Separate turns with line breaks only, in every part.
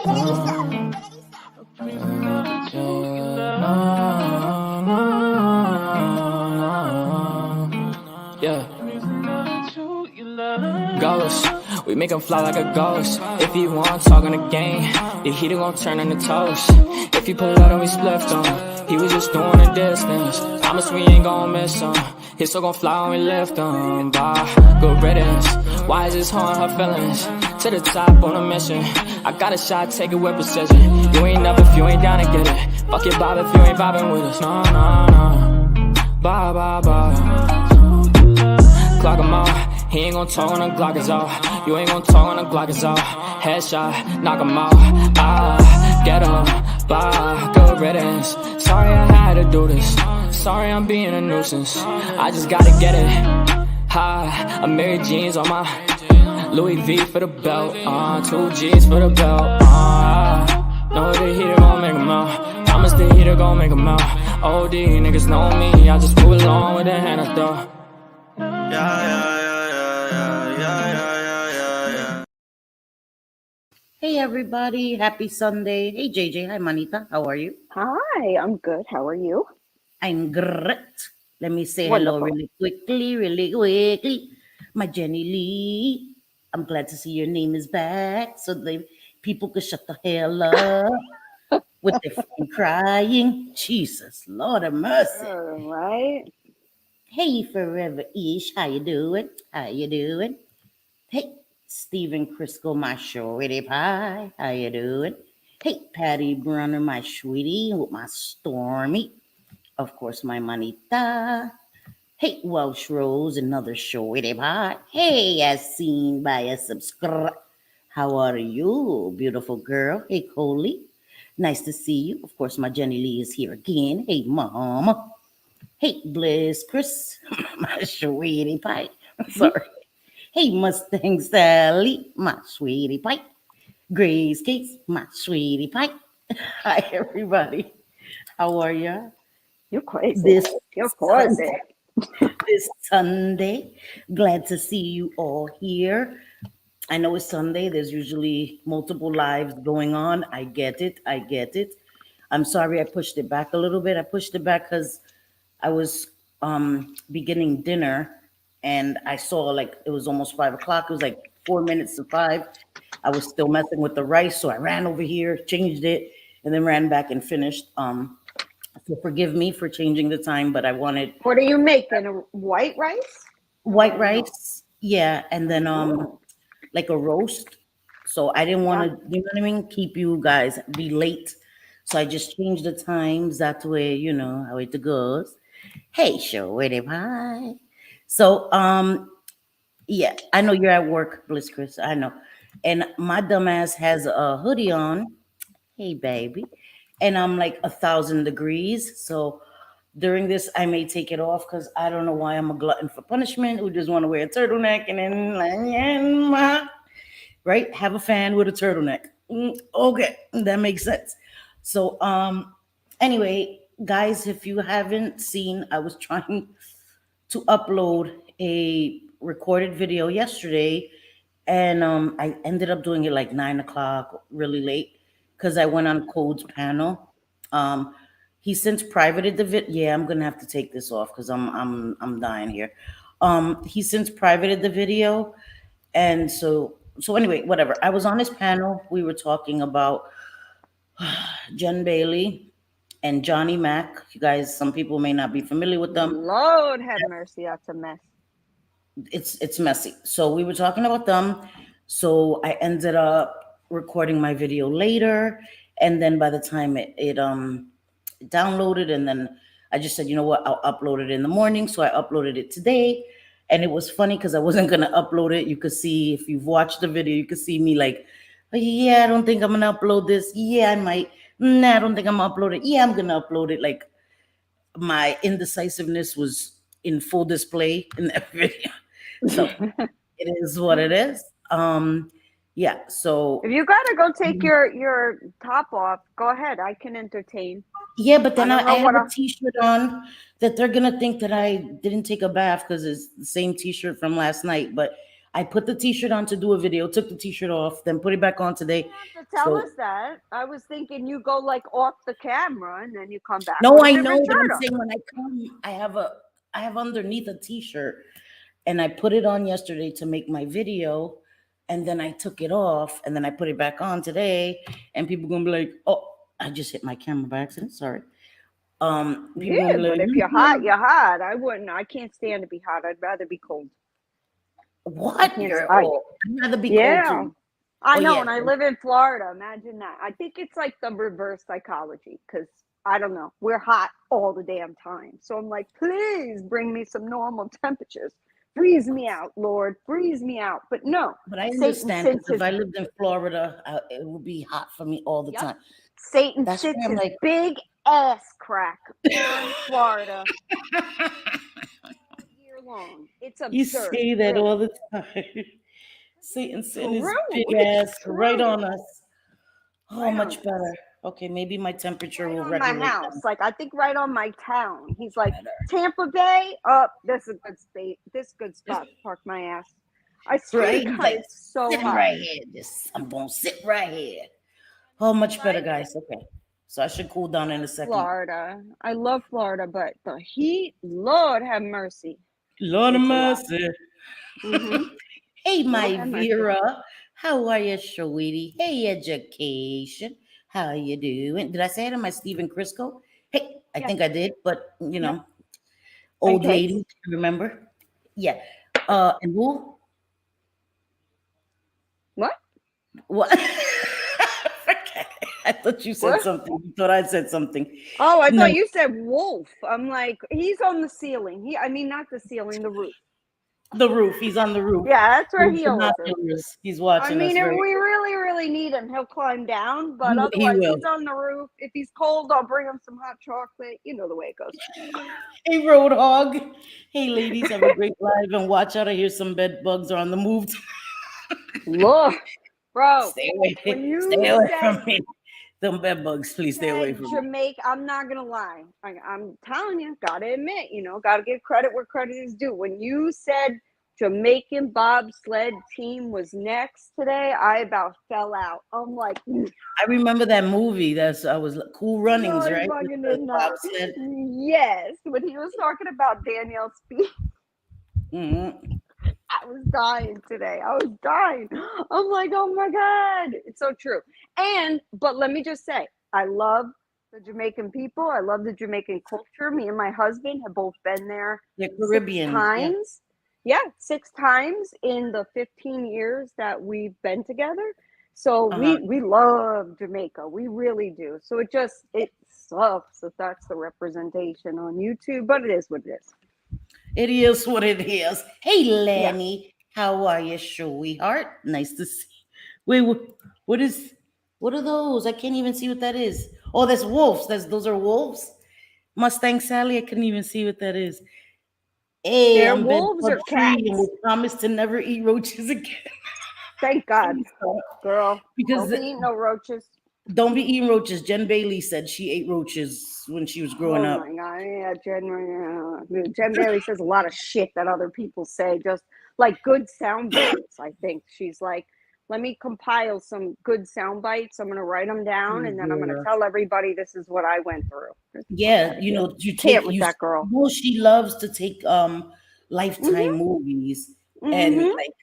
Yeah. Ghost, we make him fly like a ghost. If he want talking the game, the heater gon' turn into toast. If he pull out and we spliffed him, he was just doing a distance. Promise we ain't gon' miss him. His soul gon' fly when we lift him. Bye, good riddance. Why is this harm her feelings? To the top on a mission. I got a shot, take it with precision. You ain't up if you ain't down to get it. Fuck your vibe if you ain't vibing with us. No, no, no. Bye, bye, bye. Clock him out. He ain't gon' talk when the Glock is off. You ain't gon' talk when the Glock is off. Headshot, knock him out. Get him, bye, good riddance. Sorry I had to do this. Sorry I'm being a nuisance. I just gotta get it. I'm Mary Jeans on my Louis V for the belt. 2 G's for the belt. Know the heater gon' make him out. Promise the heater gon' make him out. OD niggas know me. I just move along with the hand I throw.
Hey everybody, happy Sunday. Hey JJ, hi Manita, how are you?
Hi, I'm good. How are you?
I'm great. Let me say
Wonderful.
hello really quickly. My Jenny Lee. I'm glad to see your name is back so the people could shut the hell up with their fucking crying. Jesus, Lord of mercy.
All right.
Hey Forever Ish, how you doing? How you doing? Hey Stephen Crisco, my shorty pie, how you doing? Hey Patty Brunner, my sweetie, with my Stormy. Of course, my Manita. Hey Welsh Rose, another shorty pie. Hey, as seen by a subscriber. How are you, beautiful girl? Hey Coley, nice to see you. Of course, my Jenny Lee is here again. Hey Mama. Hey, Bliss, Chris, my sweetie pie. Sorry. Hey, Mustang Sally, my sweetie pie. Grace Case, my sweetie pie. Hi, everybody. How are you?
You're crazy.
This Sunday. Glad to see you all here. I know it's Sunday. There's usually multiple lives going on. I get it. I'm sorry I pushed it back a little bit. I pushed it back because I was beginning dinner and I saw like it was almost 5 o'clock. It was like 4 minutes to 5. I was still messing with the rice, so I ran over here, changed it, and then ran back and finished. So forgive me for changing the time, but I wanted.
What are you making? A white rice?
White rice, yeah, and then like a roast. So I didn't want to, you know what I mean, keep you guys be late. So I just changed the times. That way, you know how it goes. Hey, sweetie pie. So, yeah, I know you're at work, Bliss Chris. I know. And my dumbass has a hoodie on. Hey, baby. And I'm like 1,000 degrees. So during this, I may take it off because I don't know why I'm a glutton for punishment who just want to wear a turtleneck and then, right? Have a fan with a turtleneck. Okay, that makes sense. So, anyway, guys, if you haven't seen, I was trying to upload a recorded video yesterday, and I ended up doing it like 9 o'clock, really late, because I went on Code's panel. He since privated the vid. Yeah, I'm gonna have to take this off because I'm dying here. He since privated the video, and so anyway, whatever. I was on his panel. We were talking about Jen Bailey and Johnny Mack. You guys, some people may not be familiar with them.
Lord have mercy, that's a mess.
It's messy. So we were talking about them. So I ended up recording my video later, and then by the time it downloaded, and then I just said, you know what, I'll upload it in the morning. So I uploaded it today, and it was funny because I wasn't gonna upload it. You could see, if you've watched the video, you could see me like, oh, yeah, I don't think I'm gonna upload this. Yeah, I might. Nah, I don't think I'm gonna upload it. Yeah, I'm gonna upload it. Like, my indecisiveness was in full display in that video. So it is what it is. Yeah. So
if you gotta go take your top off, go ahead. I can entertain.
Yeah, but then I have a T-shirt on that they're gonna think that I didn't take a bath because it's the same T-shirt from last night. But I put the t-shirt on to do a video, took the t-shirt off, then put it back on today.
You don't have to tell
So
us that. I was thinking you go like off the camera and then you come back
no,
with a
I
different
know, but I'm
shirt on.
saying when I come, I have underneath a t-shirt, and I put it on yesterday to make my video, and then I took it off, and then I put it back on today, and people gonna be like, "Oh, I just hit my camera by accident. Sorry." People
Yeah,
gonna be
but
like,
if you're hot, you're hot. I wouldn't. I can't stand to be hot. I'd rather be cold. I
"What?
can't.
You're old. I'd rather be cold
Yeah,
too."
I
Oh
know.
yeah,
And I live in Florida. Imagine that. I think it's like the reverse psychology because I don't know. We're hot all the damn time. So I'm like, please bring me some normal temperatures. Freeze me out, Lord. Freeze me out. But no,
but I
Satan
understand
sends
because if
his
I lived in Florida, it would be hot for me all the
yep.
time.
Satan
That's
sits
why I'm
his
like,
big ass crack on Florida all year long. It's
you
absurd,
say that all
really.
the time. Satan
It's
sitting his
true.
big
It's
ass right
true.
on us. Oh,
Right on
much
us.
better. Okay, maybe my temperature
Right
will
on my
regulate
house.
then.
Like I think right on my town. He's like
Better.
Tampa Bay. Oh, this is a good space. This is a good spot to park my ass. I swear to
Right? He's
God,
like,
it's so
sitting
hot.
right here. I'm gonna sit right here. Oh, much better,
Like
guys. Okay. So I should cool down in a second.
Florida. I love Florida, but the heat, Lord have mercy.
Lord of
It's a lot.
mercy.
Mm-hmm.
Hey,
Lord
my
have mercy.
Vera. How are you, sweetie? Hey, education. How you doing? Did I say it in my Stephen Crisco? Hey, I
Yeah.
think I did, but
Yep.
old
Pancakes.
lady, remember? Yeah. And who?
What?
What? Okay. I thought you said
What?
something. You thought I said something.
Oh, I
No,
thought you said wolf. I'm like, he's on the ceiling. I mean, not the ceiling, the roof.
the roof. He's on the roof
Yeah, that's where
with
he always is.
binoculars. He's
I
watching
mean,
us
if
very.
we really, really need him, he'll climb down. But
He
otherwise,
will.
he's on the roof. If he's cold, I'll bring him some hot chocolate. You know the way it goes.
Hey, Roadhog. Hey, ladies, have a great live and watch out. I hear some bed bugs are on the move.
Look, bro,
Stay away.
when
Stay
you
away
said
from me. Them bed bugs, please stay away from me.
Jamaica, I'm not gonna lie. I'm telling you, gotta admit, gotta give credit where credit is due. When you said Jamaican bobsled team was next today, I about fell out. I'm like,
I remember that movie. I was Cool Runnings,
no, you
right? With
fucking
the
did not.
bobsled.
Yes, when he was talking about Danielle's speech,
Mm-hmm.
I was dying today. I was dying. I'm like, oh my God. It's so true. But let me just say, I love the Jamaican people. I love the Jamaican culture. Me and my husband have both been there
The
6
Caribbean. Yeah.
times. Yeah, 6 times in the 15 years that we've been together. So
Uh-huh.
we love Jamaica. We really do. So it sucks that that's the representation on YouTube, but it is what it is.
It is what it is. Hey,
Yeah.
Lanny. How are you, sweetheart? Nice to see. Wait, what is? What are those? I can't even see what that is. Oh, that's wolves. Those are wolves. Mustang Sally. I couldn't even see what that is. Hey,
They're
I'm bed
wolves
bug
or
free and
cats.
will promise to never eat roaches again.
Thank God.
Please don't.
Girl,
Because
don't be eating no roaches.
don't be eating roaches. Jen Bailey said she ate roaches when she was growing
Oh
up.
my God. Yeah, Jen Bailey says a lot of shit that other people say, just like good sound bites. I think she's like, let me compile some good sound bites. I'm going to write them down and then I'm going to
Yeah.
tell everybody this is what I went through.
Yeah,
Can't with that girl.
she loves to take Lifetime
Mm-hmm.
movies, and
Mm-hmm.
like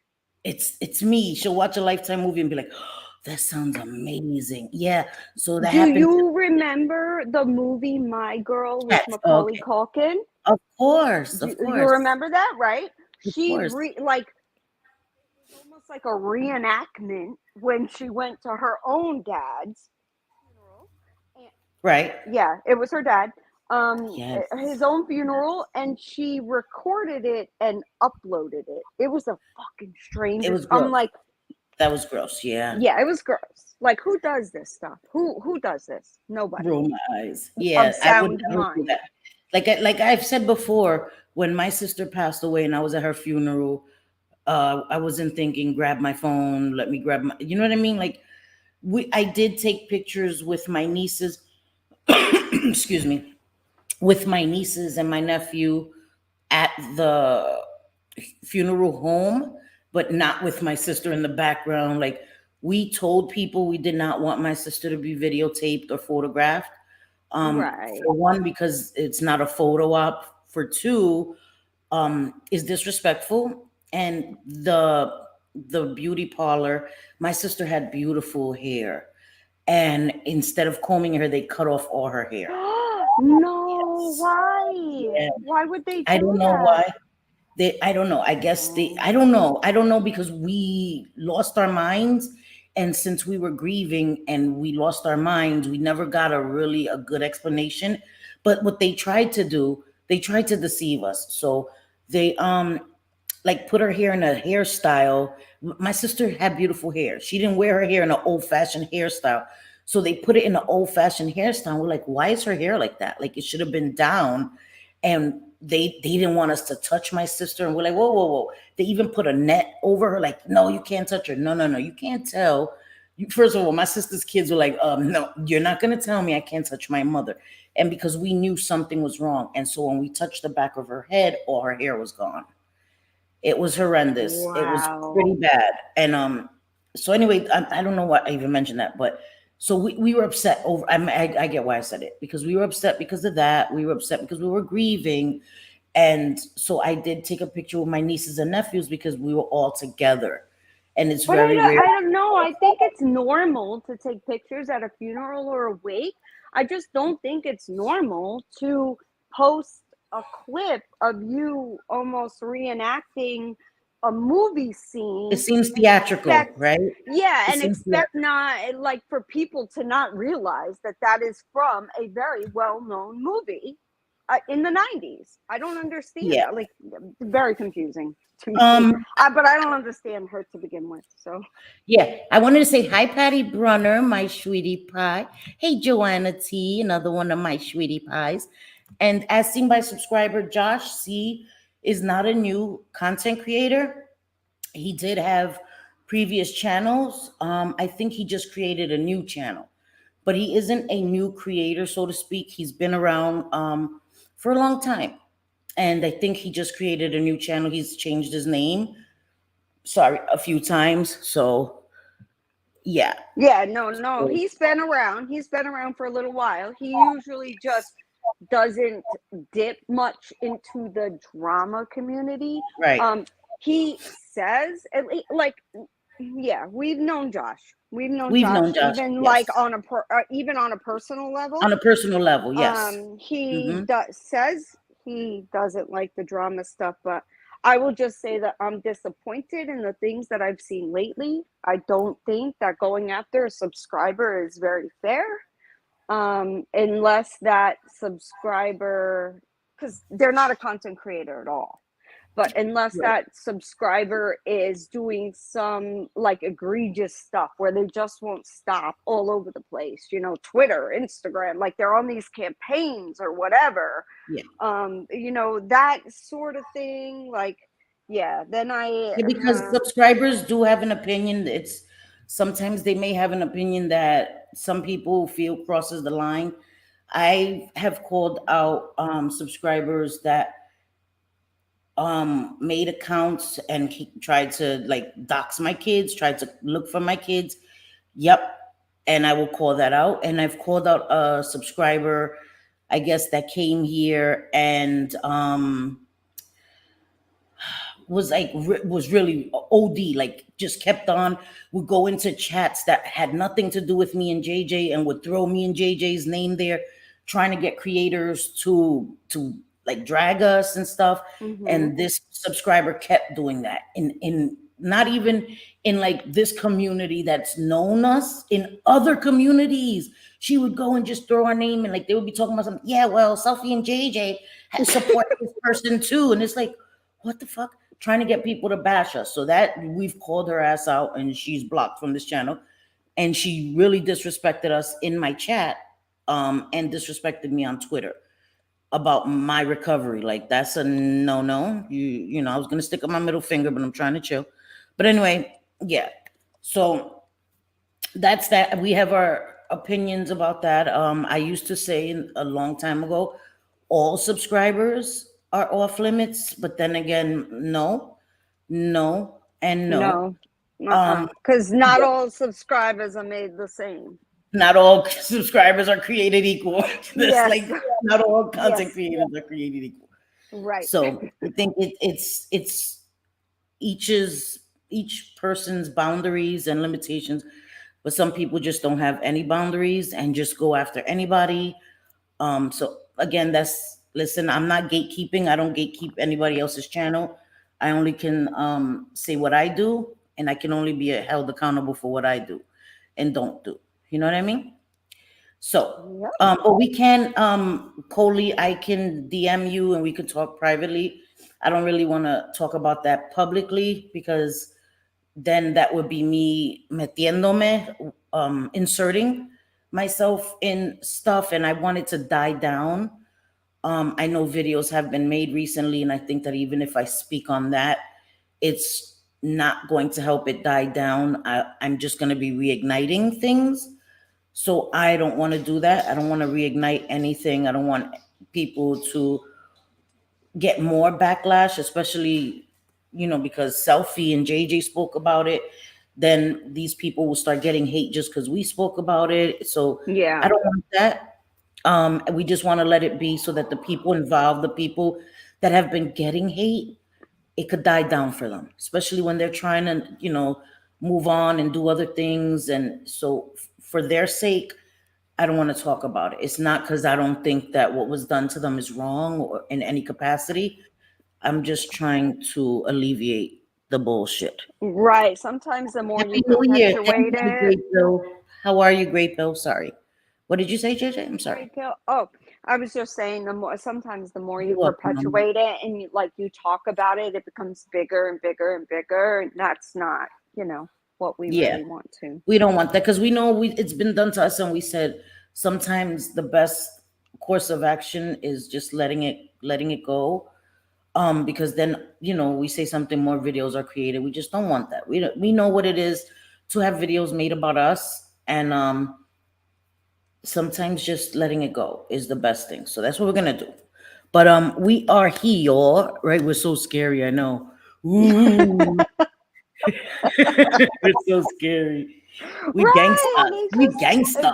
it's me. She'll watch a Lifetime movie and be like, oh, that sounds amazing. Yeah. So that
Do
happened to
you remember the movie My Girl with
cats.
Macaulay
Okay.
Culkin?
Of course,
Do
of
you
course,
remember that, right?
of
She
course.
like it was almost like a reenactment when she went to her own dad's funeral. And,
Right.
yeah, it was her dad.
Yes.
His own funeral, and she recorded it and uploaded it. It was a fucking
It
strangest.
was
I'm
gross.
like,
That was gross. Yeah.
yeah, it was gross. Like, who does this stuff? Who does this? Nobody
Roll my eyes.
of
Yeah, I would
sound
never do
mind.
that. Like I've said before, when my sister passed away and I was at her funeral, I wasn't thinking, grab my phone, let me grab my, you know what I mean? Like I did take pictures with my nieces, excuse me, with my nieces and my nephew at the funeral home, but not with my sister in the background. Like, we told people we did not want my sister to be videotaped or photographed.
Right.
For one, because it's not a photo op. For two, is disrespectful. And the beauty parlor, my sister had beautiful hair, and instead of combing her, they cut off all her hair.
No,
Yes.
why?
Yeah.
Why would they
I
do
don't know
that?
why. I don't know. I guess I
Oh,
don't know. I don't know, because we lost our minds. And since we were grieving and we lost our minds, we never got a good explanation. But what they tried to do, they tried to deceive us. So they like put her hair in a hairstyle. My sister had beautiful hair. She didn't wear her hair in an old fashioned hairstyle. So they put it in an old fashioned hairstyle. We're like, why is her hair like that? Like, it should have been down. And they didn't want us to touch my sister. And we're like, whoa, whoa, whoa. They even put a net over her, like, no, you can't touch her. No, no, no, you can't tell. First of all, my sister's kids were like, no, you're not gonna tell me I can't touch my mother. And because we knew something was wrong. And so when we touched the back of her head, all her hair was gone. It was horrendous. It was pretty
wow.
bad. And so anyway, I don't know why I even mentioned that, but so we were upset over. I get why I said it, because we were upset because of that. We were upset because we were grieving, and so I did take a picture with my nieces and nephews because we were all together, and it's
But
very rare.
I don't know. I think it's normal to take pictures at a funeral or a wake. I just don't think it's normal to post a clip of you almost reenacting a movie
It
scene
seems
and
theatrical,
expect,
right?
yeah,
It
and
seems
expect
theatrical.
not like for people to not realize that that is from a very well-known movie in the 90s. I don't understand
Yeah.
that. Like, very confusing to me.
Um,
But I don't understand her to begin with. So,
Yeah, I wanted to say hi, Patty Brunner, my sweetie pie. Hey, Joanna T, another one of my sweetie pies. And as seen by subscriber Josh C, is not a new content creator. He did have previous channels. I think he just created a new channel, but he isn't a new creator, so to speak. He's been around for a long time, and I think he just created a new channel. He's changed his name, sorry, a few times. So yeah.
yeah, no, he's been around. He's been around for a little while. He usually just doesn't dip much into the drama community.
Right.
Um, he says, like, yeah, we've known Josh. We've known
We've known
Josh
Josh,
even like
yes.
on even on a personal level.
On a personal level, yes.
He
Hmm.
says he doesn't like the drama stuff, but I will just say that I'm disappointed in the things that I've seen lately. I don't think that going after a subscriber is very fair, unless that subscriber, because they're not a content creator at all, but unless
Right.
that subscriber is doing some like egregious stuff where they just won't stop all over the place, Twitter, Instagram, like they're on these campaigns or whatever,
Yeah.
that sort of thing, like, yeah, then
Yeah, because subscribers do have an opinion. It's sometimes they may have an opinion that some people feel crosses the line. I have called out subscribers that made accounts and tried to like dox my kids, tried to look for my kids. Yep. And I will call that out. And I've called out a subscriber, I guess, that came here and was really OD, like just kept on, would go into chats that had nothing to do with me and JJ and would throw me and JJ's name there, trying to get creators to like drag us and stuff.
mhm.
And this subscriber kept doing that in not even in like this community that's known us, in other communities. She would go and just throw our name and like they would be talking about something. Yeah, well, Selfie and JJ support this person too. And it's like, what the fuck? Trying to get people to bash us. So that we've called her ass out and she's blocked from this channel. And she really disrespected us in my chat, and disrespected me on Twitter about my recovery. Like, that's a no. I was gonna stick up my middle finger, but I'm trying to chill. But anyway, yeah. So that's that. We have our opinions about that. I used to say a long time ago, all subscribers are off limits, but then again, no. and no.
No.
Um,
Because not all subscribers are made the same.
not all subscribers are created equal. That's
Yes.
like not all content
Yes.
creators are created equal.
Right.
So I think it's each person's boundaries and limitations. But some people just don't have any boundaries and just go after anybody. So again, listen, I'm not gatekeeping. I don't gatekeep anybody else's channel. I only can say what I do, and I can only be held accountable for what I do and don't do. You know what I mean? So,
Yep.
but we can, Coley, I can DM you and we can talk privately. I don't really want to talk about that publicly because then that would be me metiéndome, inserting myself in stuff, and I want it to die down. I know videos have been made recently, and I think that even if I speak on that, it's not going to help it die down. I'm just going to be reigniting things. So I don't want to do that. I don't want to reignite anything. I don't want people to get more backlash, especially, because Selfie and JJ spoke about it. Then these people will start getting hate just because we spoke about it. So
Yeah.
I don't want that. We just want to let it be so that the people involved, the people that have been getting hate, it could die down for them, especially when they're trying to, move on and do other things. And so for their sake, I don't want to talk about it. It's not because I don't think that what was done to them is wrong or in any capacity. I'm just trying to alleviate the bullshit.
Right. Sometimes the more you
Happy New Year. Thank
perpetuate
you,
it,
Great Bill. How are you, Great Bill? Sorry. What did you say, JJ? I'm sorry.
Great deal. Oh, I was just saying sometimes the more you
You're welcome, Mama.
perpetuate it and you talk about it, it becomes bigger and bigger and bigger. And that's not, what we
Yeah.
really want to.
We don't want that because we know it's been done to us, and we said sometimes the best course of action is just letting it go. Because then we say something, more videos are created. We just don't want that. We know what it is to have videos made about us, and sometimes just letting it go is the best thing. So that's what we're gonna do. But we are here, right? We're so scary, I know. Ooh, it's so scary. We
Right.
gangsters. We
And,
gangsters.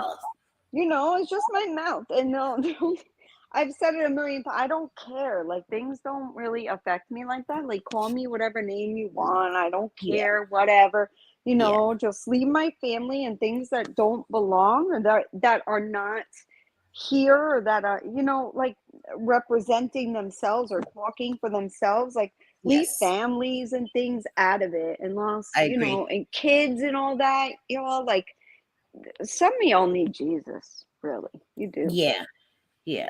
it's just my mouth. And no, I've said it a million times. I don't care. Like things don't really affect me like that. Like call me whatever name you want. I don't
Yeah,
care. Whatever.
yeah,
Just leave my family and things that don't belong or that are not here or that are like representing themselves or talking for themselves. Like leave
yes.
families and things out of it, unless
I agree.
and kids and all that. Like some of y'all need Jesus, really. You do.
Yeah, yeah.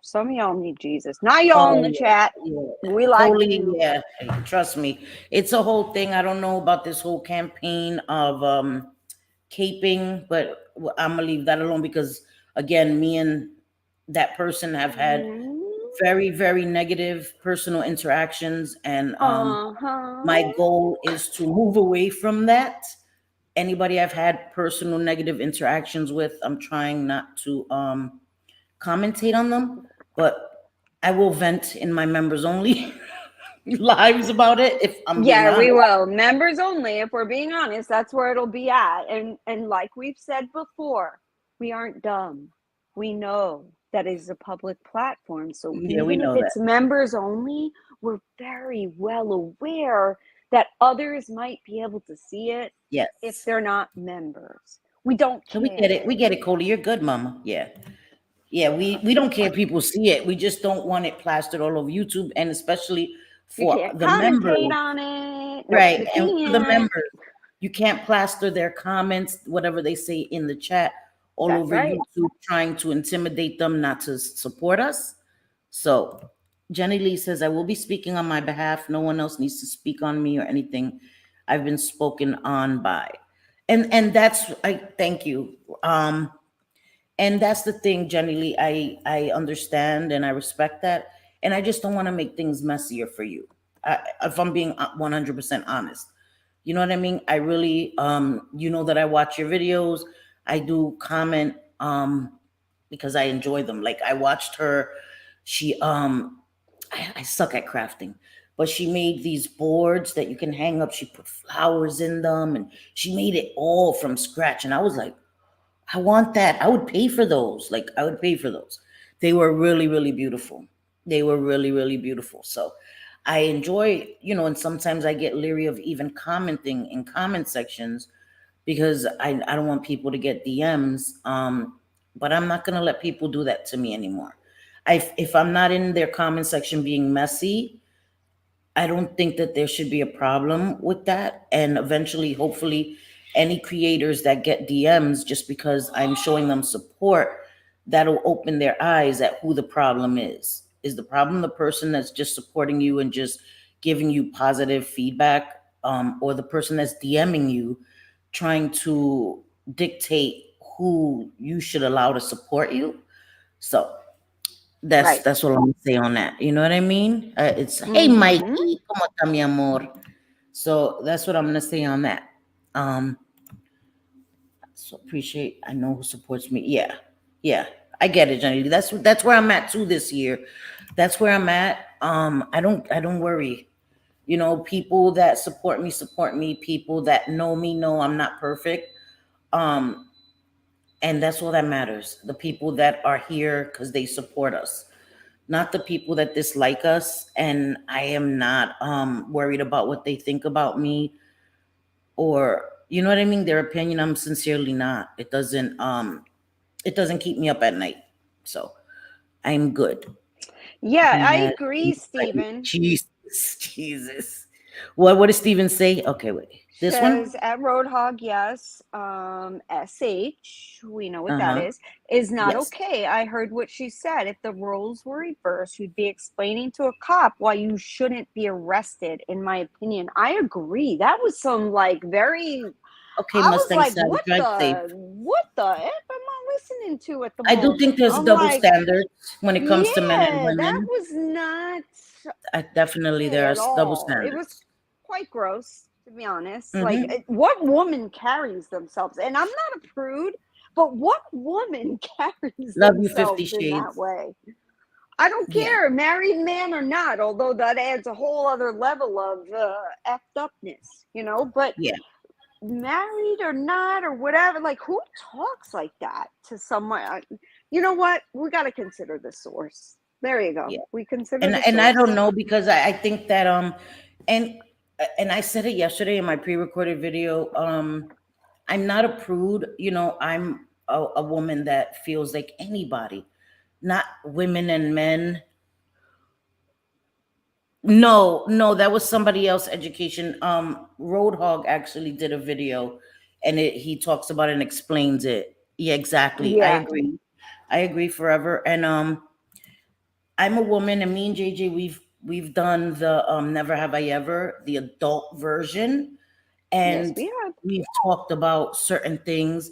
Some of y'all need Jesus. Not y'all in
Oh
the chat.
yeah,
We
yeah.
like
Coley,
you.
yeah. Trust me, it's a whole thing. I don't know about this whole campaign of caping, but I'm gonna leave that alone because again, me and that person have had very, very negative personal interactions, and
Uh-huh.
my goal is to move away from that. Anybody I've had personal negative interactions with, I'm trying not to commentate on them, but I will vent in my members only lives about it if I'm being
Yeah, we
honest.
will. Members only, if we're being honest, that's where it'll be at. And like we've said before, we aren't dumb. We know that is a public platform. So
Yeah, we
even if
know that.
it's members only, we're very well aware that others might be able to see it if
Yes.
they're not members. We don't
So we get it.
care.
We get it, Coley. You're good, mama. Yeah. Yeah, we don't care if people see it. We just don't want it plastered all over YouTube, and especially
You
for
can't
the members.
commentate on it. Nope,
Right.
you
And for the
can't.
members, you can't plaster their comments, whatever they say in the chat, all
That's
over
right.
YouTube, trying to intimidate them not to support us. So Jenny Lee says, I will be speaking on my behalf. No one else needs to speak on me or anything. I've been spoken on by. And that's I thank you. And that's the thing, Jenny Lee. I understand and I respect that. And I just don't want to make things messier for you. If I'm being 100% honest, you know what I mean? I really, that I watch your videos. I do comment because I enjoy them. Like I watched her. She, I suck at crafting, but she made these boards that you can hang up. She put flowers in them, and she made it all from scratch. And I was like, I want that. I would pay for those. Like, I would pay for those. They were really, really beautiful. They were really, really beautiful. So I enjoy, and sometimes I get leery of even commenting in comment sections because I don't want people to get DMs. But I'm not going to let people do that to me anymore. If I'm not in their comment section being messy, I don't think that there should be a problem with that. And eventually, hopefully, any creators that get DMs just because I'm showing them support, that'll open their eyes at who the problem is. Is the problem the person that's just supporting you and just giving you positive feedback, or the person that's DMing you trying to dictate who you should allow to support you? So that's
Right.
that's what I'm gonna say on that. You know what I mean? It's hey
Mm-hmm.
Mikey, ¿cómo está mi amor? So that's what I'm gonna say on that. Um, so appreciate. I know who supports me. Yeah, yeah, I get it, Johnny. That's where I'm at too this year. That's where I'm at. I don't worry. People that support me. People that know me know I'm not perfect. Um, and that's all that matters. The people that are here because they support us, not the people that dislike us. And I am not worried about what they think about me, or you know what I mean, their opinion. I'm sincerely not. It doesn't keep me up at night. So I'm good.
Yeah,
He
I
has
agree, Stephen.
Jesus. What does Steven say? Okay, wait. This
Says
one?
at Roadhog, yes. SH, we know what that
Uh-huh.
is not
Yes.
okay. I heard what she said. If the roles were reversed, you'd be explaining to a cop why you shouldn't be arrested, in my opinion. I agree. That was some like very,
Okay,
I was
Mustang
like,
Sally, drive safe.
what the F am I listening to at the
I do think
moment?
there's
I'm
double
like,
standards when it comes to men and
yeah, that
women.
was not
Definitely there
okay
are
at
double
all. It was
standards.
quite gross, to be honest. Like,
Mm-hmm.
what woman carries themselves? And I'm not a prude, but what woman carries
Love you, 50
themselves in that
Shades.
way? I don't
Yeah,
care, married man or not, although that adds a whole other level of effed upness, but
yeah,
married or not or whatever, like who talks like that to someone? You know what? We got to consider the source. There you go.
yeah.
We consider
And
the
and I
source.
don't know because I think that and and I said it yesterday in my pre-recorded video. I'm not a prude. I'm a woman that feels like anybody, not women and men. No, no, that was somebody else education. Roadhog actually did a video and he talks about it and explains it. Yeah, exactly. I
Yeah.
agree. I agree forever. And I'm a woman, and me and JJ, we've done the Never Have I Ever, the adult version,
Yes,
and
we have.
we've talked about certain things.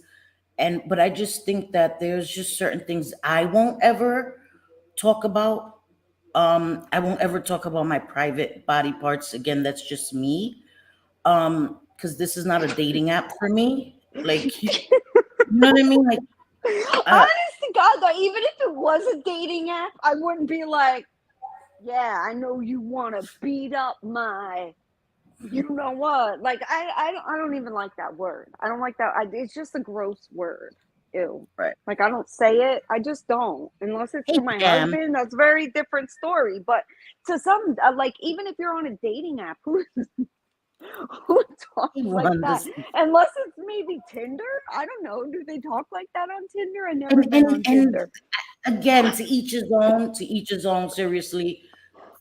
And but I just think that there's just certain things I won't ever talk about. I won't ever talk about my private body parts again. That's just me. Because this is not a dating app for me. Like, you know what I mean? Like, uh,
Honest to God, though, even if it was a dating app, I wouldn't be like, yeah, I know you want to beat up my, you know what? Like, I don't even like that word. I don't like that. It's just a gross word. Ew.
right.
Like, I don't say it. I just don't. Unless it's
Hey,
to my
Pam.
husband, that's a very different story. But to some, like, even if you're on a dating app, who
He
talks like
won
that?
this.
Unless it's maybe Tinder. I don't know. Do they talk like that on Tinder? I never
And,
been
and,
on
and
Tinder.
again, to each his own, to each his own, seriously.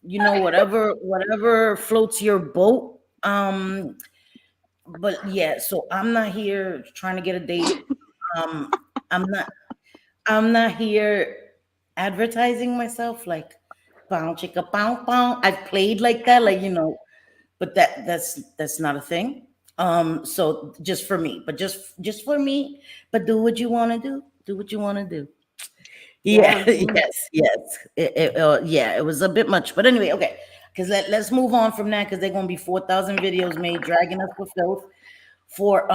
Whatever floats your boat. But yeah, so I'm not here trying to get a date. Um, I'm not I'm not here advertising myself like pound chicka pound pound. I've played like that, like but that's not a thing. So just for me, but just for me, but do what you want to do. Do what you want to do. Yeah,
Yeah.
yes. Yeah, it was a bit much. But anyway, okay. Because let's move on from that because they're gonna be 4,000 videos made dragging us for filth for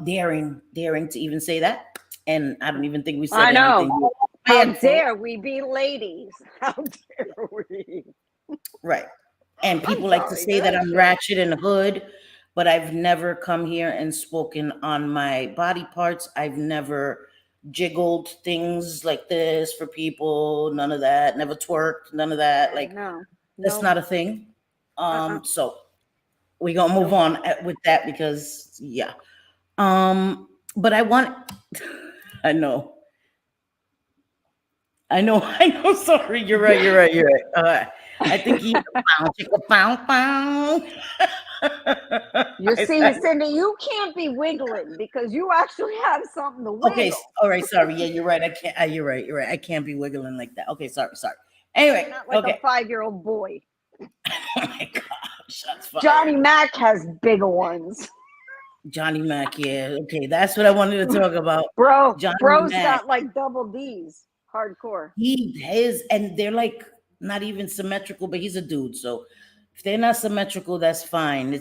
daring to even say that. And I don't even think we said
I know.
anything
How
bad for
dare we be ladies? How dare we?
right. And
I'm
people like to
sorry, but
say that
that's
I'm
true.
ratchet and hood, but I've never come here and spoken on my body parts. I've never jiggled things like this for people. None of that. Never twerked. None of that.
Yeah,
Like
no,
that's
nope,
not a thing.
uh-uh,
So we're gonna move
nope.
on with that because yeah. But I want. I know. I know. I know. Sorry. You're right. You're right. You're right. I think he pound, chicka, pound, pound.
You
I
see,
said,
Cindy, you can't be wiggling because you actually have something to
okay.
wiggle.
All right. Sorry. Yeah, you're right. I can't. You're right. You're right. I can't be wiggling like that. Okay. Sorry. Sorry.
You're
Anyway.
not like a
Okay.
5-year-old boy.
Oh my God. Shots
Johnny
fired.
Mac has bigger ones.
Johnny Mac. Yeah. Okay. That's what I wanted to talk about. Johnny
Bro's
Mac.
got like double D's. Hardcore.
And they're like not even symmetrical, but he's a dude. So if they're not symmetrical, that's fine.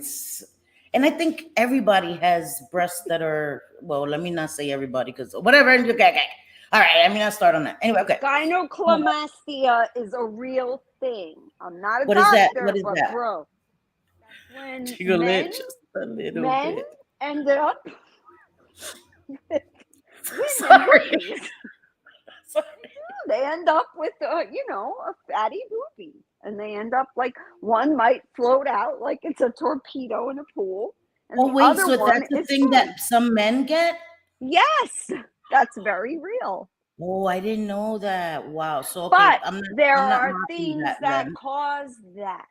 And I think everybody has breasts that are, well, let me not say everybody because whatever. Okay. All right. Let me not start on that. Anyway, okay.
Gynecomastia is a real thing. I'm not a
What is that?
doctor,
What is
but
that?
bro, that's when
Jiggle it just a little
men
bit.
ended up with women
Sorry.
boobies.
Sorry.
They end up with a fatty boobie, and they end up like one might float out like it's a torpedo in a pool, and
Oh,
the
wait.
other
So
one
that's the
is
thing
fine.
that some men get?
Yes, that's very real.
Oh, I didn't know that. Wow. So, okay.
But
I'm not,
there
I'm not
are
mocking
things
that
that
then.
cause that.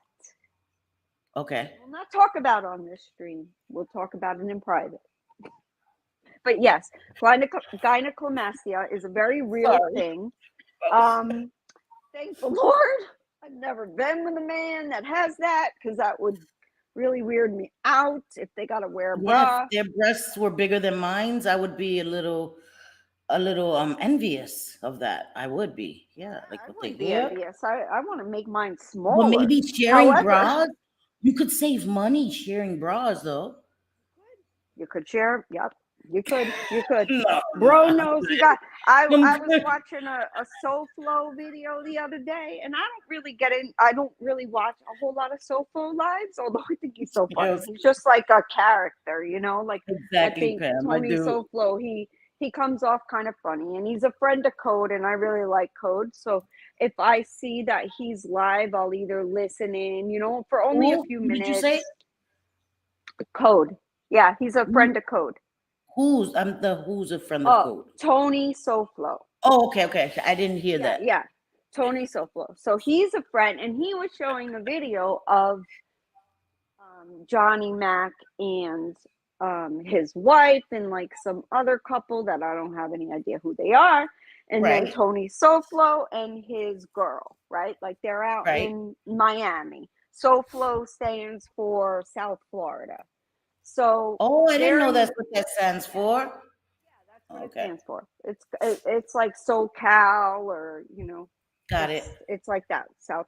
Okay.
We'll not talk about on this stream. We'll talk about it in private. But yes, gynecomastia is a very real
Sorry.
thing. Thank the Lord, I've never been with a man that has that because that would really weird me out if they got to wear a
Yeah, if
bra.
their breasts were bigger than mine, I would be a little envious of that. I would be. Yeah, like
I
what the
wouldn't be
heck?
envious. I want to make mine
But
smaller.
maybe sharing
However,
bras, you could save money sharing bras though.
you could share. Yep, you could. You could.
No,
Bro
no,
knows he got. I
I'm
was
good.
watching a SoFlo video the other day, and I don't really get in. I don't really watch a whole lot of SoFlo lives, although I think he's so funny.
Yes,
He's just like a character, Like I
exactly,
think
Pam. I
Tony
do.
SoFlo, he comes off kind of funny, and he's a friend of Code, and I really like Code. So if I see that he's live, I'll either listen in, for only a few
Who did you say?
minutes. Code, yeah, he's a
Who,
friend of Code.
who's a friend of
Oh,
code?
Tony SoFlo.
Oh, okay. I didn't hear
Yeah,
that.
yeah. Tony SoFlo. So he's a friend, and he was showing a video of Johnny Mac and his wife and like some other couple that I don't have any idea who they are. And then
Right,
Tony SoFlo and his girl, right? Like they're out
right.
in Miami. SoFlo stands for South Florida. So
Oh, I didn't
they're
know
in
that's what that stands for.
that's what it
Okay,
stands for. It's like SoCal or
got it.
it's like that Southern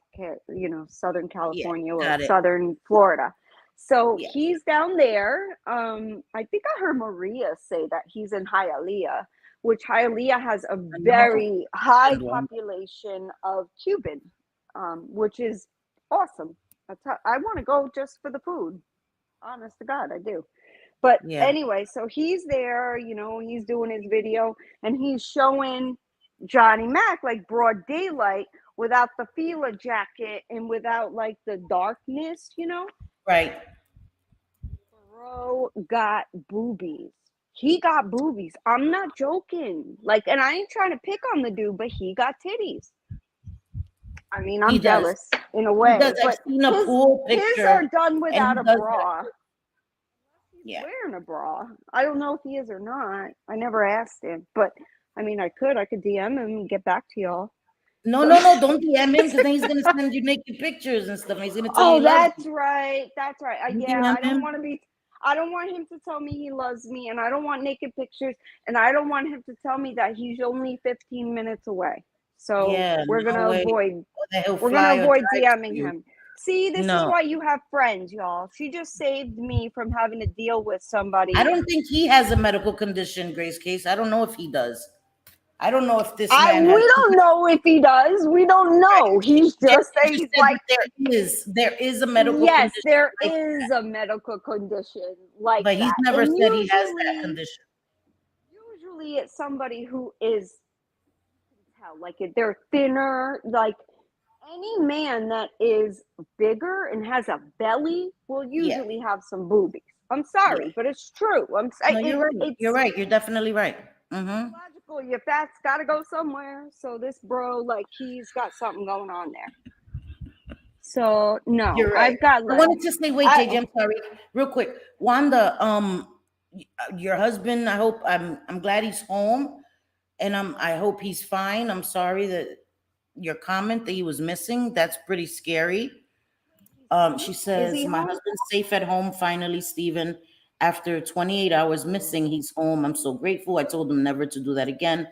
Yeah,
California or
got it.
Southern Florida. So
Yeah.
he's down there. I think I heard Maria say that he's in Hialeah, which Hialeah has a
I know.
very high
Good one.
population of Cuban, which is awesome. I want to go just for the food. Honest to God, I do. But
Yeah.
anyway, so he's there, he's doing his video and he's showing Johnny Mac like broad daylight without the Fila jacket and without like the darkness,
Right.
Bro got boobies. He got boobies. I'm not joking. Like, and I ain't trying to pick on the dude, but he got titties. I mean,
He
I'm
does.
jealous in a
He
way,
does. I've
but
seen a
his
pool
his
picture,
are done
and
without
he
a
does
bra.
that. Yeah.
Wearing a bra. I don't know if he is or not. I never asked him, but I mean, I could DM him and get back to y'all.
No,
So,
no, no. Don't DM him because then he's gonna send you naked pictures and stuff. And he's gonna tell you
oh,
he loves
that's
you.
right. That's right.
You
Yeah,
DM
I don't
him.
want to be. I don't want him to tell me he loves me, and I don't want naked pictures, and I don't want him to tell me that he's only 15 minutes away. So
Yeah.
we're
No
gonna
way.
avoid.
Or that he'll
We're
fly
gonna
or
avoid
drive to
DMing
you.
him. See, this is
No,
why you have friends, y'all. She just saved me from having to deal with somebody.
I don't think he has a medical condition, Grace Case. I don't know if he does. I don't know if this
I
man has.
we don't know if he does. We don't know. He's
There,
just
she
a
said
like
that there is a medical
yes,
condition
there
like,
is a medical condition like
but he's
that.
never
And
said he has that condition.
usually it's somebody who is tell like if they're thinner, like any man that is bigger and has a belly will
Yeah,
usually have some boobies. I'm
yeah.
sorry, but it's true. I'm
No,
saying
you're right. You're
it's
right. You're definitely right. Mm-hmm.
logical. Your fat's got to go somewhere. So this bro, like, he's got something going on there. So no,
You're right.
I've got
I
like,
wanted to say, wait,
I
JJ, I'm sorry, real quick. Wanda, your husband, I hope I'm glad he's home and I hope he's fine. I'm sorry that your comment that he was missing, that's pretty scary. She
is he
says, my
home?
husband's safe at home finally, Stephen. After 28 hours missing, he's home. I'm so grateful. I told him never to do that again,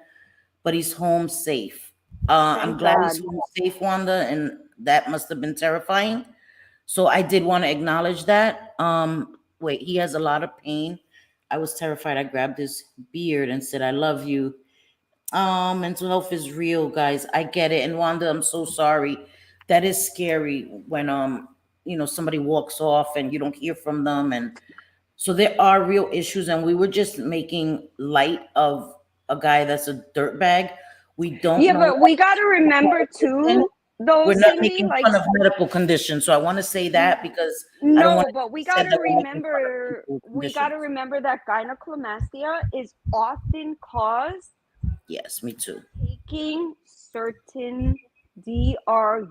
but he's home safe. I'm
Thank
glad he's
God.
home safe, Wanda, and that must have been terrifying. So I did want to acknowledge that. Wait, he has a lot of pain. I was terrified. I grabbed his beard and said, I love you. Mental health is real, guys. I get it. And Wanda, I'm so sorry. That is scary when somebody walks off and you don't hear from them. And so there are real issues, and we were just making light of a guy that's a dirtbag. We don't
Yeah,
know
but we got to remember
what.
too, though,
We're not
Cindy.
making
Like,
fun of medical conditions. So I want to say that because I don't want
no,
to
but
be said that we're making fun of people's
we got to
conditions.
remember that gynecomastia is often caused
Yes, me too.
taking certain drugs.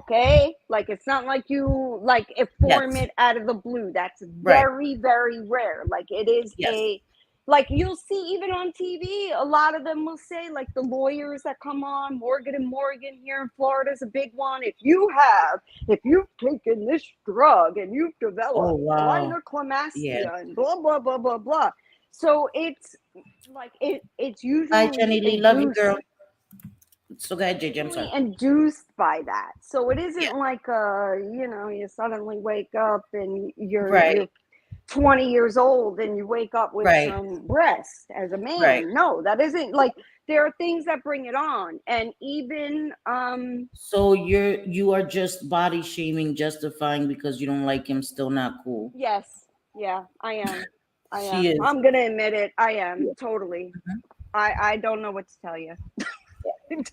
Okay, like it's not like you like it form
Yes,
it out of the blue. That's
right.
very very rare. Like it is
Yes.
a like you'll see even on TV. A lot of them will say like the lawyers that come on Morgan and Morgan here in Florida is a big one. If you've taken this drug and you've
Oh
developed
wow. Yeah.
gynecomastia and blah blah blah blah blah. So it's like it's
Bye, Jenny
usually
Lee. Love you,
induced
girl. So go ahead, JJ. I'm sorry.
by that. So it
Yeah.
isn't like you suddenly wake up and
Right.
you're 20 years old and you wake up with
Right.
some breast as a
Right.
man. No, that isn't like there are things that bring it on. And even
So you are just body shaming, justifying because you don't like him. Still not cool.
yes, yeah, I am. I
She
am.
is.
I'm gonna admit it. I am
Yeah.
totally.
Mhm.
I don't know what to tell you.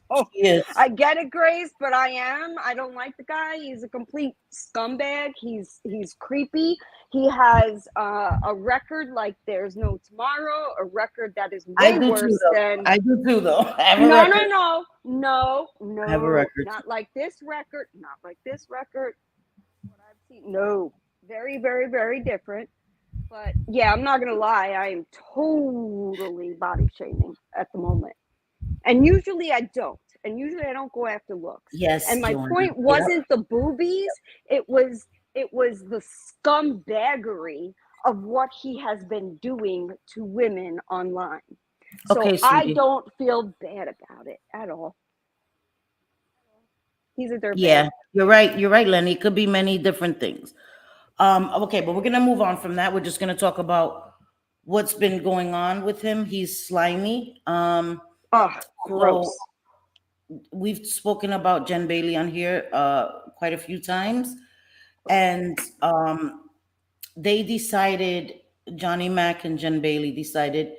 don't.
She is.
I get it, Grace, but I am. I don't like the guy. He's a complete scumbag. He's creepy. He has a record like there's no tomorrow. A record that is
I
way
do too,
worse
though.
than
I do too, though. I have a
no, no,
record.
no, no,
I have a
no,
record.
not like this record. Not like this record. What I've seen. No, very, very, very different. But yeah, I'm not gonna lie. I am totally body shaming at the moment. And usually I don't. And usually I don't go after looks.
Yes,
And my
Joanna.
point
Yep.
wasn't the boobies, it was the scumbaggery of what he has been doing to women online. So
Okay,
I
sweetie.
don't feel bad about it at all. He's a dirtbag.
Yeah, you're right. You're right, Lenny. It could be many different things. Okay, but we're gonna move on from that. We're just gonna talk about what's been going on with him. He's slimy.
Oh,
So
gross.
we've spoken about Jen Bailey on here quite a few times, and they decided, Johnny Mack and Jen Bailey decided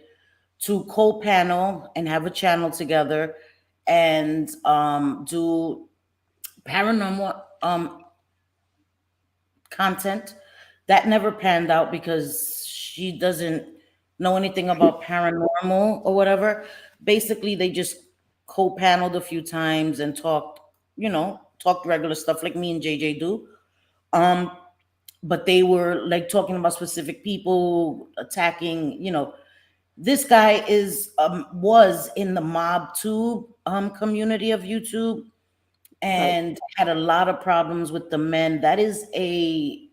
to co-panel and have a channel together and do paranormal content. That never panned out because she doesn't know anything about paranormal or whatever. Basically, they just co-paneled a few times and talked regular stuff like me and JJ do. Um, but they were like talking about specific people attacking. This guy was in the mob tube community of YouTube
Right.
and had a lot of problems with the men. That is a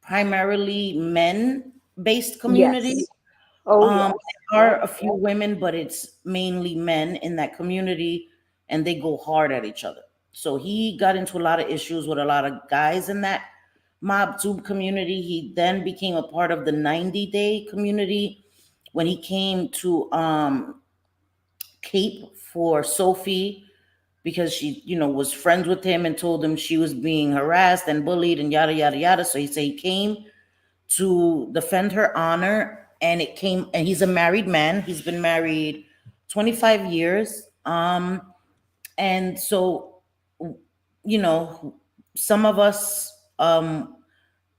primarily men based community.
Yes. Oh yes.
There are
Yep.
a few women, but it's mainly men in that community, and they go hard at each other. So he got into a lot of issues with a lot of guys in that mob tube community. He then became a part of the 90-day community when he came to cape for Sophie because she, was friends with him and told him she was being harassed and bullied and yada yada yada. So he said he came to defend her honor, and he's a married man. He's been married 25 years. And so, some of us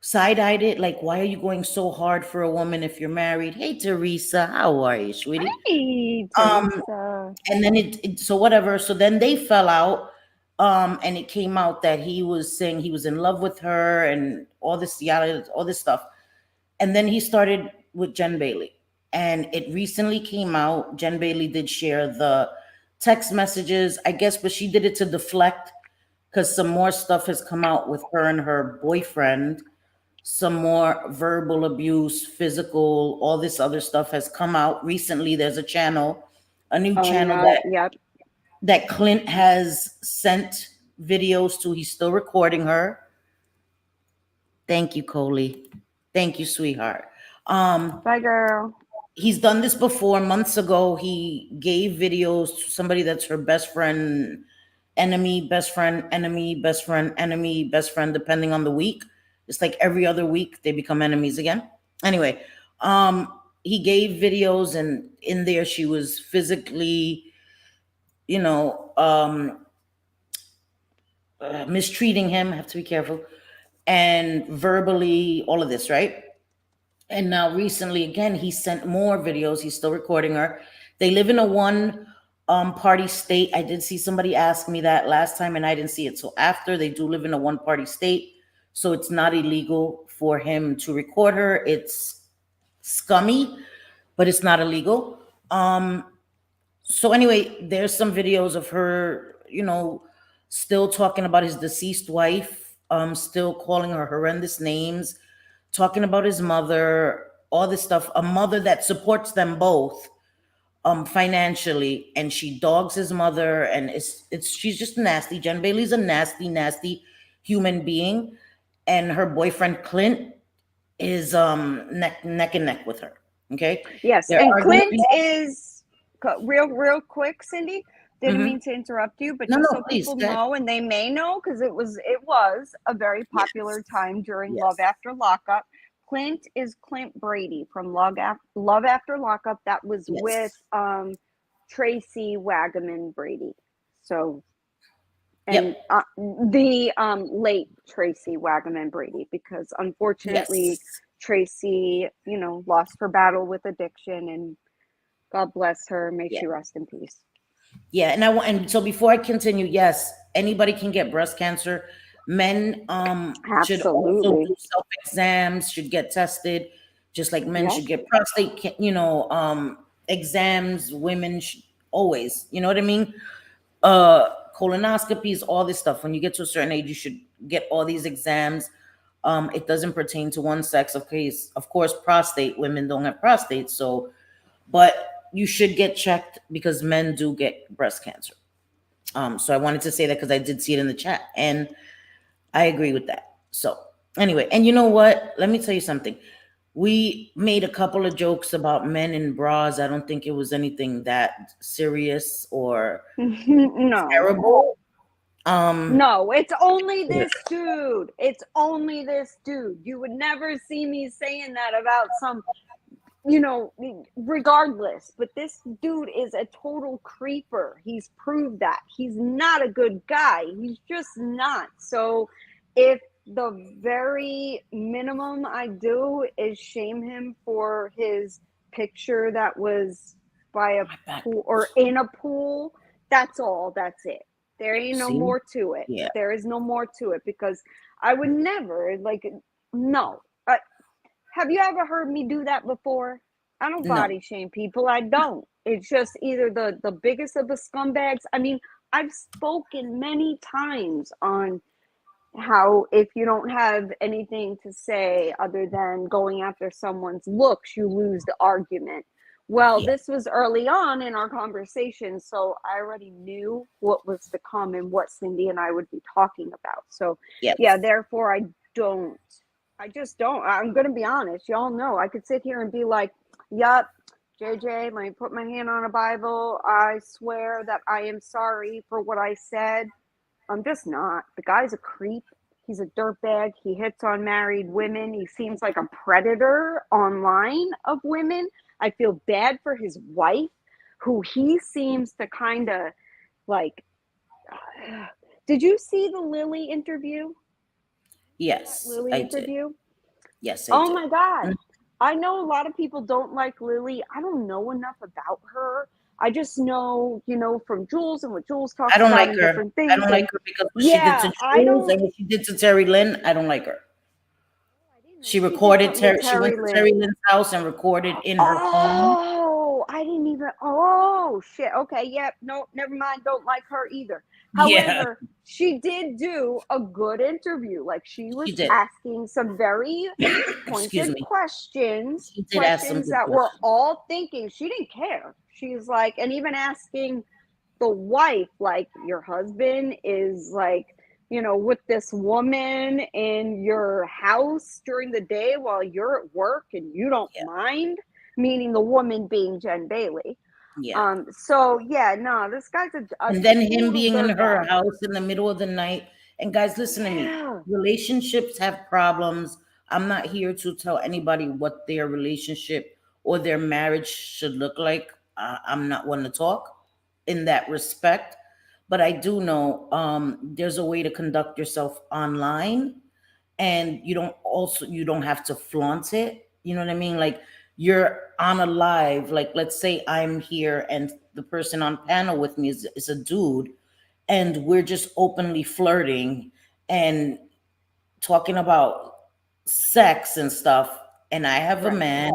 side-eyed it, like, why are you going so hard for a woman if you're married? Hey, Teresa, how are you, sweetie?
Hey,
Um,
Teresa.
and then so whatever. So then they fell out. And it came out that he was saying he was in love with her and all this yada, all this stuff. And then he started with Jen Bailey. And it recently came out. Jen Bailey did share the text messages, I guess, but she did it to deflect because some more stuff has come out with her and her boyfriend. Some more verbal abuse, physical, all this other stuff has come out recently. There's a new
Oh
channel
no, yep.
that Clint has sent videos to. He's still recording her. Thank you, Coley. Thank you, sweetheart.
Bye, girl.
He's done this before. Months ago, he gave videos to somebody that's her best friend, enemy, best friend, enemy, best friend, enemy, best friend, depending on the week. It's like every other week they become enemies again. Anyway, he gave videos, and in there she was physically, mistreating him. I have to be careful. And verbally, all of this, right? And now recently, again, he sent more videos. He's still recording her. They live in a one party state. I did see somebody ask me that last time, and I didn't see it. So after, they do live in a one party state. So it's not illegal for him to record her. It's scummy, but it's not illegal. So anyway, there's some videos of her, still talking about his deceased wife, still calling her horrendous names, talking about his mother, all this stuff. A mother that supports them both financially, and she dogs his mother, and she's just nasty. Jen Bailey's a nasty, nasty human being, and her boyfriend Clint is neck and neck with her. Okay.
Yes,
They're
and
arguing.
Clint is real quick, Cindy. Didn't mean to interrupt you, but
No,
just
no,
so
please,
people
go ahead.
know, and they may know, because it was a very popular time during Love
Yes.
After Lockup. Clint is Clint Brady from Love After Lockup. That was
Yes.
with Tracy Wagaman Brady. So, and
Yep.
the late Tracy Wagaman Brady, because unfortunately
Yes.
Tracy, lost her battle with addiction, and God bless her. May
Yeah.
she rest in peace.
Yeah, and so before I continue, yes, anybody can get breast cancer. Men should also
Absolutely.
do self exams, should get tested, just like men
Yeah.
should get prostate, exams. Women should always, you know what I mean? Colonoscopies, all this stuff. When you get to a certain age, you should get all these exams. It doesn't pertain to one sex. Of course, prostate. Women don't have prostate, so, but you should get checked because men do get breast cancer. So I wanted to say that because I did see it in the chat, and I agree with that. So anyway, and you know what? Let me tell you something. We made a couple of jokes about men in bras. I don't think it was anything that serious or
No.
terrible.
No, it's only this dude. It's only this dude. You would never see me saying that about some, regardless. But this dude is a total creeper. He's proved that. He's not a good guy. He's just not. So if the very minimum I do is shame him for his picture that was by a pool or in a pool, that's all. That's it. There ain't no more to it.
Yeah.
There is no more to it, because I would never, no. Have you ever heard me do that before? I don't
No.
body shame people. I don't. It's just either the biggest of the scumbags. I mean, I've spoken many times on how if you don't have anything to say other than going after someone's looks, you lose the argument. Well,
Yeah.
this was early on in our conversation, so I already knew what was to come and what Cindy and I would be talking about. So,
Yes.
yeah, therefore I just don't. I'm going to be honest. Y'all know I could sit here and be like, yup, JJ, let me put my hand on a Bible. I swear that I am sorry for what I said. I'm just not. The guy's a creep. He's a dirtbag. He hits on married women. He seems like a predator online of women. I feel bad for his wife, who he seems to kind of like. Did you see the Lily interview?
Yes,
Lily
I did.
interview?
Yes, I
Oh
did.
my God. I know a lot of people don't like Lily. I don't know enough about her. I just know, from Jules and what Jules
I
talks
don't
about
like
and
her.
different
I
things.
don't like
And
her because what she did
yeah,
to
I
Jules
don't.
and what she did to Terry Lynn, I don't like her.
I didn't know
She
she did
recorded
something to
Terry. She went
Terry
to Terry
Lynn.
Lynn's house and recorded in her home.
Oh, I didn't even. Oh, shit. Okay. Yep. No, never mind. Don't like her either.
Yeah,
However, she did do a good interview. Like she
she
was
did.
asking some very
Excuse
pointed
me.
questions,
She did ask some
questions
good
that we're
questions.
all thinking. She didn't care. She's like, and even asking the wife, like, your husband is like, with this woman in your house during the day while you're at work and you don't
Yeah,
mind, meaning the woman being Jen Bailey.
yeah.
So yeah, no, this guy's a
And then him
total
being in her
dirtbag.
house in the middle of the night. And guys, listen to me.
Yeah.
Relationships have problems. I'm not here to tell anybody what their relationship or their marriage should look like. I'm not one to talk in that respect. But I do know there's a way to conduct yourself online, and you don't have to flaunt it. You know what I mean? Like you're on a live, like let's say I'm here and the person on panel with me is a dude, and we're just openly flirting and talking about sex and stuff, and I have a
Right.
man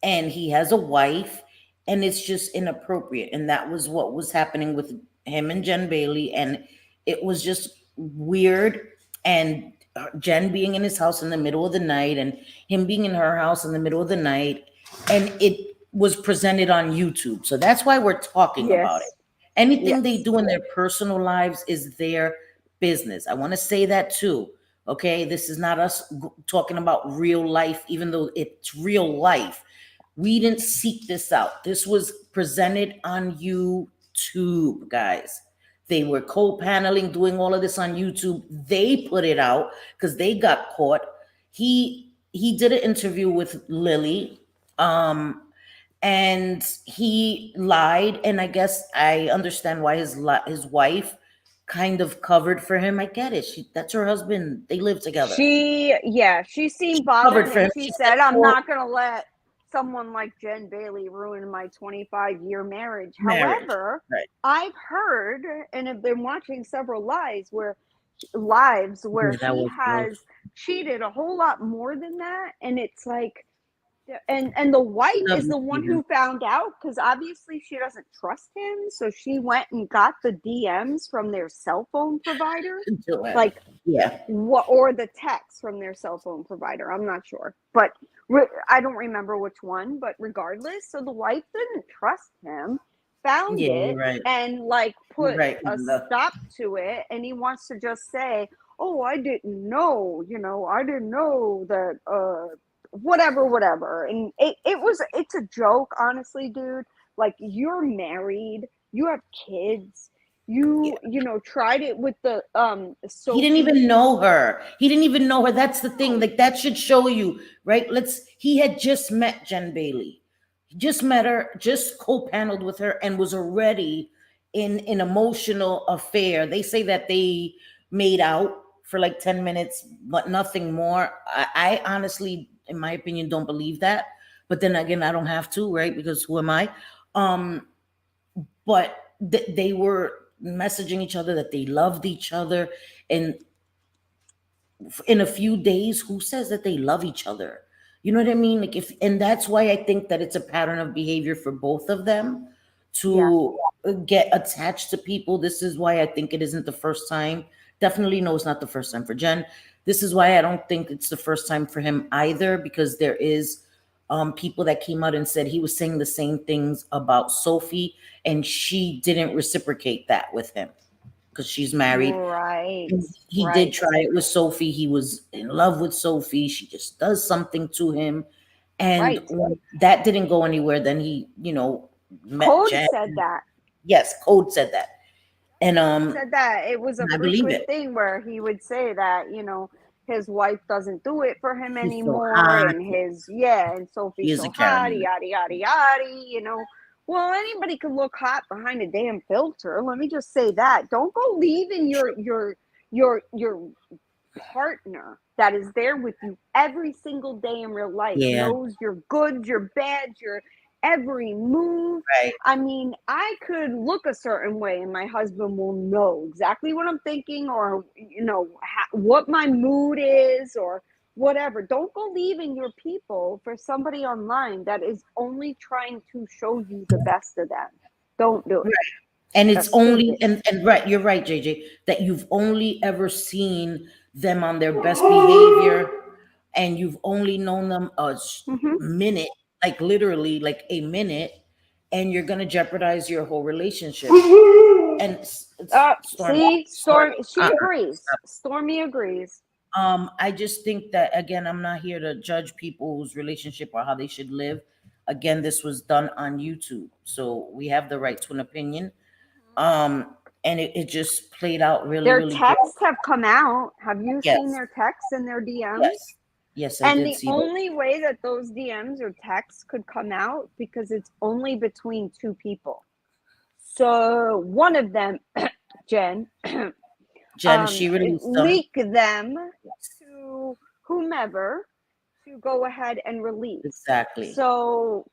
and he has a wife, and it's just inappropriate. And that was what was happening with him and Jen Bailey, and it was just weird. And Jen being in his house in the middle of the night and him being in her house in the middle of the night, and it was presented on YouTube. So that's why we're talking about it.
Yes.
Anything they
Yes.
do in their personal lives is their business. I want to say that too. Okay, this is not us talking about real life, even though it's real life. We didn't seek this out. This was presented on YouTube, guys. They were co-paneling, doing all of this on YouTube. They put it out because they got caught. He did an interview with Lily, and he lied. And I guess I understand why his wife kind of covered for him. I get it. That's her husband. They live together.
She seemed
Covered
bothered
for
and
him.
she
She said,
said, I'm
"For
not going to let someone like Jen Bailey ruin my 25-year marriage.
marriage."
However,
Right.
I've heard and have been watching several lives where
Yeah, that
he
was gross.
has cheated a whole lot more than that. And it's like, and the wife
He loves
is the one
Steven.
who found out because obviously she doesn't trust him, so she went and got the DMs from their cell phone provider,
Joanna.
like
Yeah.
what, or the text from their cell phone provider. I'm not sure, but I don't remember which one. But regardless, so the wife didn't trust him, found
Yeah, you're
it,
right.
and like
You're
put
right,
a
Linda.
stop to it, and he wants to just say, "Oh, I didn't know. I didn't know that." Whatever, and it's a joke, honestly, dude. Like, you're married, you have kids,
Yeah.
tried it with the
He didn't even
Sophie.
know her. He didn't even know her. That's the thing.
No.
Like that should show you, right? He had just met Jen Bailey. He just met her, just co-paneled with her, and was already in an emotional affair. They say that they made out for like 10 minutes, but nothing more. I honestly, in my opinion, don't believe that. But then again, I don't have to, right? Because who am I? Um, but they were messaging each other that they loved each other, and in a few days, who says that they love each other? You know what I mean? Like, if and that's why I think that it's a pattern of behavior for both of them
Yes.
to get attached to people. This is why I think it isn't the first time. Definitely no, it's not the first time for Jen. This is why I don't think it's the first time for him either, because there is people that came out and said he was saying the same things about Sophie, and she didn't reciprocate that with him because she's married.
Right.
And he did
Right.
try it with Sophie. He was in love with Sophie. She just does something to him. And
Right.
when that didn't go anywhere, then he, met
Code
Jen.
said that.
Yes, Code said that. And
Said that it was a
I believe
frequent
it.
thing where he would say that, his wife doesn't do it for him
She's so
anymore,
hot.
and and
She
Sophie's
is a
so hot,
Carolina.
yada yada yada. Well, anybody can look hot behind a damn filter. Let me just say that. Don't go leaving your partner that is there with you every single day in real life,
Yeah,
knows your good, your bad, your every move.
right.
I mean, I could look a certain way and my husband will know exactly what I'm thinking, or what my mood is, or whatever. Don't go leaving your people for somebody online that is only trying to show you the best of them. Don't do it.
Right. And it's
That's
only
stupid.
and right, you're right, JJ, that you've only ever seen them on their best behavior, and you've only known them a
Hmm.
minute, like literally like a minute, and you're gonna jeopardize your whole relationship. And
See,
Stormy,
She agrees.
stop.
Stormy agrees.
I just think that, again, I'm not here to judge people's relationship or how they should live. Again, this was done on YouTube, so we have the right to an opinion. And it just played out really,
Their
really great.
texts have come out. Have you seen
Yes,
their texts and their DMs?
yes, yes, I
And
did
the
see that.
only way that those DMs or texts could come out, because it's only between two people. So one of them, Jen,
Jen, she released them.
leak them
Yes,
to whomever to go ahead and release.
exactly,
So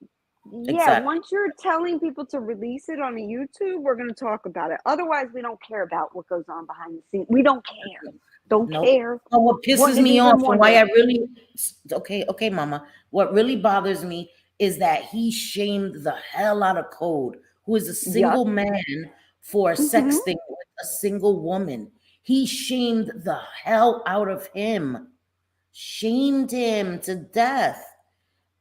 yeah,
exactly.
once you're telling people to release it on a YouTube, we're going to talk about it. Otherwise, we don't care about what goes on behind the scenes. We don't care. Don't
Nope.
care.
But what pisses
Wouldn't
me
even
off and why
wonder.
I really, okay, mama. What really bothers me is that he shamed the hell out of Code, who is a
Yep.
single man, for
Mm-hmm.
sexting with a single woman. He shamed the hell out of him, shamed him to death.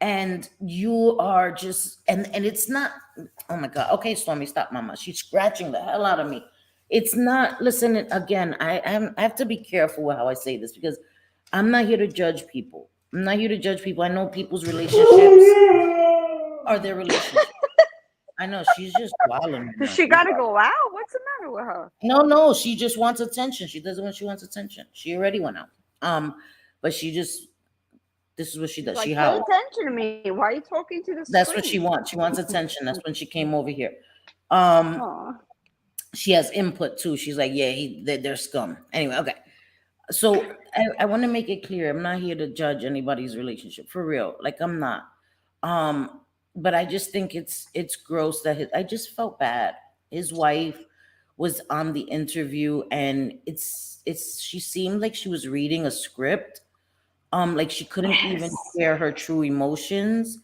And you are just, and it's not, oh my God. Okay, Stormy, stop, mama. She's scratching the hell out of me. It's not, listen, again, I have to be careful with how I say this, because I'm not here to judge people. I'm not here to judge people. I know people's relationships are their relationships. I know she's just wilding right
Does
now.
she
She's
got to
wild.
go out? What's the matter with her?
No, she just wants attention. She doesn't want, she wants attention. She already went out. But she just, this is what she
She's
does. She
like, pay
howls.
attention to me. Why are you talking to the
That's what she
screen?
wants. She wants attention. That's when she came over here. Um,
Aw.
she has input too. She's like, yeah, they're scum. Anyway, okay. So I want to make it clear. I'm not here to judge anybody's relationship for real. Like, I'm not. Um, but I just think it's gross that I just felt bad. His wife was on the interview, and she seemed like she was reading a script. Like she couldn't even
Yes.
share her true emotions.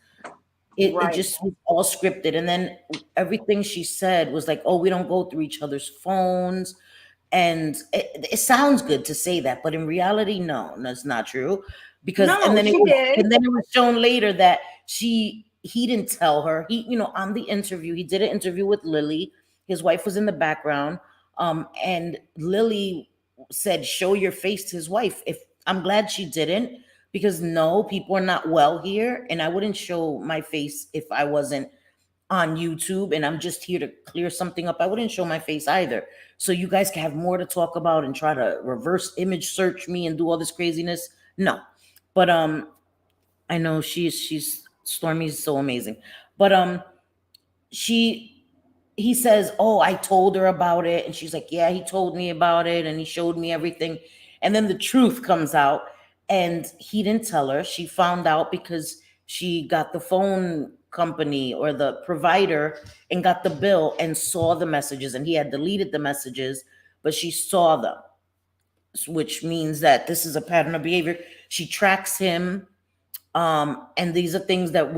It
Right.
just was all scripted, and then everything she said was like, oh, we don't go through each other's phones. And it sounds good to say that, but in reality, no, that's not true. Because
No, she did.
and then it was shown later that he didn't tell her. He, on the interview, he did an interview with Lily. His wife was in the background. And Lily said, show your face to his wife. If I'm glad she didn't, because no, people are not well here, and I wouldn't show my face if I wasn't on YouTube and I'm just here to clear something up. I wouldn't show my face either. So you guys can have more to talk about and try to reverse image search me and do all this craziness. No. But I know she's Stormy's so amazing. But he says, oh, I told her about it. And she's like, yeah, he told me about it and he showed me everything. And then the truth comes out, and he didn't tell her. She found out because she got the phone company or the provider and got the bill and saw the messages, and he had deleted the messages, but she saw them, which means that this is a pattern of behavior. She tracks him. And these are things that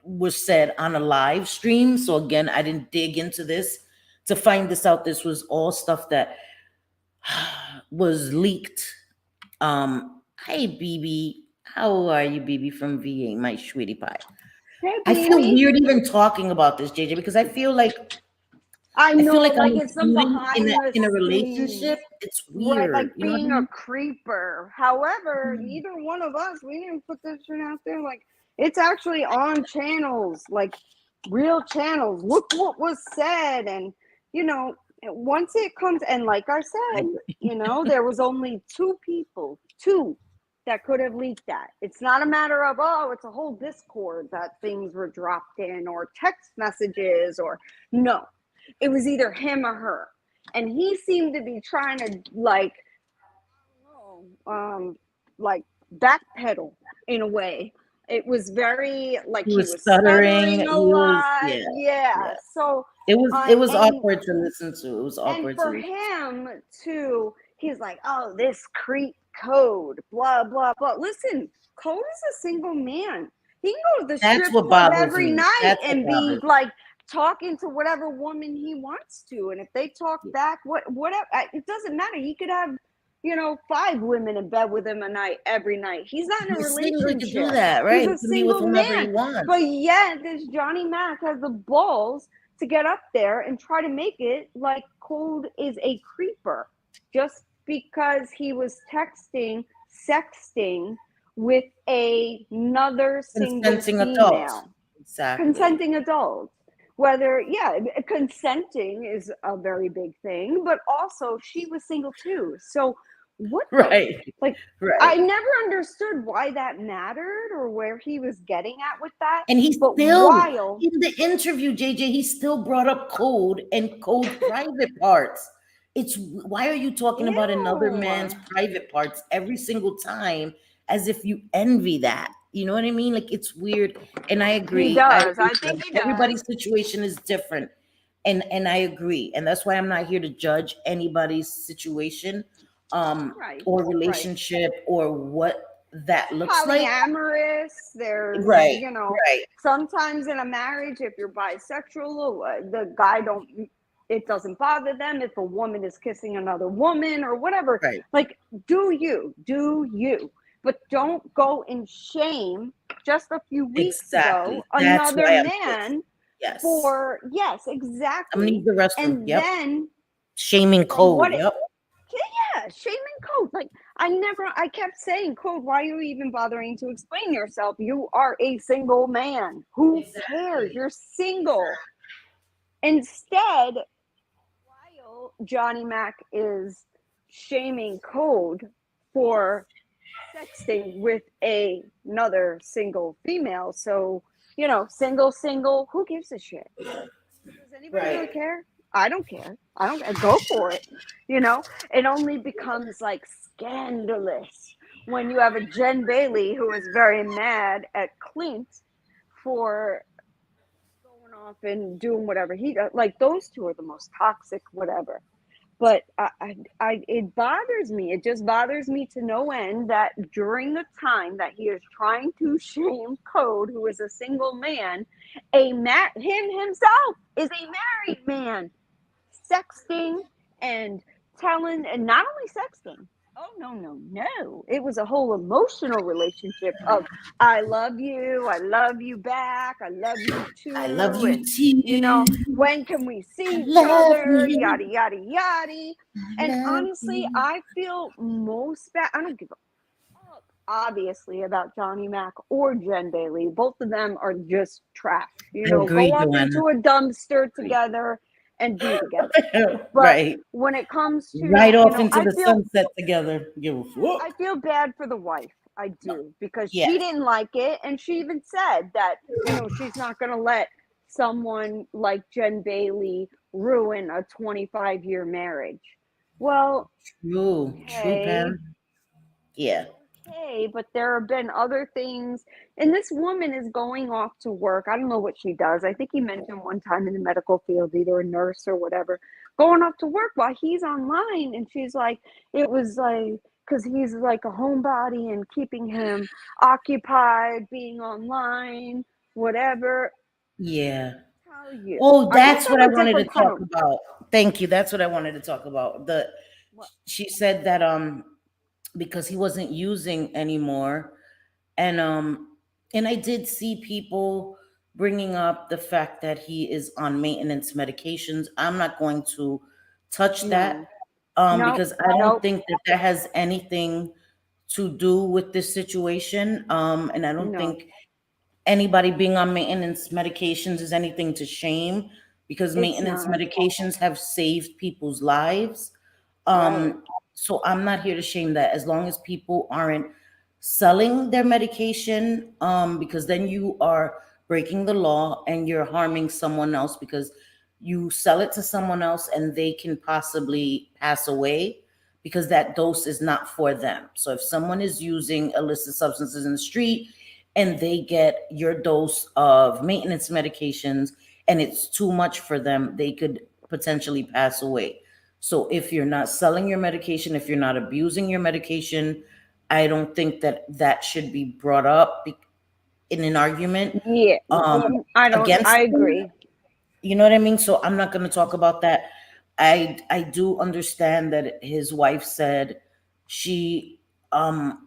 was said on a live stream. So again, I didn't dig into this to find this out. This was all stuff that was leaked. Hey, BB. How are you, BB from VA, my sweetie pie?
Hey,
I feel
baby.
weird even talking about this, JJ, because I feel like
I know, like
I'm
it's some
intruding
behind the
in a
scenes.
relationship. It's
Right,
weird.
like
You know what I
being a
mean?
creeper. However, neither one of us, we didn't put this shit out there. Like, It's actually on channels, like real channels. Look what was said. And, you know, once it comes, and like I said, you know, there was only two that could have leaked that. It's not a matter of, oh, it's a whole Discord that things were dropped in, or text messages, or no. It was either him or her. And he seemed to be trying to, like, like backpedal in a way. It was very like
He
he
was
was
stuttering.
stuttering
He
a
was,
lot.
yeah,
Yeah.
yeah.
So
It was
and
awkward to listen to. It was awkward to
for
listen.
him to, he's like, oh, this creep Code, blah blah blah. Listen, Code is a single man. He can go to the
That's
strip
what
club
bothers
every
me.
night
That's what
and be
bothers
like talking to whatever woman he wants to, and if they talk
me.
back, whatever, it doesn't matter. He could have, you know, 5 women in bed with him a night every night. He's not in a
He's single. He can do
relationship.
that,
He's
right? He
a
can be with
single
whomever he
man.
wants.
But yet this Johnny Mac has the balls to get up there and try to make it like Cold is a creeper just because he was sexting with another single
Consenting adults.
female,
Exactly.
consenting adults. Whether, yeah, consenting is a very big thing, but also she was single too. So what the,
Right.
like, I
Right.
never understood why that mattered or where he was getting at with that.
And he
But
still,
while,
in the interview, JJ, he still brought up Code and Code's private parts. It's why are you talking about another man's
ew,
private parts every single time as if you envy that? You know what I mean? Like it's weird. And I
he
agree. I
does.
agree.
I think he does.
Everybody's situation is different. And I agree. And that's why I'm not here to judge anybody's situation
Right,
or
right.
relationship or what that looks like.
Polyamorous. There's,
Right.
you know,
Right.
sometimes in a marriage, if you're bisexual, the guy don't, it doesn't bother them if a woman is kissing another woman or whatever.
Right.
Like, do you, but don't go and shame just a few weeks
Exactly.
ago
That's
another
why I'm pissed.
man
Yes.
for, yes,
I'm gonna
exactly.
use the restroom.
And
Yep.
then
Shaming
what
Code.
it,
Yep.
yeah, shame and Code. Like, I kept saying, Code, why are you even bothering to explain yourself? You are a single man. Who cares?
Exactly.
You're single. Instead, while Johnny Mac is shaming Code for sexting with another single female, so, you know, single, who gives a shit? Does anybody really
Right.
care? I don't care. I don't go for it. You know, it only becomes like scandalous when you have a Jen Bailey who is very mad at Clint for going off and doing whatever he does. Like those two are the most toxic, whatever. But it bothers me. It just bothers me to no end that during the time that he is trying to shame Code, who is a single man, him himself is a married man, sexting and telling, and not only sexting. Oh no! It was a whole emotional relationship of I love you back, I love you
I love
too,
you
and you know,
too.
when can we see
I
each
love
other?
you.
Yada yada yada.
I
And
love
honestly,
you.
I feel most bad. I don't give a fuck, obviously, about Johnny Mac or Jen Bailey. Both of them are just trash. You
I
know,
agree,
go off
Joanna.
into a dumpster
I agree.
together and be together. But
Right.
when it comes to,
Right
you
off
know,
into the sunset together. Give a
I
fuck.
feel bad for the wife. I do, because she
Yes.
didn't like it, and she even said that, you know, she's not going to let someone like Jen Bailey ruin a 25-year marriage. Well,
True. True,
okay,
Pam. Yeah.
okay, but there have been other things, and this woman is going off to work. I don't know what she does. I think he mentioned one time in the medical field, either a nurse or whatever, going off to work while he's online, and she's like, it was like, because he's like a homebody and keeping him occupied, being online, whatever.
Yeah.
Tell you,
Oh,
I guess
that's what I
I'm a
wanted to
different kind
talk
of
about. Thank you. That's what I wanted to talk about.
what.
She said that because he wasn't using anymore, and I did see people bringing up the fact that he is on maintenance medications. I'm not going to touch that
No, no,
because I don't
no.
think that that has anything to do with this situation. And I don't
No.
think anybody being on maintenance medications is anything to shame, because
It's
maintenance
not.
medications have saved people's lives.
Right.
So I'm not here to shame that, as long as people aren't selling their medication, because then you are breaking the law and you're harming someone else, because you sell it to someone else and they can possibly pass away because that dose is not for them. So if someone is using illicit substances in the street and they get your dose of maintenance medications and it's too much for them, they could potentially pass away. So if you're not selling your medication, if you're not abusing your medication, I don't think that that should be brought up in an argument
Yeah. I don't.
against
I
them.
agree.
You know what I mean? So I'm not going to talk about that. I do understand that his wife said she and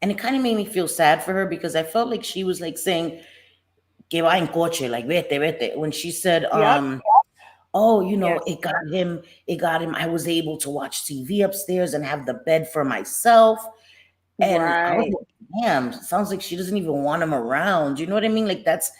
it kind of made me feel sad for her, because I felt like she was like saying que va en coche, like vete, vete, when she said
Yep.
oh,
Yes.
it got him, I was able to watch TV upstairs and have the bed for myself. And I was
Right.
like, damn, sounds like she doesn't even want him around. You know what I mean? Like that's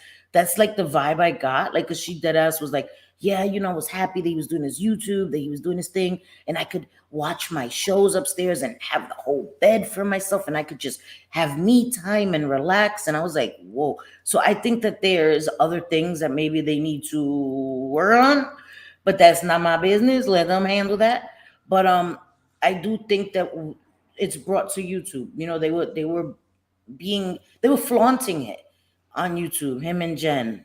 like the vibe I got. Like, cause she dead ass was like, yeah, I was happy that he was doing his YouTube, that he was doing his thing, and I could watch my shows upstairs and have the whole bed for myself, and I could just have me time and relax. And I was like, whoa. So I think that there's other things that maybe they need to work on, but that's not my business. Let them handle that. But I do think that it's brought to YouTube. They were flaunting it on YouTube, him and Jen.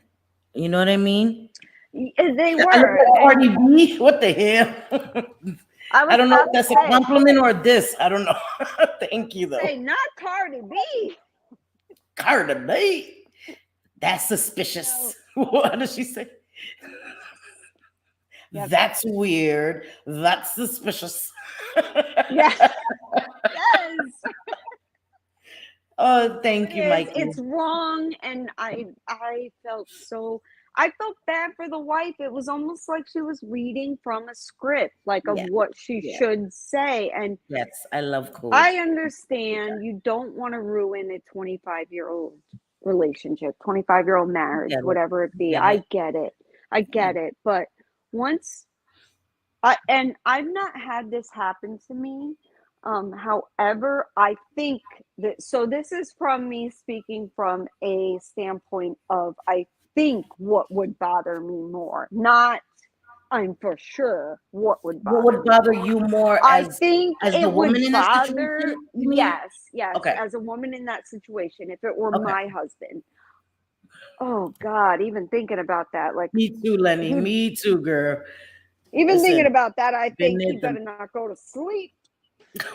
You know what I mean?
They
I look
were,
like
and
Cardi B. What the hell?
I
I
was
don't know if
about to
that's a
say,
compliment or a diss. I don't know. Thank you though.
not Cardi B.
Cardi B. That's suspicious.
No.
What does she say?
Yes.
That's weird. That's suspicious.
Yes. Yes.
Oh, thank
It
you,
is.
Mikey.
It's wrong, and I felt bad for the wife. It was almost like she was reading from a script, like of
Yeah,
what she
yeah.
should say. And
Yes, I love code.
I understand you don't want to ruin a 25-year-old relationship, 25-year-old marriage,
Get it.
whatever it be.
Get
I
it.
get it. I
Yeah.
get it. But once I've not had this happen to me. However, I think that, so this is from me speaking from a standpoint of, I think what would bother me more, not I'm for sure what would
What
bother
would
me
bother
more.
you more
I
as
think
the
it
woman
would
in that situation?
bother,
You mean?
yes,
Okay.
as a woman in that situation, if it were
Okay.
my husband. Oh God, even thinking about that, like
Me too, Lenny.
he,
Me too, girl.
even thinking
Listen,
about that, I
been
think
there,
he
done.
better not go to sleep.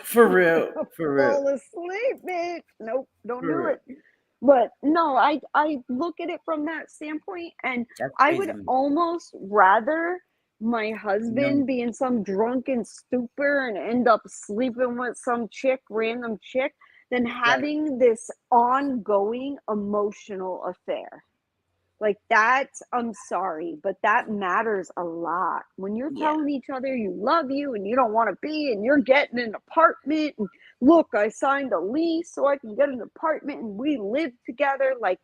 For real. For real.
Fall asleep, bitch. Nope, don't
For
do
real.
it. But no, I look at it from that standpoint, and
That's
I would
crazy. Man.
almost rather my
No.
husband be in some drunken stupor and end up sleeping with some chick, random chick, than
Yes.
having this ongoing emotional affair. Like that, I'm sorry, but that matters a lot. When you're
Yeah.
telling each other you love you and you don't want to be, and you're getting an apartment, and look, I signed a lease so I can get an apartment and we live together. Like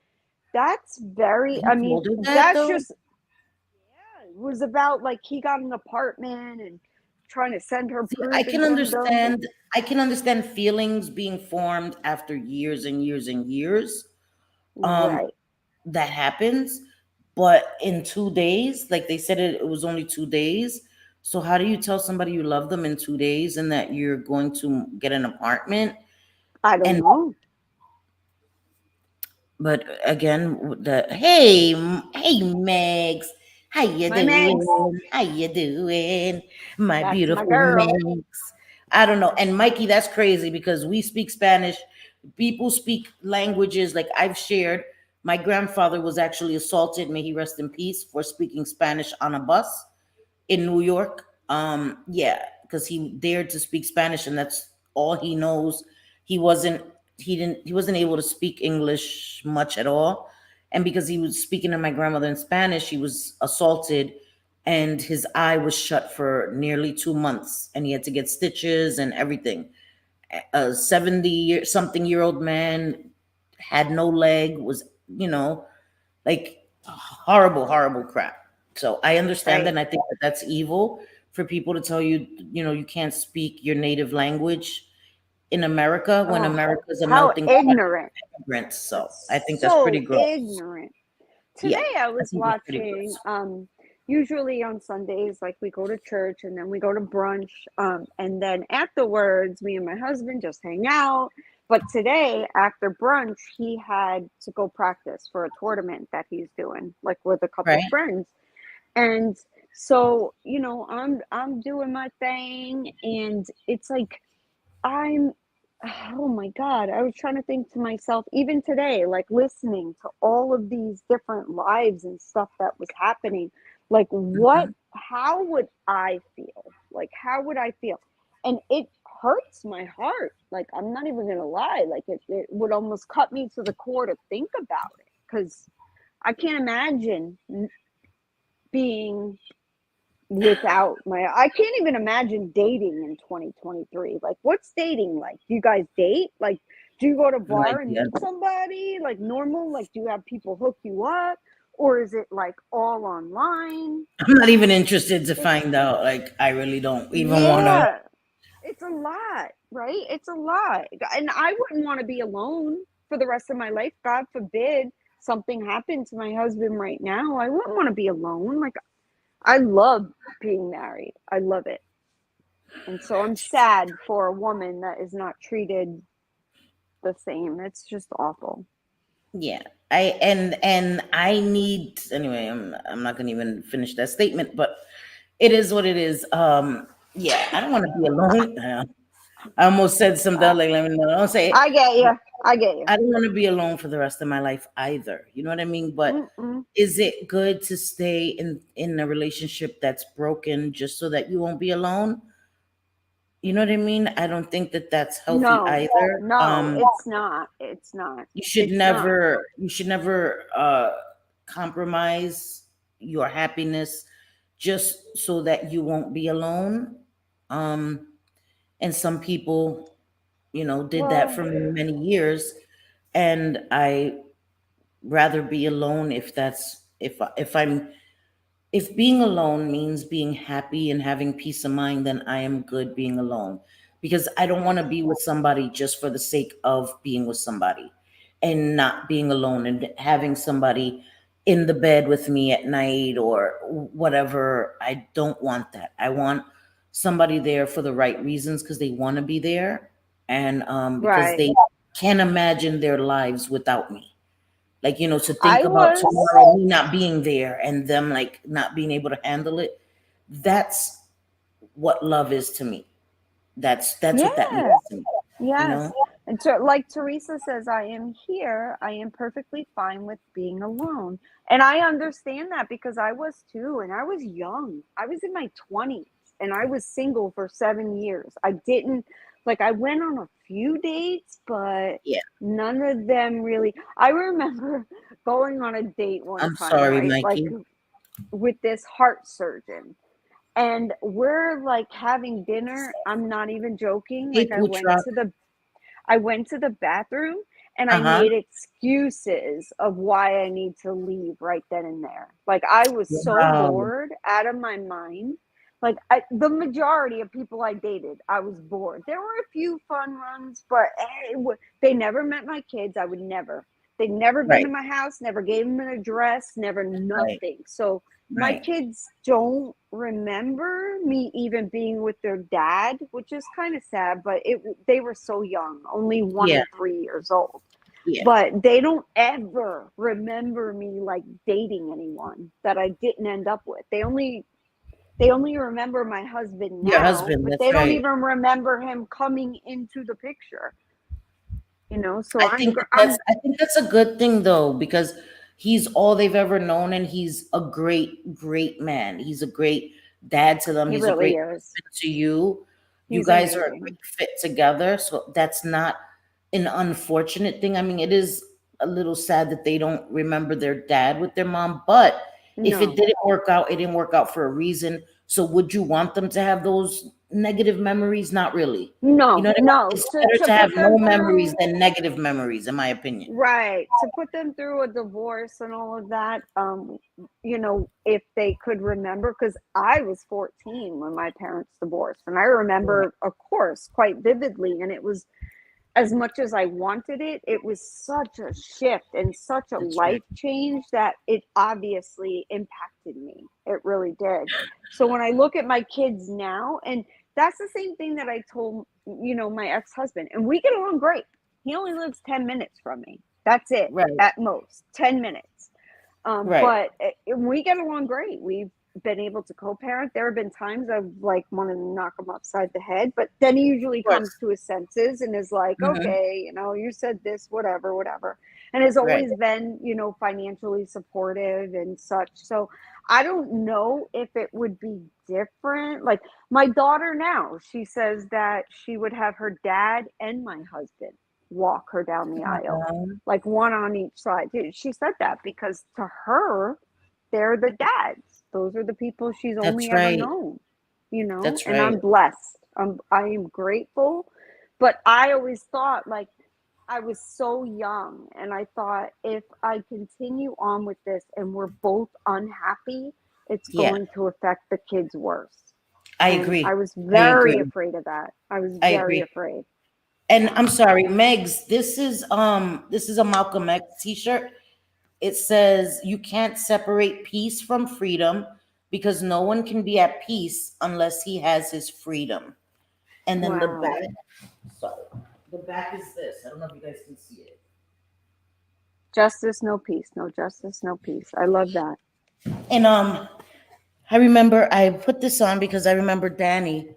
that's very,
You
I mean,
told her that
that's
though?
just, yeah, it was about like he got an apartment and trying to send her
See,
proof and condom.
I can understand feelings being formed after years and years and years. Um,
Right.
that happens, but in 2 days, like they said, it was only 2 days. So how do you tell somebody you love them in 2 days and that you're going to get an apartment?
I don't
And
know.
but again, the hey, hey, Megs, how you
My Megs,
doing? How you doing, my
that's my
beautiful
girl.
Megs? I don't know. And Mikey, that's crazy because we speak Spanish. People speak languages like I've shared. My grandfather was actually assaulted, may he rest in peace, for speaking Spanish on a bus in New York. Yeah, because he dared to speak Spanish and that's all he knows. He wasn't he wasn't able to speak English much at all. And because he was speaking to my grandmother in Spanish, he was assaulted and his eye was shut for nearly 2 months and he had to get stitches and everything. A 70 something year old man had no leg, was you know, like horrible, horrible crap. So I understand that,
Right.
and I think that that's evil for people to tell you, you can't speak your native language in America when
Oh,
America is a
how
melting pot
ignorant.
of immigrants. So I
That's
think that's pretty
so
gross.
ignorant.
Yeah,
Today I
I
was
think that's pretty
watching,
gross.
usually on Sundays, like we go to church and then we go to brunch. And then afterwards, me and my husband just hang out. But today, after brunch, he had to go practice for a tournament that he's doing, like with a couple
Right?
friends. And so, I'm doing my thing, and it's like I'm oh my God, I was trying to think to myself, even today, like listening to all of these different lives and stuff that was happening, like
Mhm.
how would I feel? Like, how would I feel? And it hurts my heart. Like, I'm not even gonna lie. Like, it would almost cut me to the core to think about it, because I can't imagine being without I can't even imagine dating in 2023. Like, what's dating like? Do you guys date? Like, do you go to a
No
bar and
idea.
meet somebody like normal? Like, do you have people hook you up, or is it like all online?
I'm not even interested to
It's
find out. Like, I really don't even want to.
Yeah, it's a lot, right? It's a lot. And I wouldn't want to be alone for the rest of my life. God forbid something happened to my husband right now. I wouldn't want to be alone. Like, I love being married. I love it. And so I'm sad for a woman that is not treated the same. It's just awful.
Yeah, and I need anyway. I'm not gonna even finish that statement, but it is what it is. Yeah, I don't want to be alone. I almost said something
Uh,
like, let me know. Don't say it.
I get you. I get you.
I don't want to be alone for the rest of my life either. You know what I mean? But
Mm-mm.
is it good to stay in a relationship that's broken just so that you won't be alone? You know what I mean? I don't think that that's healthy
No,
either.
no, it's not. It's not.
You should
It's not.
never compromise your happiness just so that you won't be alone. Um, and some people, did that
Well,
for many years, and I rather be alone if being alone means being happy and having peace of mind, then I am good being alone. Because I don't want to be with somebody just for the sake of being with somebody and not being alone and having somebody in the bed with me at night or whatever. I don't want that. I want somebody there for the right reasons because they want to be there and because
right.
they can't imagine their lives without me. Like, to think
I
about
was,
tomorrow, me not being there and them like not being able to handle it. That's what love is to me. That's what that means
yeah,
to me, you
yes.
know?
And so, like Teresa says, I am here. I am perfectly fine with being alone. And I understand that because I was too. And I was young. I was in my 20s and I was single for 7 years. I didn't, like, I went on a few dates, but
Yeah.
none of them really. I remember going on a date one
I'm
time,
sorry,
right? Like,
Mikey.
with this heart surgeon, and we're like having dinner. I'm not even joking.
Hey,
Like,
food truck.
I went to the bathroom and I
Uh-huh.
made excuses of why I need to leave right then and there. Like, I was so
Wow.
bored out of my mind. Like, the majority of people I dated, I was bored. There were a few fun runs, but they never met my kids. I would never. They'd never been to
Right,
my house, never gave them an address, never
right,
nothing. So my
right,
kids don't remember me even being with their dad, which is kind of sad, but they were so young, only one
yeah,
and 3 years old.
yeah,
But they don't ever remember me like dating anyone that I didn't end up with. They only remember my husband
your
now,
husband,
but
that's
they don't
right.
even remember him coming into the picture. So
I think that's a good thing though, because he's all they've ever known and he's a great, great man. He's a great dad to them.
he
He's a
really
great
is.
husband to you. You
He's
guys are a
amazing.
great fit together. So that's not an unfortunate thing. I mean, it is a little sad that they don't remember their dad with their mom, but if it
No.
didn't work out, it didn't work out for a reason. So would you want them to have those negative memories? Not really. You know
No,
what I mean?
no.
It's
To
better to have
put
no
them
memories
through,
than negative memories, in my opinion.
right, to put them through a divorce and all of that, if they could remember, because I was 14 when my parents divorced, and I
Right.
remember, of course, quite vividly, and it was, as much as I wanted it, it was such a shift and such a
That's right.
life change that it obviously impacted me. It really did. So when I look at my kids now, and that's the same thing that I told, my ex-husband, and we get along great. He only lives 10 minutes from me. That's it,
Right.
at most, 10 minutes.
Right.
But we get along great. We've been able to co-parent. There have been times I've like wanted to knock him upside the head, but then he usually
Of
comes
course.
to his senses and is like,
Hmm.
okay, you said this, whatever, whatever. And has
Right.
always been, financially supportive and such. So I don't know if it would be different. Like my daughter now, she says that she would have her dad and my husband walk her down the aisle, like one on each side. She said that because to her, they're the dads. Those are the people she's
That's
only ever
right.
known,
That's
and
right.
I'm blessed. I am grateful. But I always thought, like, I was so young, and I thought if I continue on with this and we're both unhappy, it's
Yeah,
going to affect the kids worse.
I
And
agree.
I was
I
very
agree.
afraid of that. I was
I
very
agree.
afraid.
And
Yeah.
I'm sorry, Megs, this is a Malcolm X t-shirt. It says you can't separate peace from freedom because no one can be at peace unless he has his freedom. And then the
Wow.
back, sorry, the back is this. I don't know if you guys can see it.
Justice, no peace. No justice, no peace. I love that.
And I remember I put this on because I remember Danielle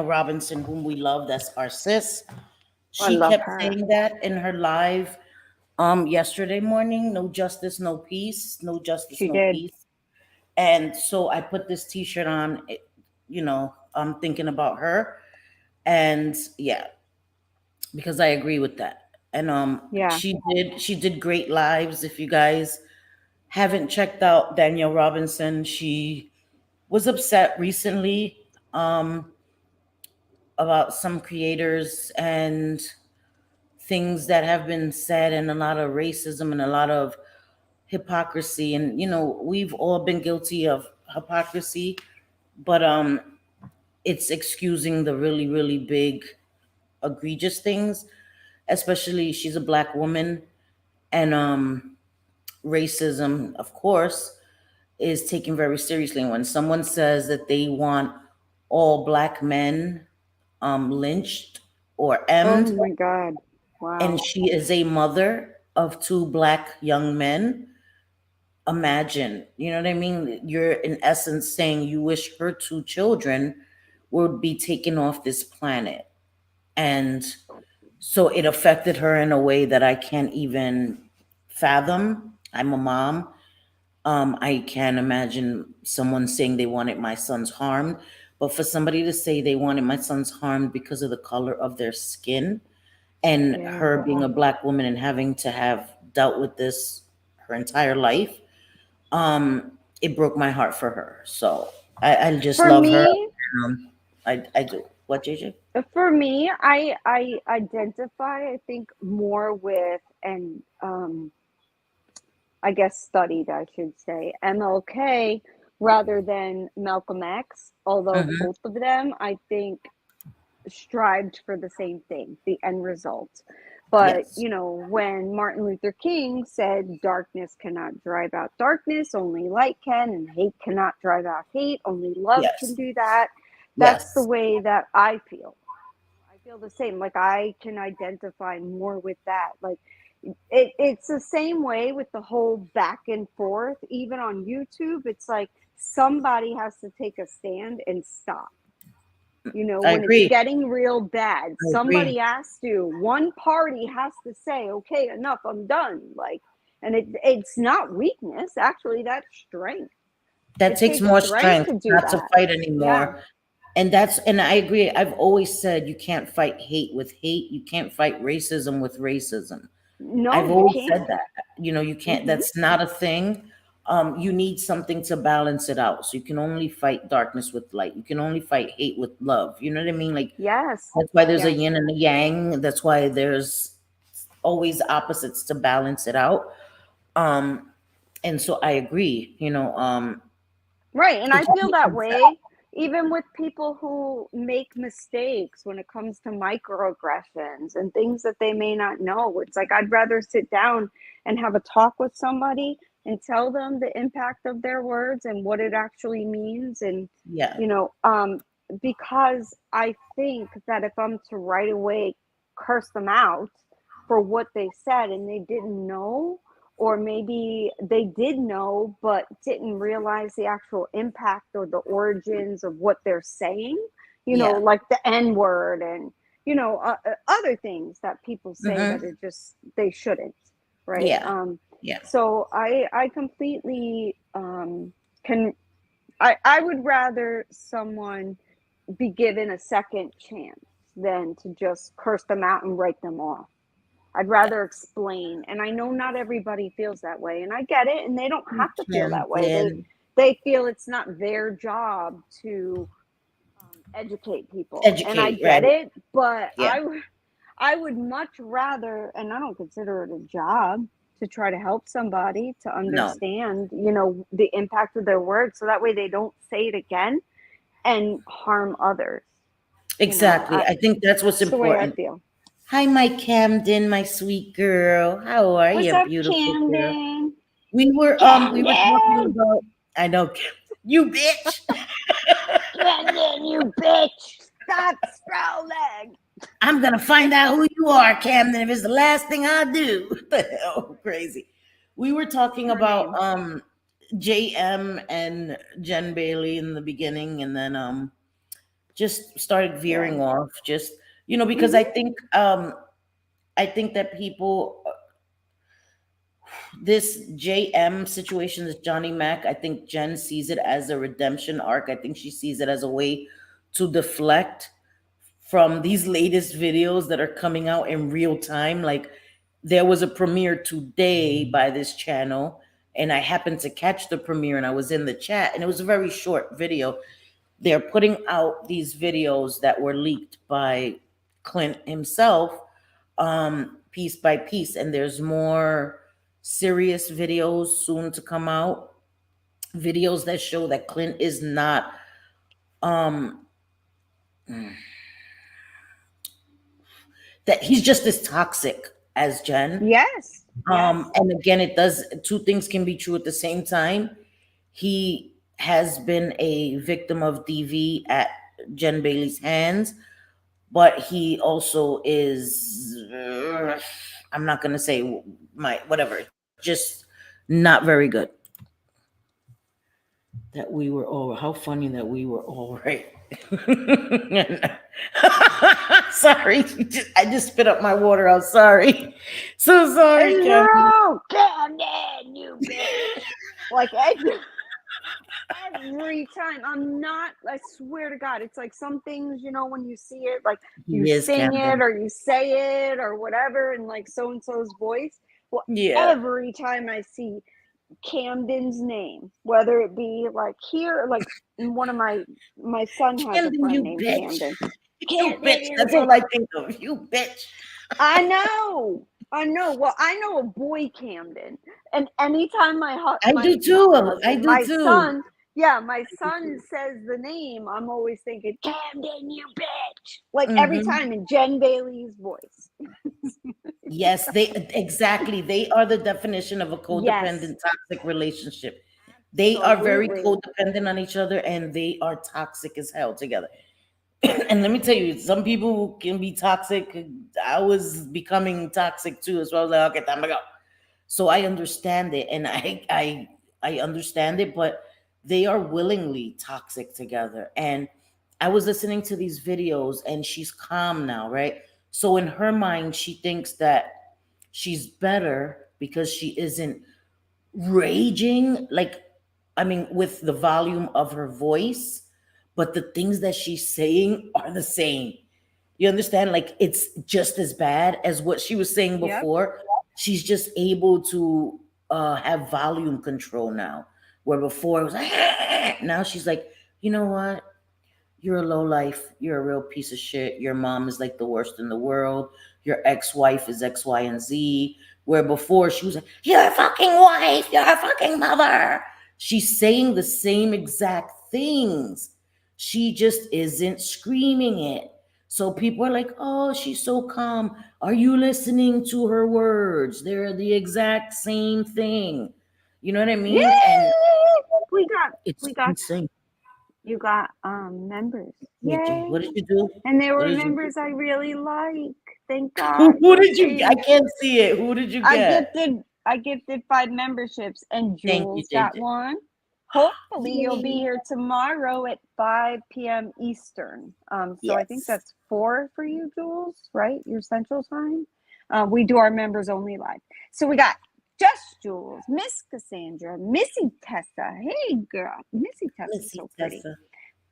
Robinson, whom we love, that's our sis.
I
She
love
kept
her.
saying that in her live yesterday morning, no justice, no peace, no justice,
She
no
did.
peace. And so I put this t-shirt on, I'm thinking about her. And yeah, because I agree with that. And
Yeah.
she did great lives. If you guys haven't checked out Danielle Robinson, she was upset recently um about some creators and things that have been said, and a lot of racism and a lot of hypocrisy. And we've all been guilty of hypocrisy, but it's excusing the really, really big, egregious things. Especially, she's a black woman, and racism, of course, is taken very seriously. When someone says that they want all black men lynched or
Oh
emmed,
my God.
and
Wow.
she is a mother of two black young men, imagine, you know what I mean? You're in essence saying you wish her two children would be taken off this planet. And so it affected her in a way that I can't even fathom. I'm a mom. I can't imagine someone saying they wanted my sons harmed. But for somebody to say they wanted my sons harmed because of the color of their skin, and
Yeah.
her being a black woman and having to have dealt with this her entire life, it broke my heart for her. So I just
For
love her.
me,
I do. What, JJ?
I identify, I think, more with, and I guess studied, I should say, MLK rather than Malcolm X, although
Hmm.
both of them, I think, strived for the same thing, the end result. But,
Yes.
when Martin Luther King said darkness cannot drive out darkness, only light can, and hate cannot drive out hate, only love can
Yes.
do that. That's the
Yes.
way that I feel. I feel the same. Like I can identify more with that. Like it's the same way with the whole back and forth, even on YouTube. It's like somebody has to take a stand and stop.
I
When it's
agree.
getting real bad,
I agree.
somebody has to, one party has to say, okay, enough, I'm done. Like, and it's not weakness. Actually, that's strength.
That
It
takes
takes
more
strength
strength
to do
not to
that.
fight
Yeah.
anymore. And I agree. I've always said you can't fight hate with hate. You can't fight racism with racism.
No,
I've
you
always said
can't.
that. You can't,
Hmm.
that's not a thing. you need something to balance it out. So you can only fight darkness with light. You can only fight hate with love. You know what I mean? Like
Yes.
that's why there's a
Yes.
yin and a yang. That's why there's always opposites to balance it out. Um, and so I agree,
Right. And
it
I
just
feel that
becomes
way even with people who make mistakes when it comes to microaggressions and things that they may not know. It's like I'd rather sit down and have a talk with somebody and tell them the impact of their words and what it actually means. And,
yeah,
you know, because I think that if I'm to right away curse them out for what they said and they didn't know, or maybe they did know but didn't realize the actual impact or the origins of what they're saying,
yeah,
like the N word and, other things that people say that
hmm
are just, they shouldn't, right?
yeah, yeah,
So I completely can, I would rather someone be given a second chance than to just curse them out and write them off. I'd
yeah.
rather explain. And I know not everybody feels that way, and I get it, and they don't have to feel that way. They
Camden,
they feel it's not their job to educate people, and I
educate, right?
get it, but
Yeah,
I would much rather, and I don't consider it a job to try to help somebody to
no,
understand, the impact of their words, so that way they don't say it again and harm others.
exactly. I think that's what's
That's the way I
important.
feel.
Hi, my Camden, my sweet girl. How are
What's
you,
up,
beautiful girl?
Camden?
We were talking
Camden!
about. I know, you bitch.
Camden, you bitch! Stop scrolling!
I'm gonna find out who you are, Camden. If it's the last thing I do, what the hell, crazy. We were talking
Her
about
name.
JM and Jen Bailey in the beginning, and then just started
Yeah.
veering off. Just because
Mm-hmm.
I think that people, this JM situation, this Johnny Mac, I think Jen sees it as a redemption arc. I think she sees it as a way to deflect from these latest videos that are coming out in real time. Like there was a premiere today by this channel, and I happened to catch the premiere, and I was in the chat, and it was a very short video. They're putting out these videos that were leaked by Clint himself, piece by piece, and there's more serious videos soon to come out, videos that show that Clint is not um that he's just as toxic as Jen.
Yes. Yes.
And again, it does, two things can be true at the same time. He has been a victim of DV at Jen Bailey's hands, but he also is, I'm not going to say my, whatever, just not very good. That we were all, how funny that we were all right. Sorry, I just spit up my water out. Sorry. So sorry,
It's
Kevin.
true! Camden, you bitch! Like, every time. I swear to God, it's like some things, when you see it, like you
He is
sing it
Camden.
or you say it or whatever in like so and so's voice. Well,
Yeah.
every time I see Camden's name, whether it be like here, like one of my son has a
Camden,
friend
you
named
bitch.
Camden.
You
Camden,
bitch.
you
That's
bitch.
all I think of. You bitch.
I know. I know. Well, I know a boy Camden, and anytime
I do
not my
too. I
husband,
do
my
too.
son, yeah, my son says the name, I'm always thinking Camden, you bitch, like every
Hmm.
time in Jen Bailey's voice.
Yes, they exactly. They are the definition of a
Yes,
codependent toxic relationship. They are very
absolutely.
codependent on each other, and they are toxic as hell together. And let me tell you, some people can be toxic. I was becoming toxic too, as well. I was like, okay, time to go. So I understand it, and I understand it, but they are willingly toxic together. And I was listening to these videos, and she's calm now, right? So in her mind, she thinks that she's better because she isn't raging, like, I mean, with the volume of her voice, but the things that she's saying are the same. You understand? Like it's just as bad as what she was saying
Yep.
before. She's just able to. have volume control now. Where before it was like, now she's like, you know what? You're a low life. You're a real piece of shit. Your mom is like the worst in the world. Your ex-wife is X, Y, and Z. Where before she was like, you're a fucking wife. You're a fucking mother. She's saying the same exact things. She just isn't screaming it. So people are like, oh, she's so calm. Are you listening to her words? They're the exact same thing. You know what I
Yay!
mean? And
We got
it's
we got
insane.
you got members. Yay!
What did you do?
And they
What
were
did you
members I really like. Thank God
Who
for
did you? I
change.
can't see it. Who did you
I
get?
gifted 5 memberships, and
Thank you,
Jules got
JJ.
one. Hopefully you'll be
Yay.
here tomorrow at 5 p.m. Eastern. So I think
Yes.
that's 4 for you, Jules, right? Your central time. We do our members only live. So we got Just Jules, Miss Cassandra, Missy Tessa. Hey girl, Missy Tessa's
Missy
so pretty.
Tessa. Yes,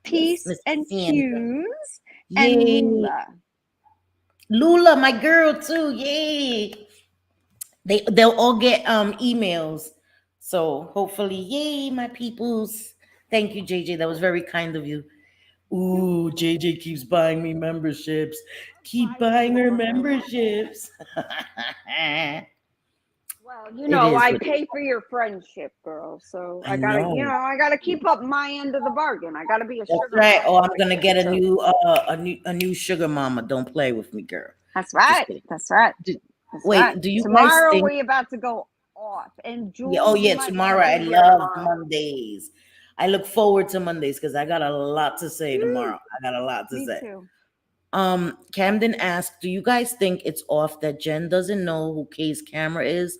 Peace
Miss
and
Sandra.
Hughes and
Yay.
Lula.
Lula, my girl too. Yay. They'll all get emails. So hopefully, yay, my peoples. Thank you, JJ. That was very kind of you. Ooh, JJ keeps buying me memberships. Keep
Buy you
buying her
more.
memberships.
Well,
It is
I
what it is.
pay for your friendship, girl. So
I know.
I gotta keep up my end of the bargain. I gotta be a
That's
sugar
right.
mama
Oh, I'm
over
gonna
here.
get
So
a new sugar mama. Don't play with me, girl.
that's
Just
right.
kidding.
That's right.
Do,
That's right.
wait, do you guys
Tomorrow
think?
we about to go off. And
Yeah, oh
Jules, you
yeah,
might want to
tomorrow. I
be there
love
tomorrow.
Mondays. I look forward to Mondays because I got a lot to say
Woo,
tomorrow. I got a lot to
me
say.
too.
Camden asked, "Do you guys think it's off that Jen doesn't know who Kay's camera is?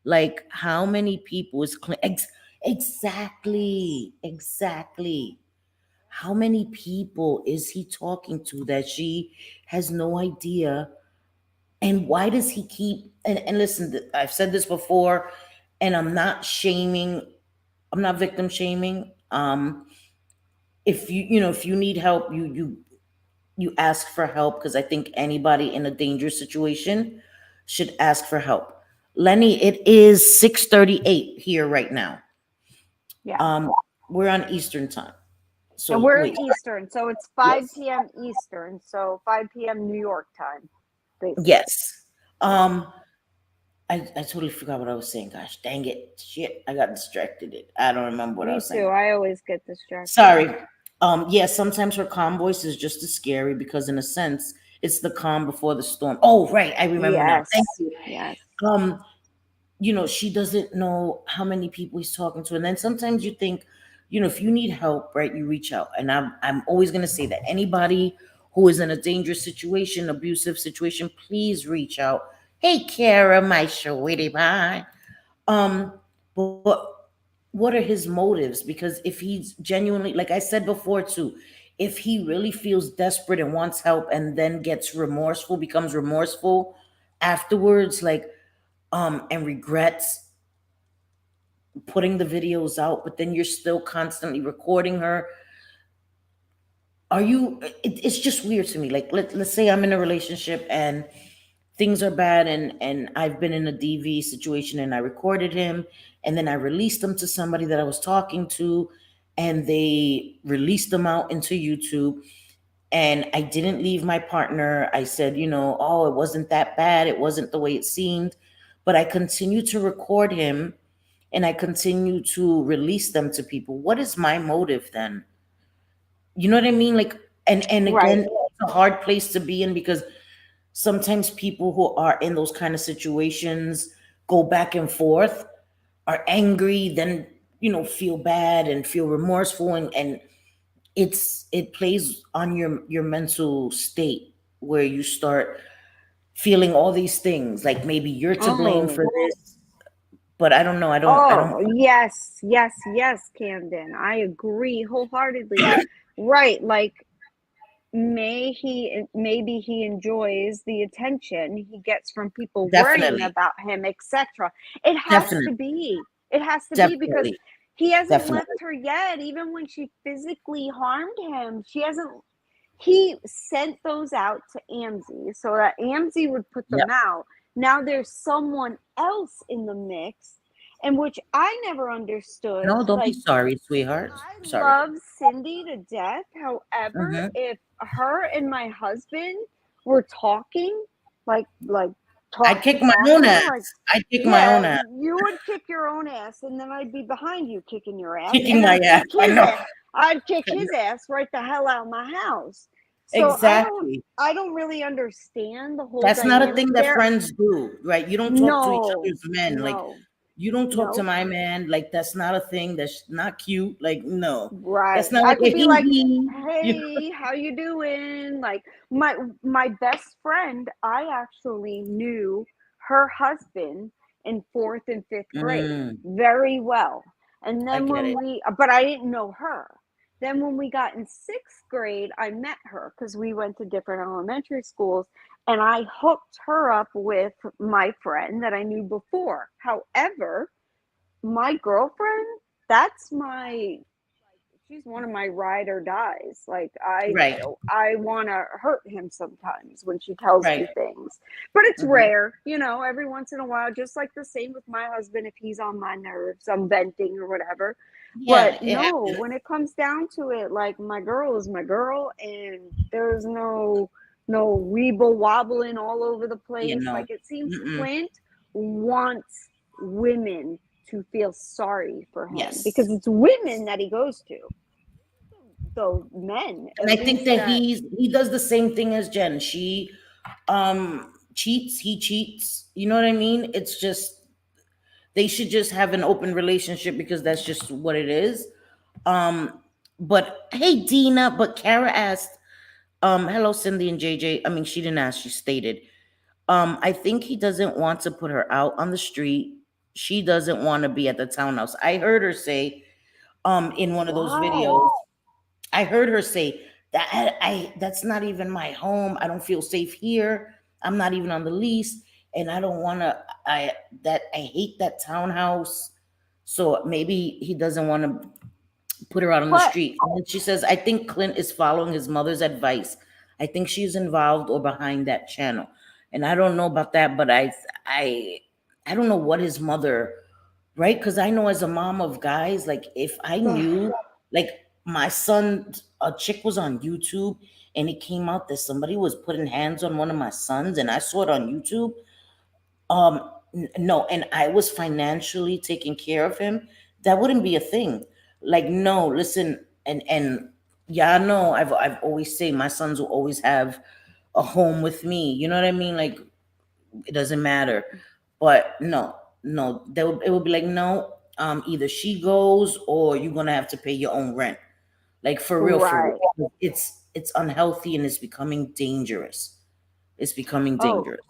Like, how many people is exactly, exactly? How many people is he talking to that she has no idea? And why does he keep? And listen, I've said this before, and I'm not shaming. I'm not victim shaming. If if you need help, you ask for help because I think anybody in a dangerous situation should ask for help. Lenny, it is 6:38 here right now.
Yeah.
Um, we're on Eastern time.
And
So
we're in
wait,
Eastern. So it's 5
yes,
p.m. Eastern. So 5 p.m. New York time, basically.
yes. Um, I totally forgot what I was saying. Gosh, dang it, shit, I got distracted. I don't remember what I
Me
was
too.
saying.
I always get distracted.
Sorry. Yeah, sometimes her calm voice is just as scary because, in a sense, it's the calm before the storm. Oh, right, I remember now. Thank
Yes.
you.
Yes.
Um, she doesn't know how many people he's talking to. And then sometimes you think, if you need help, right, you reach out. And I'm always going to say that anybody who is in a dangerous situation, abusive situation, please reach out. Hey, Kara, my sweetie pie. But what are his motives? Because if he's genuinely, like I said before too, if he really feels desperate and wants help and then gets remorseful, becomes remorseful afterwards, like and regrets putting the videos out, but then you're still constantly recording her. It's just weird to me. Like let's say I'm in a relationship and things are bad and I've been in a DV situation and I recorded him and then I released them to somebody that I was talking to and they released them out into YouTube and I didn't leave my partner. I said, oh, it wasn't that bad. It wasn't the way it seemed. But I continued to record him and I continue to release them to people. What is my motive then? You know what I mean? Like, and
Right.
again, it's a hard place to be in because sometimes people who are in those kind of situations go back and forth, are angry, then feel bad and feel remorseful, and it plays on your mental state where you start feeling all these things like maybe you're to blame
Oh.
for this, but I don't know. I don't.
Oh, yes, yes, yes, Camden. I agree wholeheartedly. Right, like maybe he enjoys the attention he gets from people worrying
Definitely,
about him, etc. It has to
definitely,
be. It has to be because
definitely,
he hasn't left
definitely.
her yet. Even when she physically harmed him, she hasn't. He sent those out to Amzi so that Amzi would put them
Yep.
out. Now there's someone else in the mix, and which I never understood.
No, don't be
Like,
sorry, sweetheart.
I
Sorry.
love Cindy to death. However,
Mm-hmm.
if her and my husband were talking, like
I'd kick my own
talking,
ass.
like,
I'd kick my
yeah,
own ass.
you would kick your own ass, and then I'd be behind you kicking your ass,
Kicking
and
my
I'd
ass.
kick
I
his
know.
ass. I'd kick his ass right the hell out of my house. So
Exactly.
I don't really understand the whole
That's not a
dynamic
thing that
there.
friends do, right? You don't talk to each
No,
other's men. Like,
no,
you don't talk to
no.
my man. Like, that's not a thing. That's not cute. Like, no. That's
Right.
not
I
like a
could be
hee
like,
hee. You,
"Hey, how you doing?" Like my best friend, I actually knew her husband in 4th and 5th grade
mm,
very well. And
I
then
get it.
but I didn't know her. Then when we got in 6th grade, I met her because we went to different elementary schools, and I hooked her up with my friend that I knew before. However, my girlfriend, that's my she's one of my ride or dies. Like,
Right.
I want to hurt him sometimes when she tells
Right.
me things, but it's
Hmm.
rare, every once in a while, just like the same with my husband. If he's on my nerves, I'm venting or whatever.
Yeah,
But
it
no,
happens.
when it comes down to it, like, my girl is my girl, and there's no weeble wobbling all over the
You
place.
know.
Like, it seems
Mm-mm.
Clint wants women to feel sorry for him because
Yes.
it's women that he goes to, the men,
And
at
I think
least
that
that.
he does the same thing as Jen. She cheats, he cheats. You know what I mean? It's just they should just have an open relationship because that's just what it is. But hey, Dina, but Kara asked, hello, Cindy and JJ. I mean, she didn't ask, she stated. I think he doesn't want to put her out on the street. She doesn't want to be at the townhouse. I heard her say, in one of those
Why?
videos, I heard her say that that's not even my home. I don't feel safe here. I'm not even on the lease, and I don't want to. I hate that townhouse. So maybe he doesn't want to put her out on the
But
street. And then she says, I think Clint is following his mother's advice. I think she's involved or behind that channel. And I don't know about that, but I I don't know what his mother, right? Because I know as a mom of guys, like if I knew, like my son, a chick was on YouTube and it came out that somebody was putting hands on one of my sons, and I saw it on YouTube. No, and I was financially taking care of him, that wouldn't be a thing. Like, no, listen, and yeah, I know I've always say my sons will always have a home with me. You know what I mean? Like, it doesn't matter. But no, no, it would be like, no, either she goes or you're gonna have to pay your own rent. Like, for real, for
right.
real. It's unhealthy and it's becoming dangerous. It's becoming
Oh,
dangerous.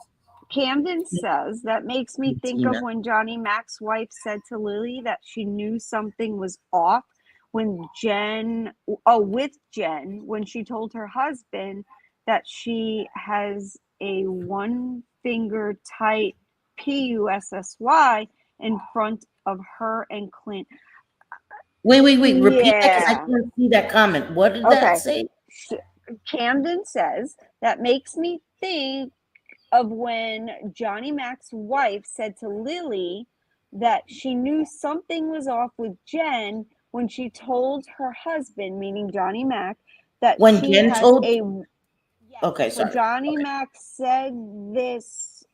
Camden says that makes me think of
Tina.
when Johnny Mac's wife said to Lily that she knew something was off when with Jen, when she told her husband that she has a one finger tight PUSSY in front of her and Clint.
Wait. Repeat that because I
Yeah.
can't see that comment. What did that
Okay.
say?
Camden says that makes me think of when Johnny Mac's wife said to Lily that she knew something was off with Jen when she told her husband, meaning Johnny Mac, that
When
she
Jen
has
told,
a. Yes.
okay,
So
sorry.
Johnny
Okay.
Mac said this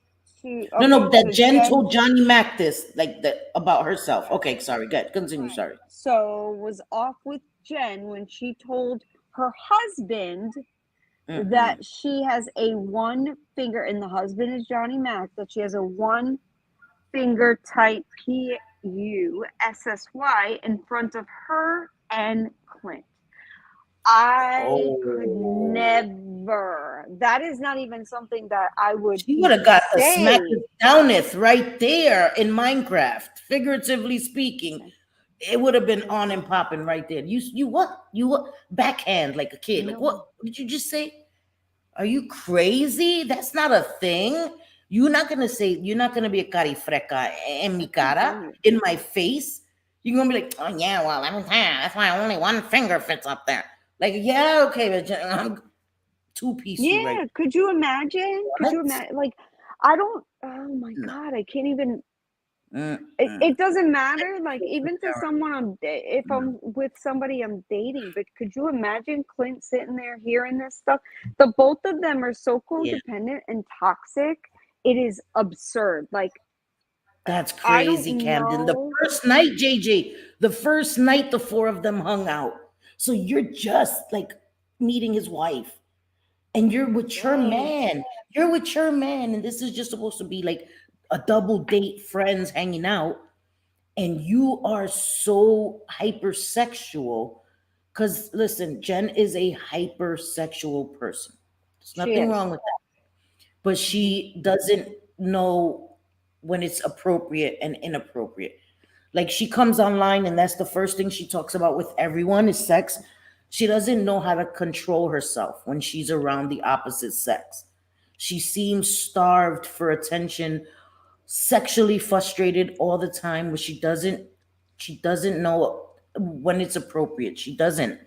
to.
No,
Okay.
that
So
Jen
Jen.
told Johnny Mac this, like that about herself. Okay, sorry. Good. Continue.
Right.
Sorry.
So was off with Jen when she told her husband
Mm-mm.
that she has a one finger, and the husband is Johnny Mac, that she has a one finger tight PUSSY in front of her and Clint. I could
Oh,
never. That is not even something that I would
she would have
even
got the
say.
smacketh downeth right there in Minecraft. Figuratively speaking, it would have been on and popping right there. You what? You what? Backhand like a kid. Like,
No.
what did you just say? Are you crazy? That's not a thing. You're not gonna be a carifreca en mi
That's a
cara,
dude.
in my face. You're gonna be like, oh yeah, well, let me tell you, that's why only one finger fits up there. Like, yeah, okay, but I'm two-piece you right
Yeah. Could you imagine?
there.
Could you
What?
imagine? Like, I don't. Oh my
No.
God. I can't even. It doesn't matter. Like even to someone if I'm with somebody I'm dating, but could you imagine Clint sitting there hearing this stuff? The both of them are so
Yeah.
codependent and toxic. It is absurd. Like
That's
I don't
crazy, Camden. The
know.
first night, JJ, the first night the four of them hung out. So you're just like meeting his wife and you're with your
Dang.
man. You're with your man. And this is just supposed to be like a double date, friends hanging out. And you are so hypersexual. Because listen, Jen is a hypersexual person. There's
She
nothing
is.
wrong with that. But she doesn't know when it's appropriate and inappropriate. Like she comes online and that's the first thing she talks about with everyone is sex. She doesn't know how to control herself when she's around the opposite sex. She seems starved for attention, sexually frustrated all the time, but she doesn't know when it's appropriate. She doesn't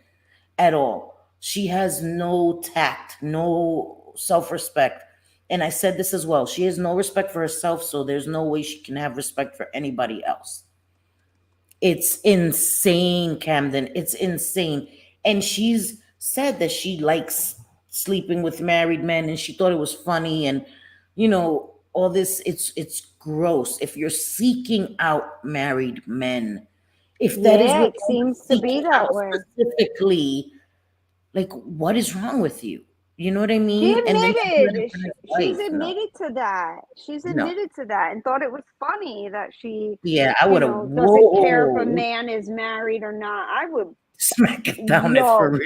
at all. She has no tact, no self-respect. And I said this as well. She has no respect for herself, so there's no way she can have respect for anybody else. It's insane, Camden. It's insane. And she's said that she likes sleeping with married men and she thought it was funny and all this it's gross. If you're seeking out married men, if that is
Yeah,
what
it
you're
seems to be
seeking
that
out
way.
specifically, like what is wrong with you? You know what I
She
mean? And then she put it in
admitted,
front of his
she's
wife. No,
admitted to that. She's
no.
admitted to that and thought it was funny that she,
Yeah, I would have
doesn't care if a
whoa
man is married or not. I would,
smack it down it for
yo,
real.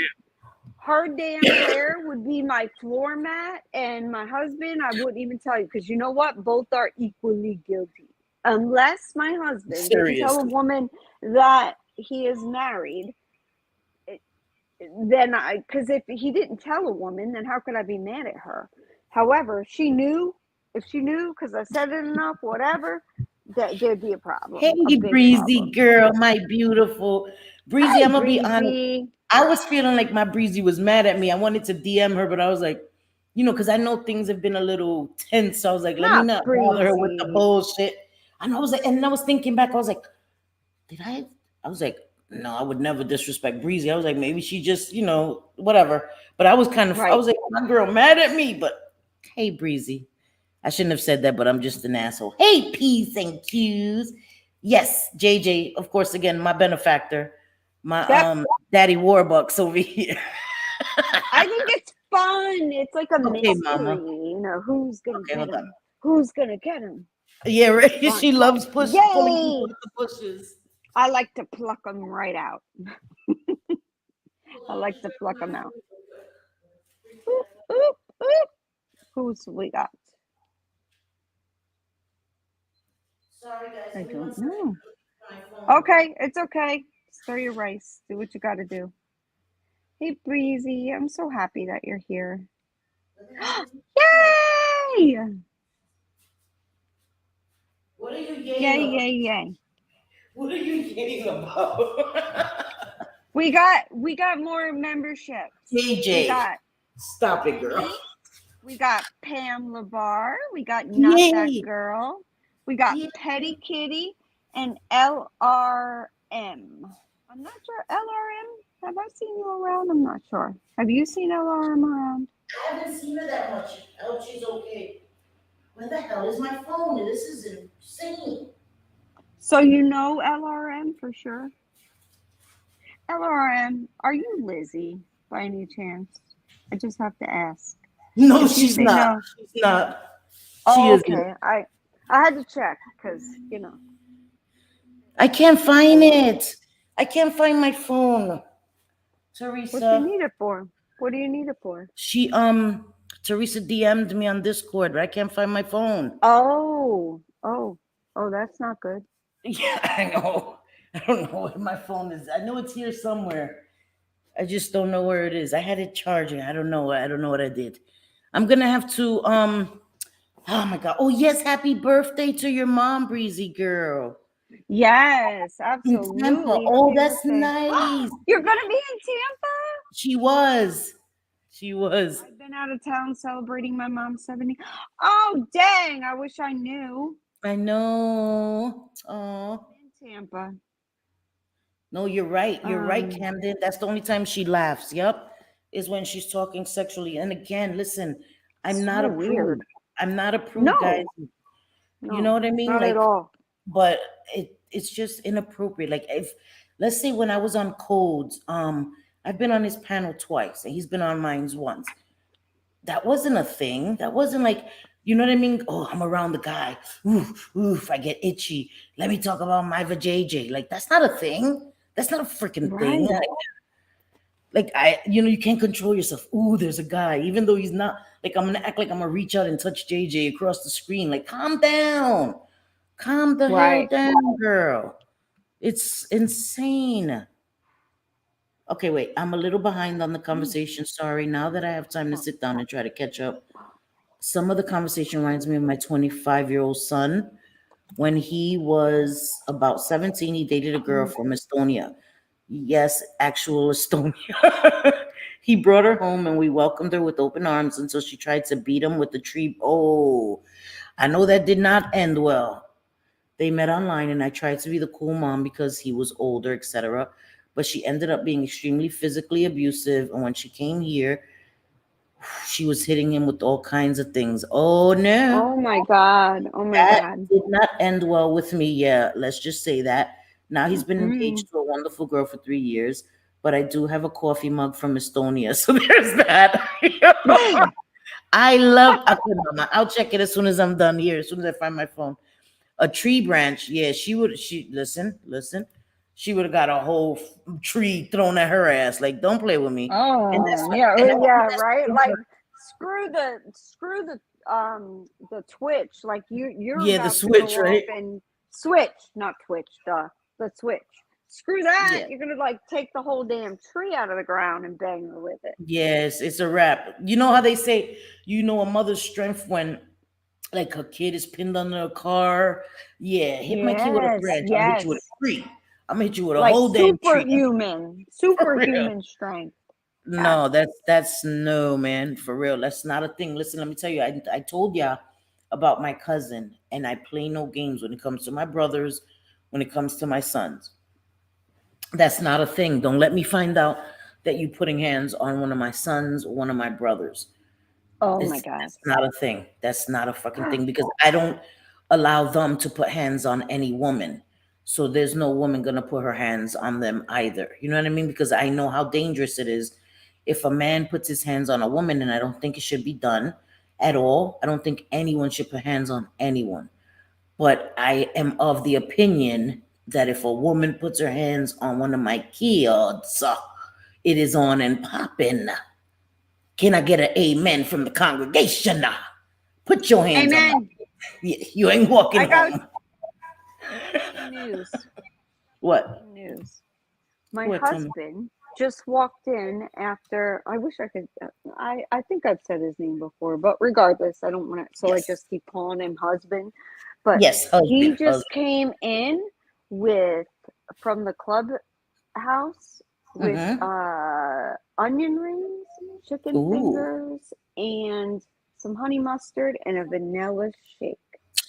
her damn hair would be my floor mat, and my husband, I wouldn't even tell you because you know what? Both are equally guilty. Unless my husband didn't tell a
Seriously.
woman that he is married, then because if he didn't tell a woman, then how could I be mad at her? However, she knew, if she knew, because I said it enough, whatever, that there'd be a problem, a
Hey,
big
Breezy
problem.
girl, my beautiful Breezy.
Hi,
I'm gonna be honest.
Breezy.
I was feeling like my Breezy was mad at me. I wanted to DM her, but I was like, because I know things have been a little tense. So I was like, let me
Not
not bother her with the
Breezy.
bullshit. And I was like, and I was thinking back, I was like, did I? I was like, no, I would never disrespect Breezy. I was like, maybe she just, whatever. But I was I
Right.
was like, my girl mad at me. But hey, Breezy. I shouldn't have said that, but I'm just an asshole. Hey, P's and Q's. Yes, JJ, of course, again, my benefactor, my
Yep.
daddy Warbucks over here.
I think it's fun. It's like a
Okay,
mystery.
mama.
Who's gonna
Okay,
get
hold on.
him? Who's gonna get him?
Yeah, right.
Fun.
She loves pulling people
Yay!
with the bushes.
I like to pluck them right out. I like to pluck them out. Oop, oop, oop. Who's we got?
Sorry, guys.
I
Give me one
don't
second.
know.
My phone.
Okay, it's okay. Stir your rice. Do what you got to do. Hey, Breezy. I'm so happy that you're here. Yay!
What are you
Yay,
yaying about?
yay, yay.
What are you yaying about?
We got more memberships.
JJ, stop it, girl.
We got Pam Lavar. We got Not That
Yay.
Girl. We got
Yay.
Petty Kitty and LRM. I'm not sure. LRM? Have I seen you around? I'm not sure. Have you seen LRM around?
I haven't seen her that much. I hope she's okay. Where the hell is my phone? This is insane.
So you know LRM for sure? LRM, are you Lizzie by any chance? I just have to ask.
No,
If you
she's
say
not.
no.
She's not. She
Oh,
isn't.
okay. I had to check because
I can't find it. I can't find my phone.
what you
Teresa.
need it for? What do you need it for?
She Teresa DM'd me on Discord, but I can't find my phone.
Oh, that's not good.
Yeah, I know. I don't know where my phone is. I know it's here somewhere. I just don't know where it is. I had it charging. I don't know. I don't know what I did. I'm gonna have to oh my god. Oh yes, happy birthday to your mom, Breezy girl.
Yes,
In Tampa.
absolutely.
Oh,
Happy
that's
birthday.
nice.
You're gonna be in Tampa?
She was. She was.
I've been out of town celebrating my mom's 70. Oh, dang. I wish I knew.
I know. Oh.
in Tampa.
No, you're right. You're right,
Um,
Camden. That's the only time she laughs. Yep. Is when she's talking sexually. And again, listen, I'm not
so
a prude.
weird.
I'm not a prude, guys.
No,
You know
no,
what I mean?
not at
Like,
all.
but it's just inappropriate. Like if let's say when I was on codes, I've been on his panel twice and he's been on mine once. That wasn't a thing. That wasn't like, you know what I mean? Oh, I'm around the guy. Oof, oof, I get itchy. Let me talk about my vajayjay. Like that's not a thing. That's not a freaking thing.
Right.
Like I, you can't control yourself. Ooh, there's a guy, even though he's not. Like I'm gonna act like I'm gonna reach out and touch JJ across the screen. Like calm down, calm the hell
Right.
down, girl. It's insane. Okay, wait. I'm a little behind on the
Mm.
conversation. Sorry. Now that I have time to
Oh,
sit down and try to catch up, some of the conversation reminds me of my 25-year-old son. When he was about 17, he dated a girl
mm.
from Estonia. Yes, actual Estonia. He brought her home and we welcomed her with open arms until she tried to beat him with the tree. Oh, I know that did not end well. They met online and I tried to be the cool mom because he was older, etc. But she ended up being extremely physically abusive. And when she came here, she was hitting him with all kinds of things. Oh no.
Oh my God. Oh my
That
God.
did not end well with me. Yeah, let's just say that. Now he's been
Mm.
engaged to a wonderful girl for 3 years, but I do have a coffee mug from Estonia. So there's that. I love, okay, mama. I'll check it as soon as I'm done here, as soon as I find my phone. A tree branch. Yeah, listen. She would have got a whole tree thrown at her ass. Like, don't play with me. And
Oh
that's what,
yeah,
and I think
yeah,
that's
right.
what
Like
her,
screw the Twitch. Like you're
yeah, the
about to go
switch,
off
right?
and switch, not Twitch, the Switch. Screw that.
Yeah.
You're gonna like take the whole damn tree out of the ground and bang her with it.
Yes, it's a wrap. You know how they say, a mother's strength when like her kid is pinned under a car. Yeah, hit my kid with a
Yes,
branch. I'm gonna hit you with
yes.
a tree. I'm gonna hit you with a
Like
whole damn tree.
superhuman,
For real.
superhuman strength. Yeah.
No, that's no, man, for real. That's not a thing. Listen, let me tell you, I told y'all about my cousin, and I play no games when it comes to my brothers, when it comes to my sons. That's not a thing. Don't let me find out that you putting hands on one of my sons or one of my brothers.
Oh my
It's
God.
That's not a thing. That's not a fucking thing because I don't allow them to put hands on any woman. So there's no woman gonna put her hands on them either. You know what I mean? Because I know how dangerous it is if a man puts his hands on a woman, and I don't think it should be done at all. I don't think anyone should put hands on anyone. But I am of the opinion that if a woman puts her hands on one of my kids, it is on and popping. Can I get an amen from the congregation? Put your hands on my.
Amen.
You ain't walking
I got
home.
some news.
What?
Some news. My
What, Tommy?
husband just walked in after. I wish I could. I think I've said his name before, but regardless, I don't want to. So I
Yes.
just keep calling him husband. But
Yes,
he
husband.
just came in with from the clubhouse with
Mm-hmm.
onion rings, chicken
Ooh.
fingers, and some honey mustard and a vanilla shake.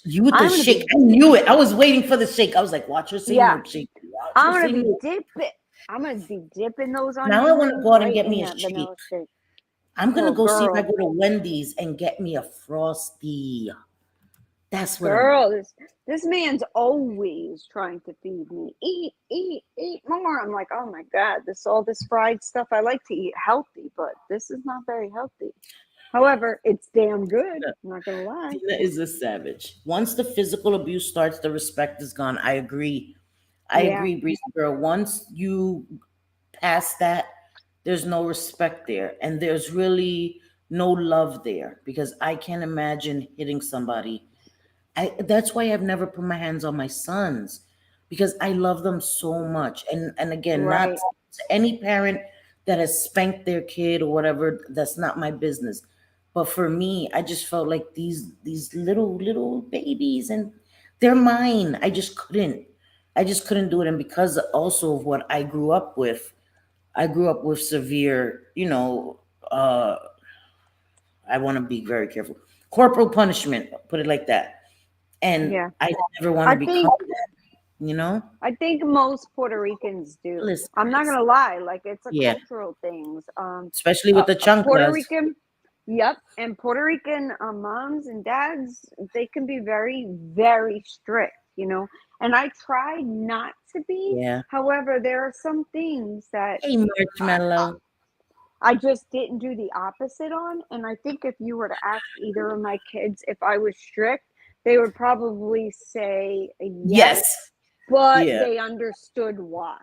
You with the
I'm gonna
shake.
be
I knew it. I was waiting for the shake. I was like, watch her say
yeah.
milkshake. Watch her
I'm
say
gonna be
milk.
dipping. I'm gonna be dipping those
Now I
onion
want to
rings
go out and
right
get
in
me a
that
shake.
vanilla shake.
I'm gonna
Oh,
go see if I
girl,
go to Wendy's and get me a frosty. That's what I'm.
girl, this man's always trying to feed me. Eat more. I'm like, oh my God, all this fried stuff. I like to eat healthy, but this is not very healthy. However, it's damn good. I'm not gonna lie.
Tina is a savage. Once the physical abuse starts, the respect is gone. I agree. I
Yeah,
agree, Breezy girl. Once you pass that, there's no respect there, and there's really no love there because I can't imagine hitting somebody. That's why I've never put my hands on my sons because I love them so much. And again, not
right.
to any parent that has spanked their kid or whatever, that's not my business. But for me, I just felt like these little babies and they're mine. I just couldn't do it. And because also of what I grew up with, I grew up with severe, uh I want to be very careful. Corporal punishment, put it like that. And
Yeah.
I never want
I
to
think
become that, you know?
I think most Puerto Ricans do. I'm not
Listeners.
gonna lie, like it's a
Yeah.
cultural things.
Especially with the
A Puerto
chanclas.
Rican, yep, and Puerto Rican moms and dads, they can be very, very strict, you know. And I try not to be.
Yeah.
However, there are some things that
Hey,
I,
Marshmallow.
I just didn't do the opposite on. And I think if you were to ask either of my kids if I was strict, they would probably say yes,
Yes.
but
Yeah.
they understood why.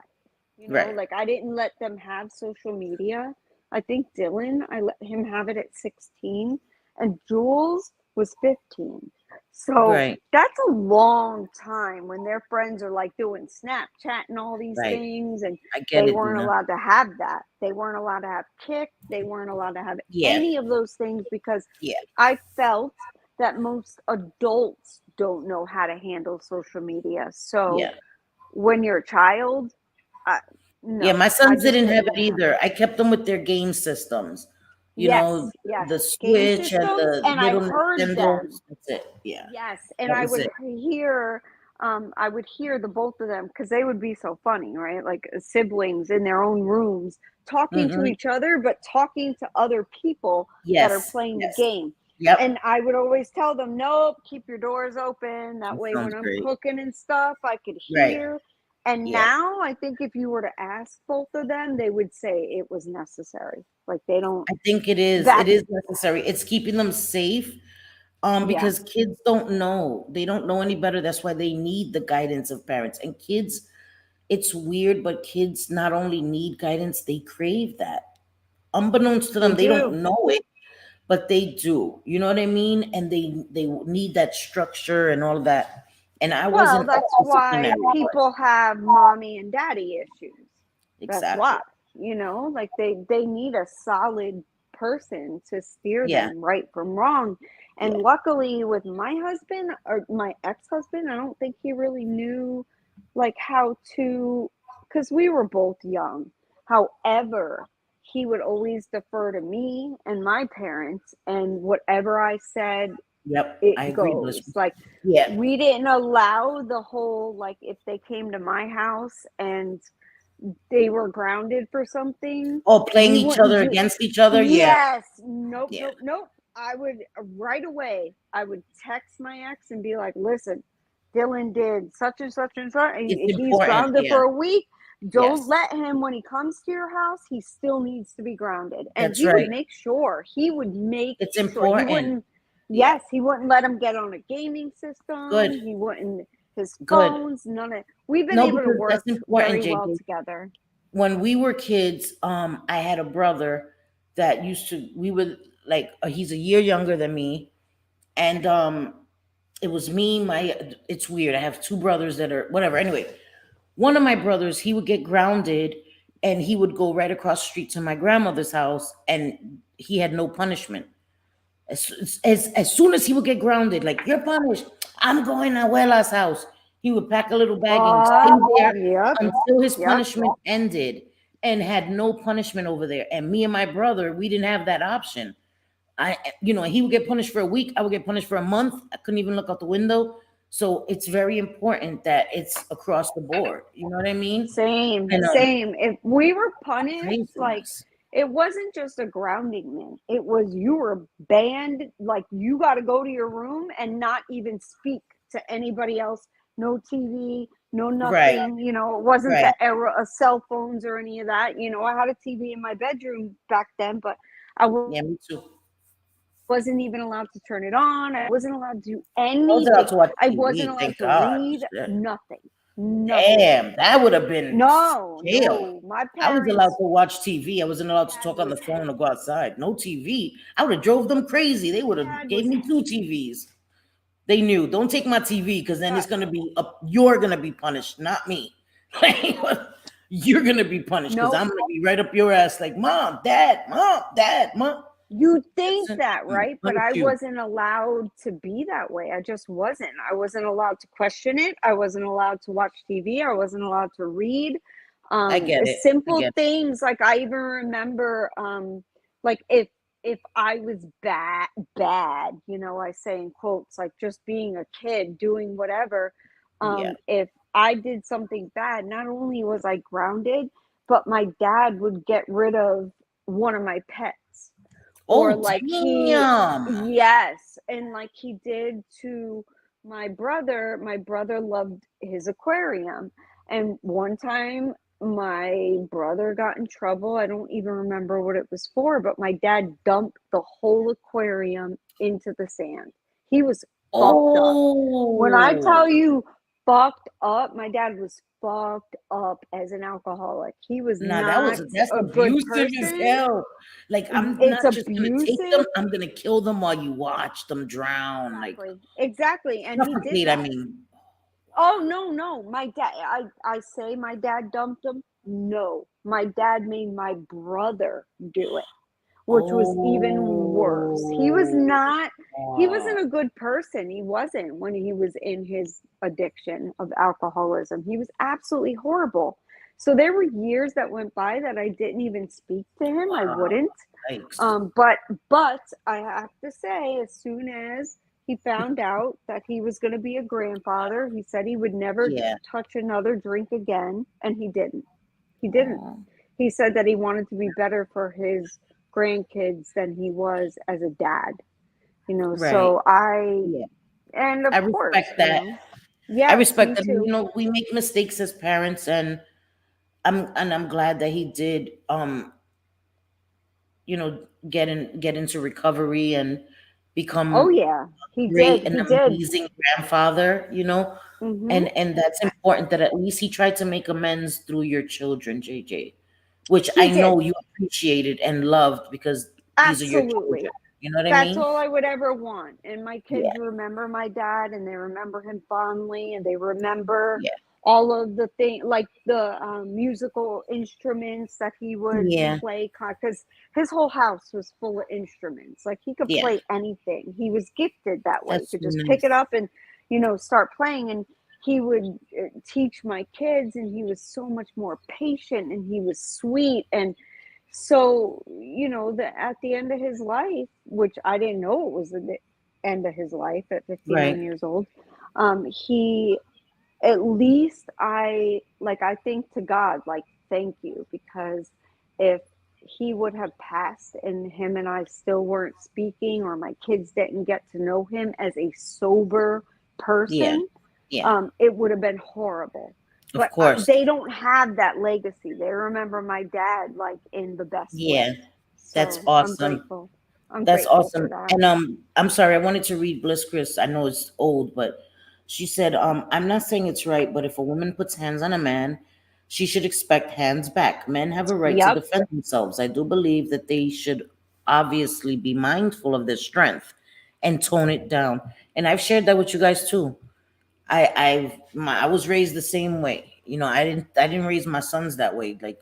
You know,
Right.
like I didn't let them have social media. I think Dylan, I let him have it at 16, and Jules was 15. So
Right.
that's a long time when their friends are like doing Snapchat and all these
Right.
things, and
I get
they
it,
weren't
Dina.
allowed to have that. They weren't allowed to have Kick. They weren't allowed to have
Yeah.
any of those things because
Yeah.
I felt that most adults don't know how to handle social media. So
Yeah.
when you're a child, uh,
Yeah,
no,
my
I
sons
just
didn't have
didn't
it
let them have it.
either. I kept them with their game systems. You know,
Yes, yes.
the
Game
Switch and
systems,
the
and I
little
heard them.
Nintendos. That's it. Yeah.
Yes, and
That was it.
I would hear the both of them because they would be so funny, right? Like siblings in their own rooms talking to
Mm-hmm.
each other, but talking to other people that are
Yes.
playing the
Yes.
game. And
Yep.
I would always tell them, nope, keep your doors open. That
That
way, when
sounds
I'm
great.
cooking and stuff, I could
Right.
hear. And
Yeah.
now I think if you were to ask both of them, they would say it was necessary. Like they don't,
I think it is.
that,
It is necessary. It's keeping them safe.
yeah,
Because kids don't know. They don't know any better. That's why they need the guidance of parents. And kids, it's weird, but kids not only need guidance, they crave that. Unbeknownst to
they
them, they don't
do.
know it, but they do. You know what I mean? And they need that structure and all of that. And I
Well,
wasn't
that's
always in
why
that regard.
people have mommy and daddy issues. That's
Exactly.
why, you know, like they need a solid person to steer
Yeah.
them right from wrong. And
Yeah.
luckily with my husband or my ex-husband, I don't think he really knew like how to, because we were both young. However, he would always defer to me and my parents, and whatever I said,
Yep.
it
I agree,
goes.
Bliss.
Like
Yeah.
we didn't allow the whole, like if they came to my house and they were grounded for something,
Oh, playing
we
each
wouldn't
other
do.
against each other. Yeah.
Yes, nope,
Yeah.
nope, nope. I would right away. I would text my ex and be like, "Listen, Dylan did such and such and such.
It's
He's
important.
grounded
Yeah.
for a week. Don't
Yes.
let him when he comes to your house. He still needs to be grounded." And
That's
he would
right.
make sure. He would make
It's
sure he
important.
wouldn't.
Yeah.
Yes, he wouldn't let him get on a gaming system.
Good.
He wouldn't his
Good.
phones. None of. We've been
No,
able to
because
work
that's important,
very well
JJ.
together.
When we were kids, I had a brother that used to, we would like, he's a year younger than me. And it was me, it's weird. I have two brothers that are, whatever. Anyway, one of my brothers, he would get grounded and he would go right across the street to my grandmother's house and he had no punishment. As soon as he would get grounded, like, you're punished, I'm going to Abuela's house. He would pack a little bag and stay there
Yep,
until his
yep.
punishment ended and had no punishment over there. And me and my brother, we didn't have that option. He would get punished for a week. I would get punished for a month. I couldn't even look out the window. So it's very important that it's across the board. You know what I mean?
Same,
And
same. If we were punished, like
craziness.
it wasn't just a grounding, man. It was you were banned, like you got to go to your room and not even speak to anybody else. No TV, no
Right,
nothing. You know, it wasn't
right.
the era of cell phones or any of that. You know, I had a TV in my bedroom back then, but I
Yeah, me too.
wasn't even allowed to turn it on. I wasn't allowed to do
I was allowed
anything.
to watch
I wasn't
TV,
allowed
thank
to
God.
read
Shit.
nothing. Nothing.
Damn, that would have been
No,
jail.
no. My
I was allowed
parents,
to watch TV. I wasn't allowed to
dad
talk on
was
the phone or go outside. No TV. I would have drove them crazy. They would have
dad
gave
was
me two TVs. They knew, don't take my TV because then it's gonna be up. You're gonna be punished, not me. You're gonna be punished because I'm
nope.
gonna be right up your ass, like mom, dad, mom, dad, mom.
You think
Listen,
that,
I'm gonna
right? But
punish
I
you.
wasn't allowed to be that way. I just wasn't. I wasn't allowed to question it. I wasn't allowed to watch TV. I wasn't allowed to read.
I get it. I
Simple
get it.
things like I even remember, like if if I was bad, you know, I say in quotes, like just being a kid doing whatever,
Yeah.
if I did something bad, not only was I grounded, but my dad would get rid of one of my pets. Or
Oh,
like he
damn.
yes, and like he did to my brother loved his aquarium. And one time my brother got in trouble. I don't even remember what it was for, but my dad dumped the whole aquarium into the sand. He was fucked up. When I
Oh,
tell you fucked up, my dad was fucked up as an alcoholic. He was
nah,
not
that's
a good
abusive as
person.
hell. Like, I'm
It's
not just gonna take them,
abusive.
I'm gonna kill them while you watch them drown. Like,
Exactly. And he did
suffocate, I
that.
mean.
Oh no, no. My dad I say my dad dumped him. No. My dad made my brother do it, which was even worse.
Oh,
He wasn't a good person. He wasn't when he was in his addiction of alcoholism. He was absolutely horrible. So there were years that went by that I didn't even speak to him. I
wow.
wouldn't.
Yikes.
But I have to say, as soon as he found out that he was going to be a grandfather, he said he would never
Yeah.
touch another drink again, and he didn't. He didn't.
Oh,
He said that he wanted to be better for his grandkids than he was as a dad. You know,
right.
so I
Yeah.
and of
I
course,
respect
you
that.
know,
I
yes,
respect
me
that.
too.
We make mistakes as parents, and I'm glad that he did you know, get into recovery and
Oh
become
yeah, he did.
great and
He did.
amazing grandfather, you know.
Mhm.
And that's important that at least he tried to make amends through your children, JJ, which
He
I
did.
know you appreciated and loved because these are your children.
Absolutely.
You know what I
That's
mean?
all I would ever want. And my
Yeah,
kids remember my dad and they remember him fondly and they remember
yeah,
all of the thing like the musical instruments that he would
yeah,
play because his whole house was full of instruments. Like he could
yeah.
play anything. He was gifted that way. He
That's
could
so
just pick it
nice.
up and start playing. And he would teach my kids, and he was so much more patient and he was sweet. And so, at the end of his life, which I didn't know it was the end of his life at 59
Right.
years old, he, at least I think to God, like, thank you, because if he would have passed and him and I still weren't speaking, or my kids didn't get to know him as a sober
Yeah,
person,
yeah.
it would have been horrible.
Of
But
course.
they don't have that legacy. They remember my dad like in the best way.
Yeah. That's
So I'm
awesome.
grateful. I'm
That's
grateful for
awesome.
that.
And I'm sorry, I wanted to read Bliss Chris. I know it's old, but she said, I'm not saying it's right, but if a woman puts hands on a man, she should expect hands back. Men have a right to
Yep.
defend themselves. I do believe that they should obviously be mindful of their strength and tone it down. And I've shared that with you guys too. I was raised the same way. You know, I didn't raise my sons that way. Like,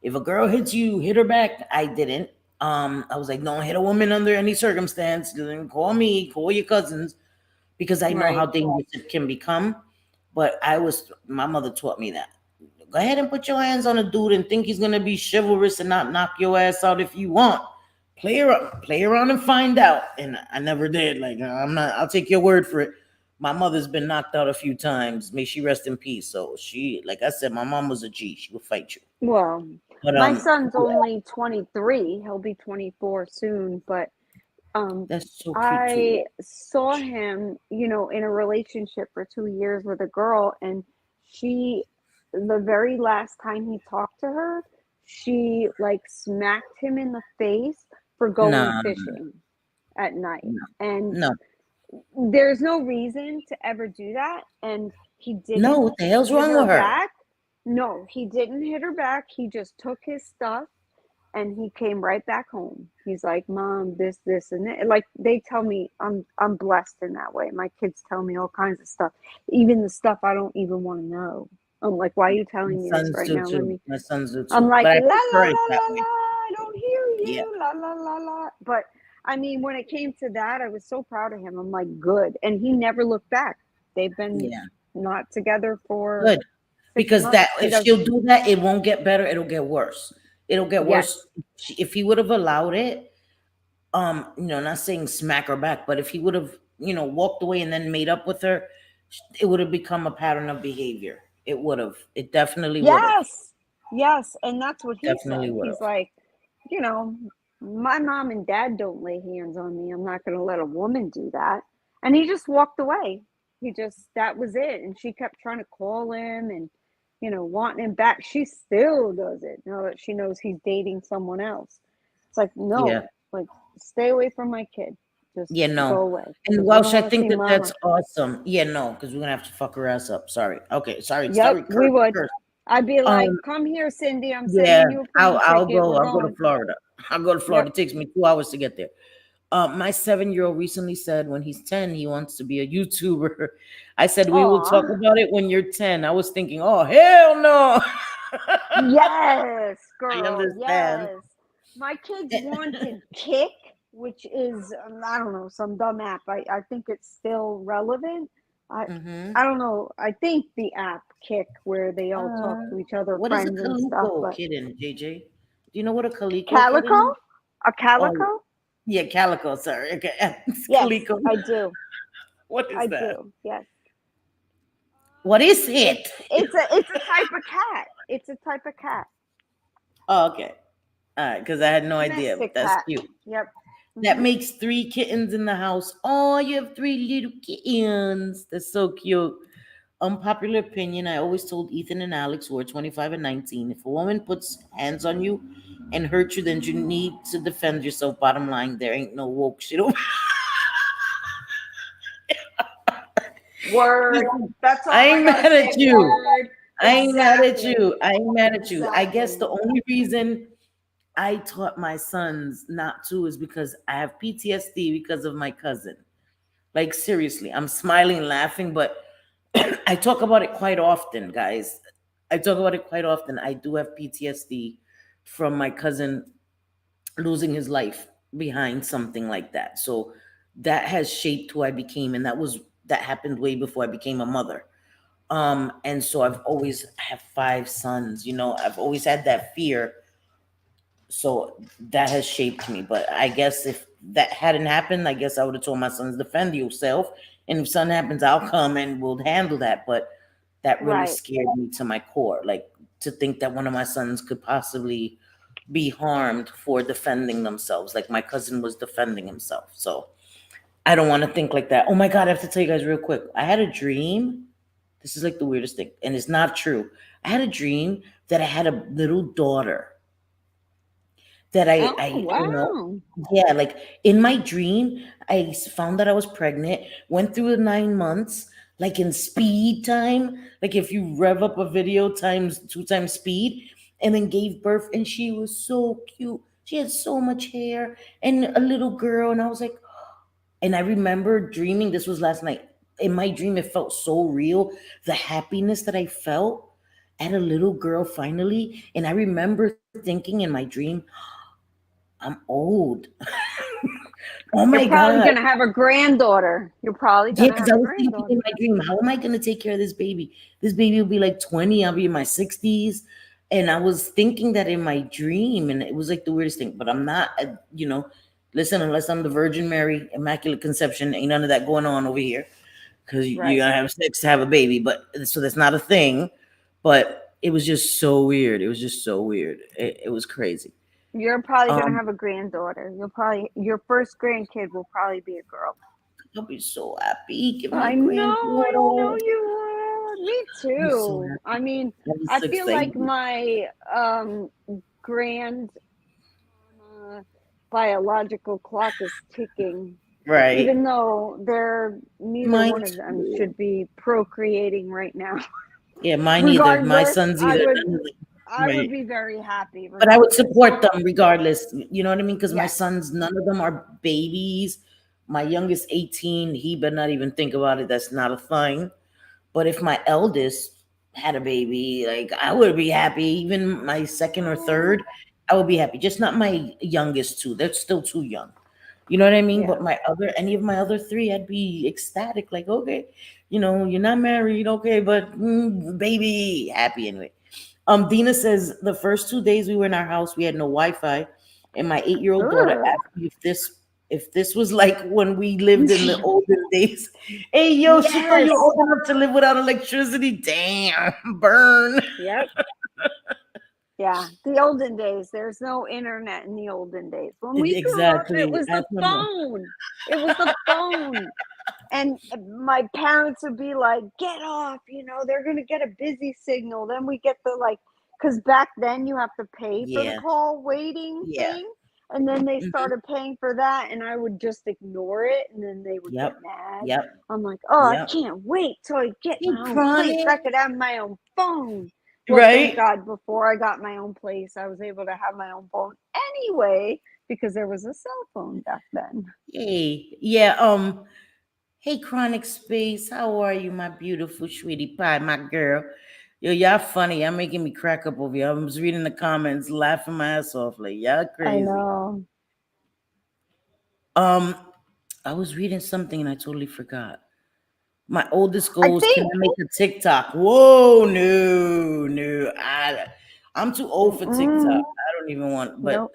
if a girl hits you, hit her back. I didn't. I was like, don't hit a woman under any circumstance. Call me, call your cousins, because I know how
Right.
dangerous it can become. But my mother taught me that. Go ahead and put your hands on a dude and think he's gonna be chivalrous and not knock your ass out if you want. Play around and find out. And I never did. Like, I'm not. I'll take your word for it. My mother's been knocked out a few times. May she rest in peace. So she, like I said, my mom was a G. She will fight you.
Well,
But
my son's only 23. He'll be 24 soon, but
that's so cute too.
I saw him, in a relationship for 2 years with a girl, and the very last time he talked to her, she like smacked him in the face for going
Nah,
fishing at night.
no,
And
no,
there's no reason to ever do that. And he
no.
didn't
What the hell's
hit
wrong
her
with her?
back. No, he didn't hit her back. He just took his stuff and he came right back home. He's like, Mom, this, and that. Like, they tell me I'm blessed in that way. My kids tell me all kinds of stuff, even the stuff I don't even want to know. I'm like, why are you
My
telling me this
sons
right
do
now?
too. My sons do
I'm
too.
like,
But I
la la
prefer it
la
that
la
way.
la, I don't hear
Yeah.
you, la la la la. But I mean, when it came to that, I was so proud of him. I'm like, good. And he never looked back. They've been
Yeah.
not together for
Good.
six
Because that
months. He
if
does,
she'll do that, it won't get better. It'll get worse. It'll get
yes.
worse. If he would have allowed it, Not saying smack her back, but if he would have, walked away and then made up with her, it would have become a pattern of behavior. It would have. It definitely would have.
Yes, yes, and that's what he
Definitely
said.
would
He's
have.
like, you know, my mom and dad don't lay hands on me. I'm not going to let a woman do that. And he just walked away. He just, that was it. And she kept trying to call him and, wanting him back. She still does it now that she knows he's dating someone else. It's like,
Yeah.
no, like, stay away from my kid. Just
Yeah,
go
no.
away
And
because we don't
Welsh, I
want to
think
see
that
mama.
that's awesome. Yeah, no, because we're gonna have to fuck her ass up. Sorry. Okay, sorry,
Yep,
sorry,
we
curse,
would.
curse.
I'd be like,
Um,
come here, Cindy. I'm
yeah,
sending you a
I'll
plane
I'll
ticket.
go.
We're
I'll go to
going.
Florida. I'll go to
Yep.
Florida. It takes me 2 hours to get there. My 7-year-old recently said when he's 10, he wants to be a YouTuber. I said we will talk
Aw.
about it when you're 10. I was thinking, oh hell no.
Yes,
I
girl.
understand.
Yes. My kids wanted Kick, which is, I don't know, some dumb app. I think it's still relevant. I
Mm-hmm.
I don't know. I think the app Kick, where they all talk to each other,
What is a
friends and stuff.
calico
But
kitten, JJ? Do you know what a calico
Calico?
kitten is?
A
Oh,
Calico?
yeah, calico. Sorry. Okay, it's
Yes,
calico.
I do.
What is
I
that?
do. Yes.
What is it?
It's a type of cat. It's a type of cat.
Oh, okay. All right, because I had no idea.
Domestic
That's
cat.
cute.
Yep.
That
Hmm.
makes 3 kittens in the house. Oh, you have 3 little kittens. That's so cute. Unpopular opinion. I always told Ethan and Alex, who are 25 and 19, if a woman puts hands on you and hurt you, then you need to defend yourself. Bottom line, there ain't no woke shit.
Word.
Listen,
That's
I
all I
ain't
gotta
mad at
say.
you.
Word.
I ain't mad at
Exactly.
you. I ain't mad at you. I guess
Exactly.
the only reason I taught my sons not to is because I have PTSD because of my cousin. Like seriously, I'm smiling, laughing, but I talk about it quite often, guys. I talk about it quite often. I do have PTSD from my cousin losing his life behind something like that. So that has shaped who I became, and that happened way before I became a mother. And so I've always have 5 sons. I've always had that fear, so that has shaped me. But I guess if that hadn't happened, I guess I would have told my sons, defend yourself, and if something happens, I'll come and we'll handle that. But that really
Right.
scared me to my core, like to think that one of my sons could possibly be harmed for defending themselves, like my cousin was defending himself. So I don't want to think like that. Oh my god, I have to tell you guys real quick, I had a dream. This is like the weirdest thing, and it's not true. I had a dream that I had a little daughter that
Oh,
I don't know.
wow.
Yeah, like in my dream, found that I was pregnant, went through the 9 months, like in speed time, like if you rev up a video times 2 times speed, and then gave birth, and she was so cute. She had so much hair and a little girl, and I was like, and I remember dreaming, this was last night. In my dream, it felt so real. The happiness that I felt at a little girl finally. And I remember thinking in my dream, I'm old. Oh
You're
my
probably
God.
gonna have a granddaughter. You're probably
Yeah,
gonna
because
have
I
a
was thinking in
granddaughter.
my dream, how am I going to take care of this baby? This baby will be like 20. I'll be in my 60s. And I was thinking that in my dream, and it was like the weirdest thing. But I'm not, listen, unless I'm the Virgin Mary, Immaculate Conception, ain't none of that going on over here. Because you're
Right.
going to have sex to have a baby. But so that's not a thing. But it was just so weird. It was just so weird. It was crazy.
You're probably gonna
Um,
have a granddaughter. Your first grandkid will probably be a girl.
I'll be so happy. Get my
I know, I know
granddaughter.
you would. Me
I'm so
too. I
happy.
mean,
I'm
I
so
feel like
excited.
my grand uh, biological clock is ticking,
Right.
even though neither
Mine
one of them
too.
should be procreating right now.
Yeah, mine either. My
Regardless,
sons either. None of them.
I would
Right.
be very happy
But I would
regardless.
support them regardless. You know what I mean? Because my
Yes.
sons, none of them are babies. My youngest, 18, he better not even think about it. That's not a thing. But if my eldest had a baby, like I would be happy. Even my second or third, I would be happy. Just not my youngest two. They're still too young. You know what I mean?
Yeah.
But any of my other three, I'd be ecstatic. Like, okay, you're not married, okay, but baby, happy anyway. Dina says the first 2 days we were in our house, we had no Wi-Fi, and my 8-year-old daughter
Ugh.
asked me if this if this was like when we lived in the olden days. Hey, yo, she thought you were
Yes.
old enough to live without electricity. Damn, burn.
Yep. Yeah, the olden days. There's no internet in the olden days. When we grew up, it
Exactly.
was
I
the
don't know.
phone. It was the phone. And my parents would be like, get off, they're going to get a busy signal. Then we get the because back then you have to pay for the
Yeah.
call waiting
Yeah.
thing. And then they
Mhm.
started paying for that, and I would just ignore it. And then they would get
Yep.
mad.
Yep.
I'm like, oh, I
Yep.
can't wait till I get
Hey,
my own place.
chronic.
I could have my own phone. Well, thank
Right?
God before I got my own place, I was able to have my own phone anyway because there was a cell phone back then.
Hey. Yeah. Hey, Chronic Space, how are you, my beautiful sweetie pie, my girl? Yo, y'all funny. Y'all making me crack up over here. I was reading the comments, laughing my ass off. Like, y'all
I
crazy.
know.
Um, I was reading something and I totally forgot. My oldest
I
goes, can
think
I make a TikTok? Whoa, no. I'm too old for TikTok.
mm-mm,
I don't even want, but
nope,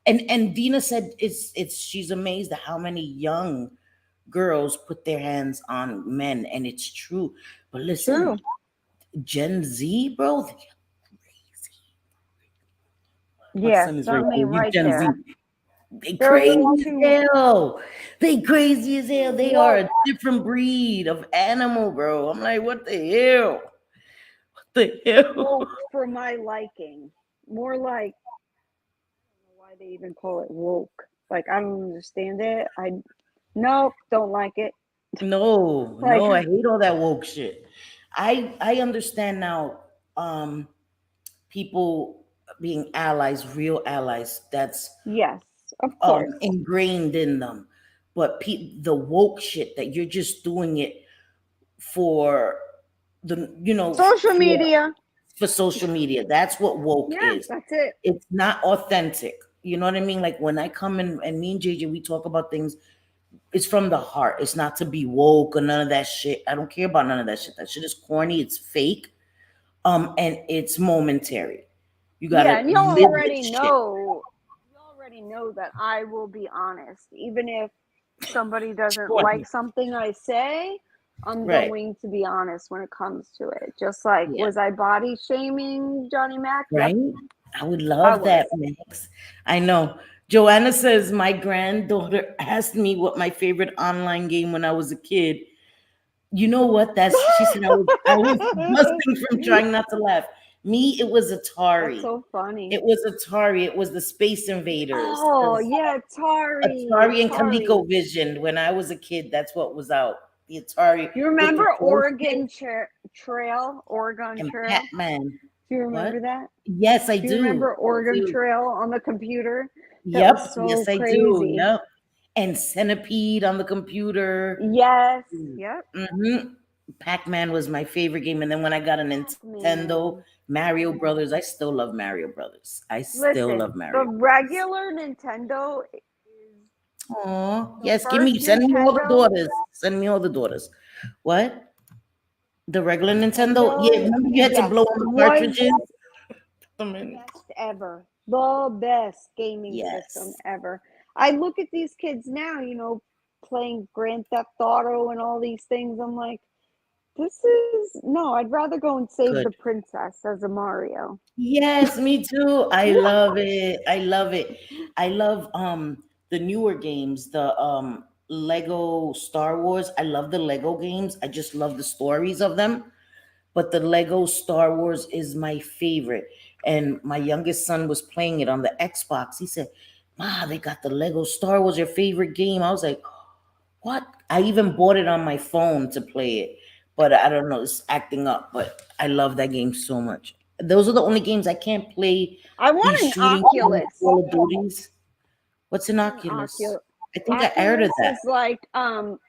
and Dina said it's she's amazed at how many young girls put their hands on men, and it's true. But listen,
true.
Gen Z, bro, my
Yeah,
son is right
something
there.
ain't
You
right
Gen Z,
there.
they
They're a
crazy
little
as
too
hell. They crazy as hell. They are
woke,
a different breed of animal, bro. I'm like, what the hell? What the hell?
woke for my liking. More like, I don't know why they even call it woke. Like, I don't understand it. Nope, don't like it.
No,
Like,
no, I hate all that woke shit. I understand now. Um, People being allies, real allies. That's
yes, of course.
ingrained in them. But the woke shit that you're just doing it for the
Social media.
for social media. That's what woke
Yeah,
is.
that's it.
It's not authentic. You know what I mean? Like when I come in and me and JJ, we talk about things, it's from the heart. It's not to be woke or none of that shit. I don't care about none of that shit. That shit is corny, it's fake, and it's momentary. You
Yeah,
gotta
and
live this shit.
you already know that I will be honest. Even if somebody doesn't like
Corny.
something I say, I'm
Right.
going to be honest when it comes to it. Just like,
Yeah.
was I body shaming Johnny Mac? Yep,
Right? I would
I
love
was.
that, Max. I know. Joanna says my granddaughter asked me what my favorite online game when I was a kid. You know what? She said I was busting from trying not to laugh. Me, it was
That's
Atari.
so funny.
It was Atari. It was the Space Invaders.
Oh,
'Cause
yeah, Atari.
Atari and
Atari.
ColecoVision. When I was a kid, that's what was out. The Atari
You
with the
remember
four stick
Oregon
and
Trail?
Pac-Man.
Do you
What?
remember that?
Yes, I
Do you
do.
remember
I
Oregon
do.
Trail on the computer? That was
Yep,
so
yes, I do.
crazy.
Yep. And Centipede on the computer.
Yes. Yep.
Mm-hmm. Pac-Man was my favorite game. And then when I got a Nintendo,
Man.
Mario Brothers, I still love Mario Brothers. I still
Listen,
love
the
Mario.
regular Nintendo is
Oh,
the
yes,
first
send me all the
Nintendo.
daughters. Send me all the daughters. What? The regular Nintendo? Yeah,
Nintendo,
remember you had to blow
yes,
on the
was
cartridges?
the best ever. The best gaming system
Yes.
ever. I look at these kids now, playing Grand Theft Auto and all these things. I'm like, this is no, I'd rather go and save
Good.
the princess as a Mario.
Yes, me too. I love it. I love it. I love the newer games, the Lego Star Wars. I love the Lego games. I just love the stories of them. But the Lego Star Wars is my favorite. And my youngest son was playing it on the Xbox. He said, "Ma, they got the Lego Star Wars, your favorite game." I was like, "What?" I even bought it on my phone to play it. But I don't know, it's acting up. But I love that game so much. Those are the only games I can't play.
I
These
want an
shooting games,
Oculus.
Call of Duties. What's an
An
Oculus?
Oculus.
I think I heard of
Oculus
that.
is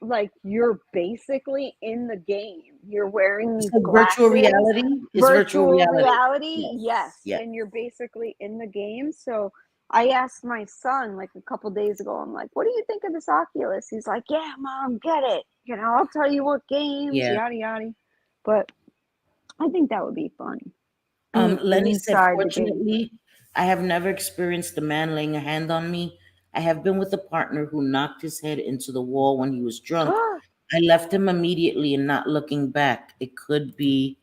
like you're basically in the game. You're wearing
It's
these
like virtual
glasses,
reality. It's virtual
virtual
reality.
reality, yes,
Yes. Yes.
and you're basically in the game. So I asked my son like a couple days ago, I'm like, what do you think of this Oculus? He's like, yeah, mom, get it. I'll tell you what games,
Yeah.
yada yada. But I think that would be fun. Be
Lenny said,
inside the game.
fortunately, I have never experienced a man laying a hand on me. I have been with a partner who knocked his head into the wall when he was drunk. I left him immediately and not looking back. It could be,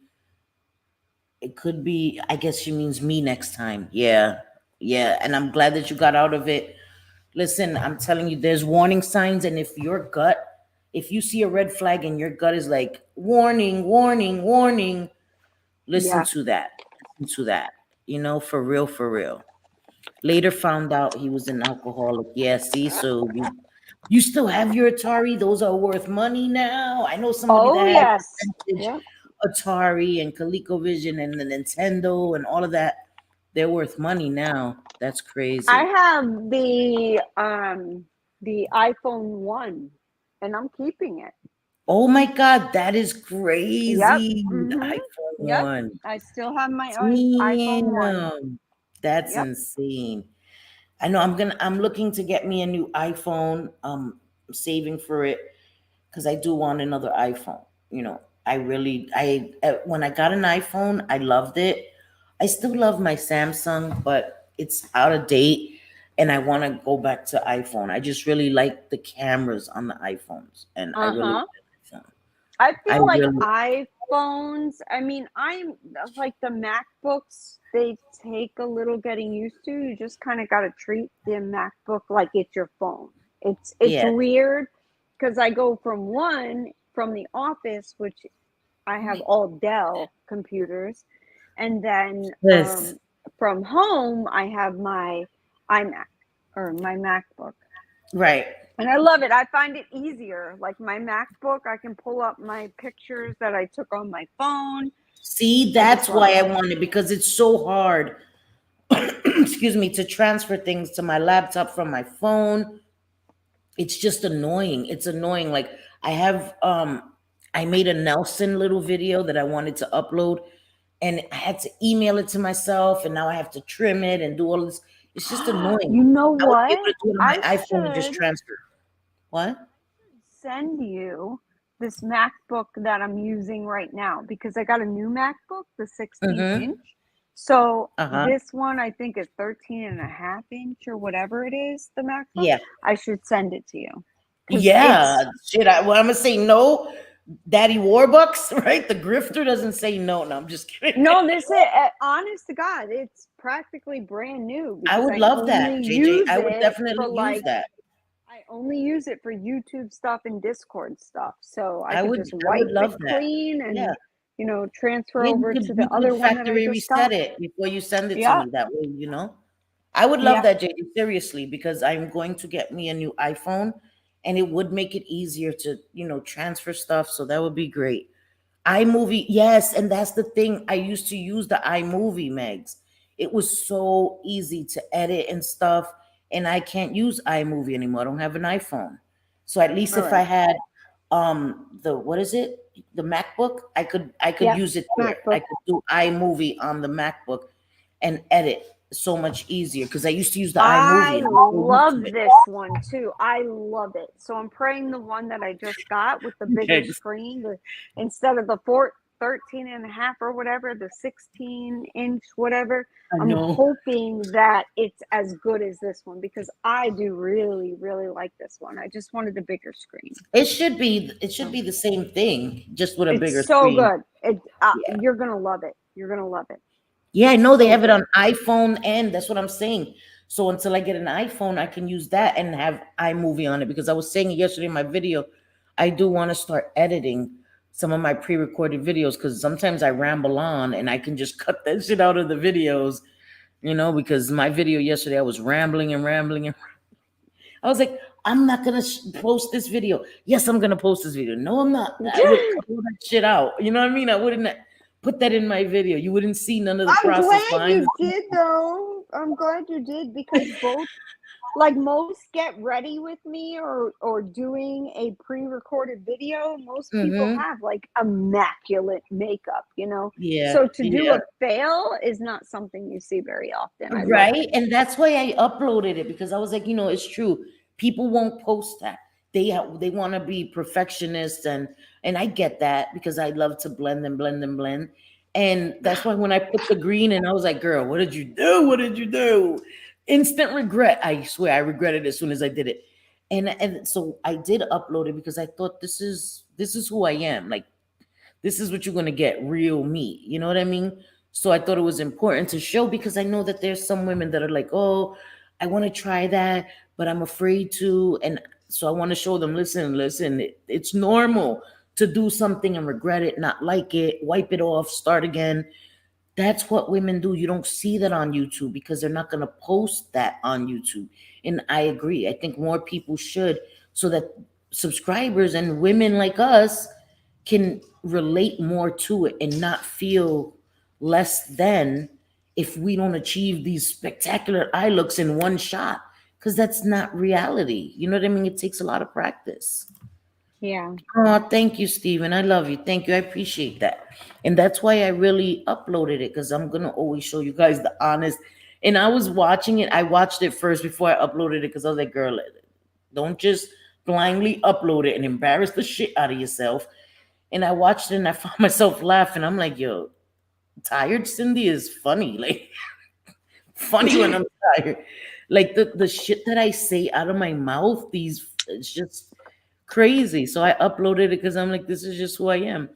I guess she means me next time. Yeah. Yeah. And I'm glad that you got out of it. Listen, I'm telling you, there's warning signs. And if you see a red flag and your gut is like, warning, warning, warning, listen
Yeah.
to that. Listen to that. For real, for real. Later found out he was an alcoholic. Yeah, see, so you still have your Atari. Those are worth money now. I know somebody
Oh
that has
yes.
vintage
Yep.
Atari and ColecoVision and the Nintendo and all of that. They're worth money now. That's
I
crazy.
have the iPhone 1 and I'm keeping it.
Oh my God, that is
Yep.
crazy. The
Mhm.
iPhone
Yep.
one.
I still have my iPhone 1.
Damn. That's
Yep.
insane. I know I'm looking to get me a new iPhone. I'm saving for it because I do want another iPhone. When I got an iPhone, I loved it. I still love my Samsung, but it's out of date and I want to go back to iPhone. I just really like the cameras on the iPhones and I really
Uh-huh.
like iPhone.
I
I
feel like
really
iPhones, I mean, I'm like the MacBooks, they take a little getting used to. You just kind of got to treat the MacBook like it's your phone. It's
yeah.
weird because I go from the office, which I have all Dell computers, and then
Yes.
from home I have my iMac or my MacBook.
Right.
And I love it. I find it easier. Like my MacBook, I can pull up my pictures that I took on my phone.
See,
I just
that's
love
why I
it.
want it because it's so hard, excuse me, to transfer things to my laptop from my phone. It's just annoying. It's annoying. Like I made a Nelson little video that I wanted to upload and I had to email it to myself and now I have to trim it and do all this. It's just annoying.
You know
I would be able
what?
to do it on
I
my iPhone and just
should
transfer. What?
send you this MacBook that I'm using right now because I got a new MacBook, the 16
Mm-hmm.
inch. So
Uh-huh.
this one I think is 13 and a half inch or whatever it is, the MacBook.
Yeah.
I should send it to you because
Yeah. Shit. I'm gonna say no. Daddy Warbucks, right? The grifter doesn't say no. No, I'm just kidding.
no, this is honest to God, it's practically brand new
I
because
would love that, JJ. I would definitely use that.
I only use it for YouTube stuff and Discord stuff. So I
I
could
would
just
I would
wipe it
love that.
clean
Yeah.
and transfer
Yeah,
over to the
you could
other one that I
factory
just
reset
got.
it before you send it to
Yeah.
me. That way. I would love
Yeah.
that, JJ, seriously, because I'm going to get me a new iPhone and it would make it easier to transfer stuff. So that would be great. iMovie, yes, and that's the thing. I used to use the iMovie, Megs. It was so easy to edit and stuff, and I can't use iMovie anymore. I don't have an iPhone. So at least
All
if I
right.
had the what is it? The MacBook, I could
Yep.
use it there. I
MacBook.
could do iMovie on the MacBook and edit so much easier because I used to use the
I
iMovie and I was so used to
love
it.
this one too. I love it. So I'm praying the one that I just got with the bigger
Megs.
screen, instead of the 13 and a half or whatever, the 16-inch, whatever.
I
I'm
know.
hoping that it's as good as this one because I do really, really like this one. I just wanted the bigger screen.
It should be the same thing, just with a bigger
It's so
screen.
good.
Yeah.
You're going to love it. You're going to love it.
Yeah, I know they
So
have it
good.
on iPhone, and that's what I'm saying. So until I get an iPhone, I can use that and have iMovie on it because I was saying it yesterday in my video. I do want to start editing some of my pre-recorded videos because sometimes I ramble on and I can just cut that shit out of the videos, because my video yesterday I was rambling and rambling and I was like, I'm not gonna post this video. Yes, I'm gonna post this video. No, I'm not. I would cut all that shit out. You know what I mean? I wouldn't put that in my video. You wouldn't see none of the
I'm
process
glad
behind
you
the scenes.
did, though. I'm glad you did because both, like most get ready with me or doing a pre-recorded video, most people
Mm-hmm.
have like immaculate makeup.
Yeah,
So to do
yeah.
a fail is not something you see very often. I love it.
Right. And that's why I uploaded it because I was like, it's true. People won't post that. They want to be perfectionists and I get that because I love to blend and blend and blend. And that's why when I put the green and I was like, girl, what did you do? What did you do? instant regret. I swear, I regretted it as soon as I did it. And so I did upload it because I thought this is who I am. Like, this is what you're gonna get, real me. You know what I mean? So I thought it was important to show because I know that there's some women that are like, oh, I want to try that, but I'm afraid to. And so I want to show them, listen, it's normal to do something and regret it, not like it, wipe it off, start again. That's what women do. You don't see that on YouTube because they're not going to post that on YouTube. And I agree. I think more people should, so that subscribers and women like us can relate more to it and not feel less than if we don't achieve these spectacular eye looks in one shot, because that's not reality. You know what I mean? It takes a lot of practice.
Yeah.
Oh, thank you, Stephen. I love you. Thank you. I appreciate that. And that's why I really uploaded it, because I'm going to always show you guys the honest. And I was watching it. I watched it first before I uploaded it because I was like, girl, don't just blindly upload it and embarrass the shit out of yourself. And I watched it and I found myself laughing. I'm like, yo, tired Cindy is funny. Like, funny when I'm tired. Like, the shit that I say out of my mouth, it's just crazy. So I uploaded it because I'm like, this is just who I am.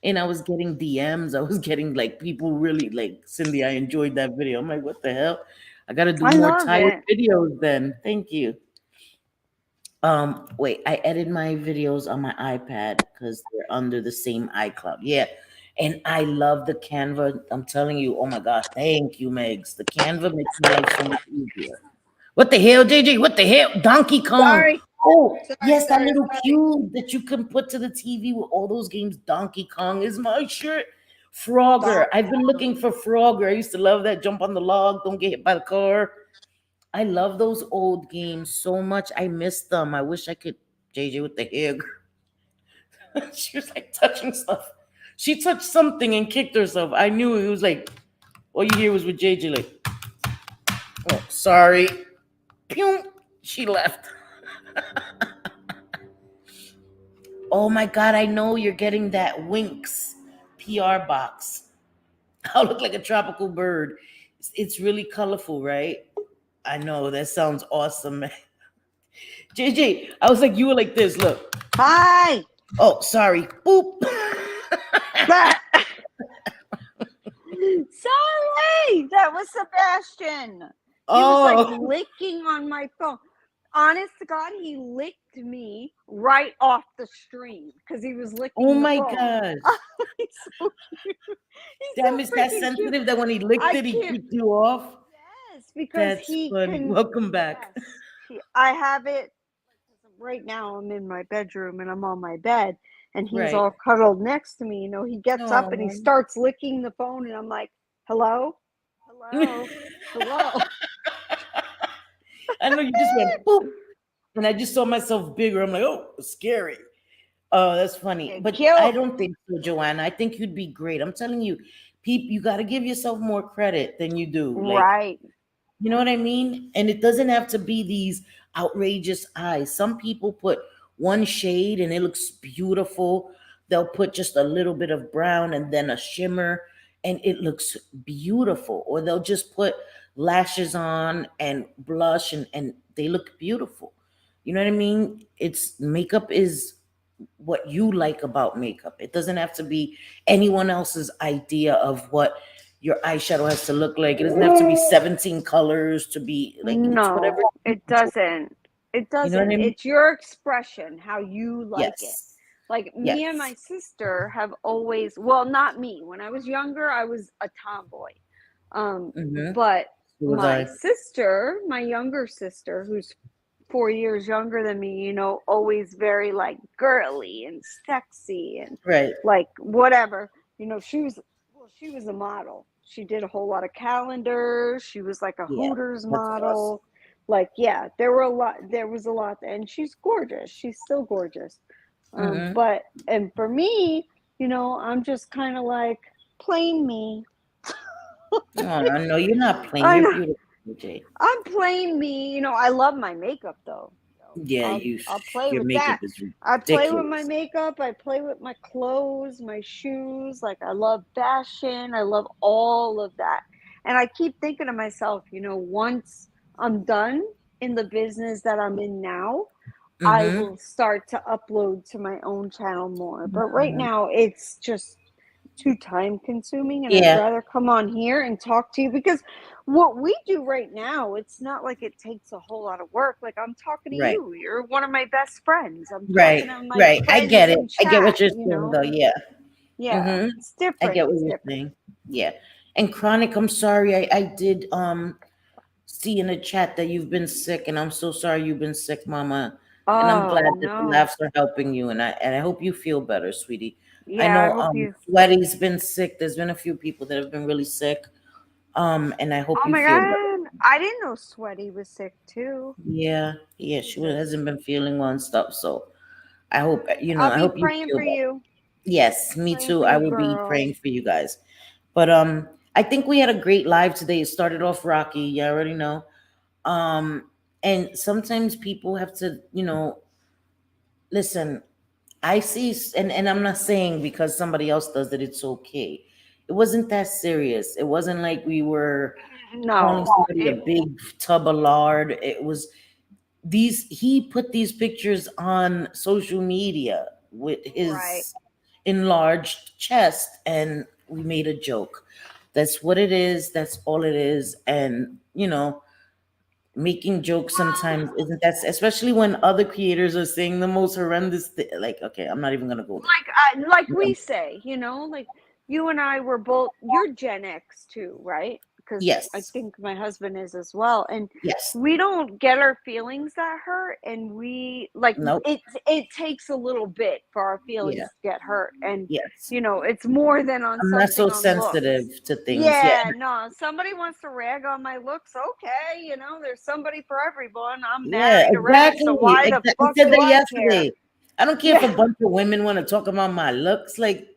And I was getting DMs. I was getting like people really like, Cindy, I enjoyed that video. I'm like, what the hell? I got to do
I
more
love
tired
it.
videos then. Thank you. Wait, I edit my videos on my iPad because they're under the same iCloud. Yeah. And I love the Canva. I'm telling you, oh my God, thank you, Megs. The Canva makes my life so much easier. What the hell, JJ? What the hell? Donkey Kong.
Sorry.
Oh,
Sorry,
yes, that
sorry,
little
sorry.
cube that you can put to the TV with all those games. Donkey Kong is my shirt. Frogger. I've been looking for Frogger. I used to love that. Jump on the log, don't get hit by the car. I love those old games so much. I miss them. I wish I could. JJ with the hair. She was like touching stuff. She touched something and kicked herself. I knew it was like, all you hear was with JJ, like, oh, sorry. Pew. She left. Oh my God, I know you're getting that Winx PR box. I'll look like a tropical bird. It's really colorful, right? I know, that sounds awesome. JJ, I was like, you were like this, look.
Hi.
Oh, sorry. Boop.
That. Sorry, that was Sebastian. He was like
Oh,
licking on my phone. Honest to God, he licked me right off the stream because he was licking
oh
the
my
phone.
gosh.
He's so cute. He's
Damn,
so
is that
freaking cute.
sensitive that when he licked
I
it, he
can't.
kicked you off?
Yes, because
That's
he
funny.
can.
Welcome back.
Yes, I have it right now. I'm in my bedroom and I'm on my bed, and he's
Right.
all cuddled next to me. You know, he gets up and he
Oh.
starts licking the phone, and I'm like, "Hello, hello, hello."
I know you just went boop. And I just saw myself bigger. I'm like, oh, scary. Oh, that's funny.
Get
But I
killed.
don't think so, Joanna. I think you'd be great. I'm telling you, people, you got to give yourself more credit than you do. Like,
Right.
you know what I mean? And it doesn't have to be these outrageous eyes. Some people put one shade and it looks beautiful. They'll put just a little bit of brown and then a shimmer and it looks beautiful. Or they'll just put lashes on and blush and they look beautiful. You know what I mean? It's makeup is what you like about makeup. It doesn't have to be anyone else's idea of what your eyeshadow has to look like. It doesn't have to be 17 colors to be like it's whatever
No,
you
it
enjoy.
doesn't. It
You know what
doesn't.
I mean?
It's your expression, how you like it.
Yes.
Like me and my
Yes.
sister have always, well, not me. When I was younger, I was a tomboy.
Mm-hmm.
But
So was
my
I.
sister, my younger sister, who's 4 years younger than me, you know, always very like girly and sexy and
Right.
like whatever. You know, she was a model. She did a whole lot of calendars. She was like a
Yeah.
Hooters
That's awesome.
model. Like, yeah, there was a lot, and she's gorgeous. She's still gorgeous.
Mm-hmm.
But and for me, you know, I'm just kind of like plain me.
Oh, no, you're not plain.
I
You're
know.
beautiful, Jay.
I'm plain me. You know, I love my makeup though. So
Yeah,
I'll play
your
with
makeup
that.
is
I play with my
ridiculous.
makeup. I play with my clothes, my shoes. Like I love fashion. I love all of that. And I keep thinking to myself, you know, once I'm done in the business that I'm in now, I
Mm-hmm.
will start to upload to my own channel more. But right now, it's just too time consuming, and I'd
Yeah,
rather come on here and talk to you because what we do right now, it's not like it takes a whole lot of work. Like I'm talking to
right,
you, you're one of my best friends. I'm talking
right,
to my
right. I
friends
get it.
in
I get
chat,
what you're
you
saying,
know?
though. Yeah.
Yeah,
Mm-hmm.
it's
I
different.
get what
It's
you're
different.
saying. Yeah. And Chronic, I'm sorry. I did see in the chat that you've been sick, and I'm so sorry you've been sick, Mama. And I'm
Oh
glad that the
no.
laughs are helping you, and I hope you feel better, sweetie. I
Yeah, I
know
hope you.
Sweaty's been sick. There's been a few people that have been really sick. And I hope
Oh
you
my
feel better.
God. I didn't know Sweaty was sick too.
Yeah, yeah, she
Jesus.
hasn't been feeling well and stuff. So I hope
I'll
I
be
hope you
praying
feel
for
better.
you.
Yes, me
Praying
too.
for
I
you,
will be
girl.
praying for you guys. But I think we had a great live today. It started off rocky. You already know. Um, and sometimes people have to, listen. I see, and I'm not saying because somebody else does it, it's okay. It wasn't that serious. It wasn't like we were calling
No.
somebody a big tub of lard. It was he put these pictures on social media with
Right.
his enlarged chest, and we made a joke. That's what it is. That's all it is. And making jokes sometimes isn't that, especially when other creators are saying the most horrendous like, okay, I'm not even gonna go there.
Like
No.
we say, like you and I were both. You're Gen X too, right? Because I
Yes.
think my husband is as well, and
Yes.
we don't get our feelings that hurt, and we like
Nope.
it. It takes a little bit for our
Yeah.
feelings to get hurt, and
Yes.
it's more than on
I'm not so
something on looks.
sensitive to things. Yeah.
Yeah, no, somebody wants to rag on my looks. Okay, there's somebody for everyone. I'm
Yeah,
married already, so
exactly.
why the
I
fuck
said
do
that
I care?
yesterday. I don't care if
Yeah,
a bunch of women want to talk about my looks. Like,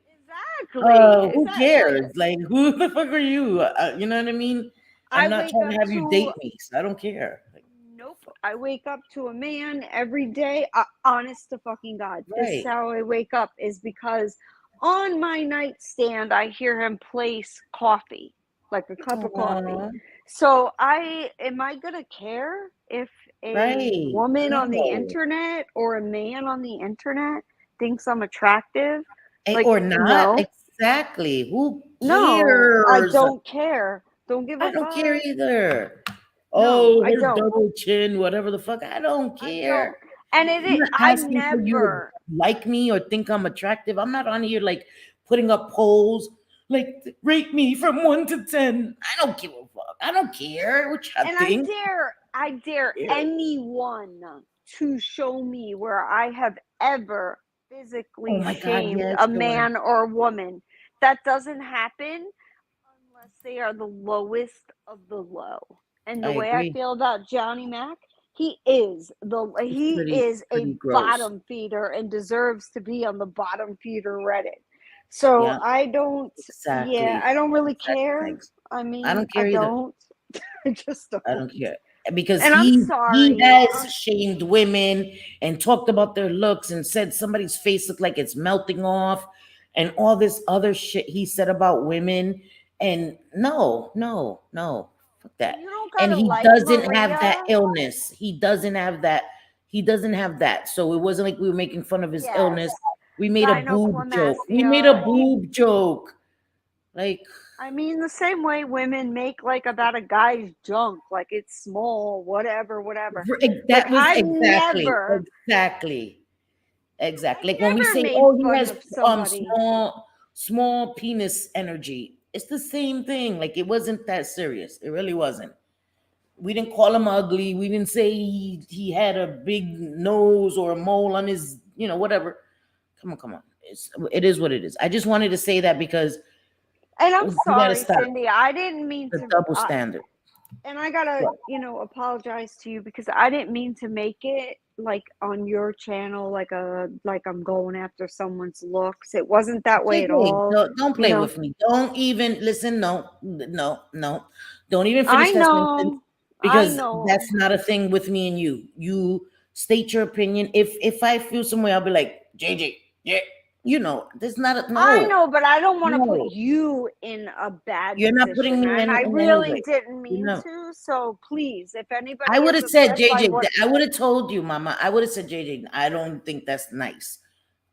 exactly.
who
Like
cares? Like, who the fuck are you? You know what I mean? I'm
I
not
wake
trying
up
to have you
to
date me, so I don't care. Like,
nope. I wake up to a man every day. Honest to fucking God, this is
right.
how I wake up. Is because on my nightstand I hear him place coffee, like a cup of coffee.
Aw,
So I am I gonna care if a
right.
woman on the
No.
internet or a man on the internet thinks I'm attractive? Like
Or not.
no,
Exactly. Who
no, I
cares?
don't care. Don't give
I
a
don't care
fuck.
either.
No,
Oh,
I
her
don't.
double chin, whatever the fuck. I don't
I
care.
don't. And
I'm not
I
asking for you to
never.
like me or think I'm attractive. I'm not on here like putting up polls like rate me from 1 to 10. I don't give a fuck. I don't care what you
And
think.
I dare
Yeah.
anyone to show me where I have ever
Oh
physically
my God,
shamed
yes,
a
Joanne.
man or a woman. That doesn't happen unless they are the lowest of the low. And
I
the way I
agree.
feel about Johnny Mac,
It's
he is a
pretty gross.
bottom feeder and deserves to be on the bottom feeder Reddit. So
Yeah,
I don't, yeah,
exactly.
I don't really
Exactly.
care.
Thanks.
I
I
mean,
don't
I
care either.
don't. I just
I
don't.
don't care because
And I'm
he
sorry.
has shamed women and talked about their looks and said somebody's face looked like it's melting off and all this other shit he said about women. And no, no, no, fuck that.
You don't
And
gotta
he
like
doesn't have that
Maria.
illness. He doesn't have that. He doesn't have that. So it wasn't like we were making fun of his illness.
Yes.
We made a boob joke. We made a
Gynecomastia.
boob joke. Like,
I mean, the same way women make like about a guy's junk, like it's small, whatever, whatever. Like
that was exactly. Like
I've
when we
never
say,
made
"Oh, he
fun
has
of somebody.
small penis energy," it's the same thing. Like it wasn't that serious. It really wasn't. We didn't call him ugly. We didn't say he had a big nose or a mole on his, whatever. Come on. It is what it is. I just wanted to say that because
And I'm
we got to
sorry,
stop
Cindy. I didn't mean
the
to.
double standard.
And I gotta,
What?
apologize to you because I didn't mean to make it like on your channel, like I'm going after someone's looks. It wasn't that way at
Okay,
all.
don't
You
play
know,
with me. Don't even listen. No, no, no. Don't even
I
finish that sentence
know, I
because
know.
that's not a thing with me and you. You state your opinion. If I feel some way, I'll be like, JJ, yeah. there's not a
I
no.
know, but I don't want to put
No,
you in a bad
you're not putting
position,
me
and I
in any way.
really didn't
You
mean
know,
to. So please, if
I
anybody
would
gets
have said
upset by
JJ.
what,
I would have told you, Mama. I would have said JJ. I don't think that's nice.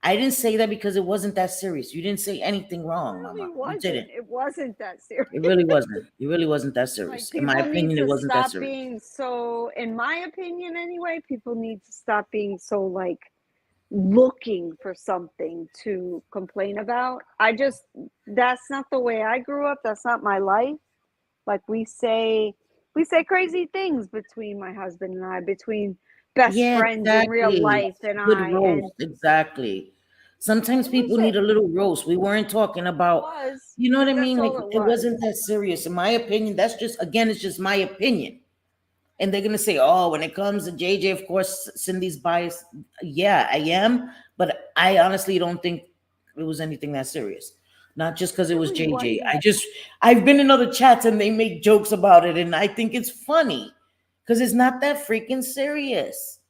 I didn't say that because it wasn't that serious. You didn't say anything
it
wrong,
really
Mama. You
wasn't.
didn't.
It wasn't that serious.
It really wasn't. It really wasn't that
Like
serious. In my
people need
opinion, it
to
wasn't that
stop
serious.
being so. In my opinion, anyway, people need to stop being so like looking for something to complain about. That's not the way I grew up. That's not my life. Like we say crazy things between my husband and I, between best
Yeah,
friends in real
exactly.
life and
Good
I, and
roast. Exactly. Sometimes
it was
people need a little roast. We weren't talking about,
was
you know what I
that's
mean? Like
all it
it
was.
wasn't that serious. In my opinion, that's just again, it's just my opinion. And they're gonna say, "Oh, when it comes to JJ, of course, Cindy's biased." Yeah, I am, but I honestly don't think it was anything that serious. Not just because
It
it was
really
JJ.
wasn't.
I've been in other chats and they make jokes about it, and I think it's funny because it's not that freaking serious.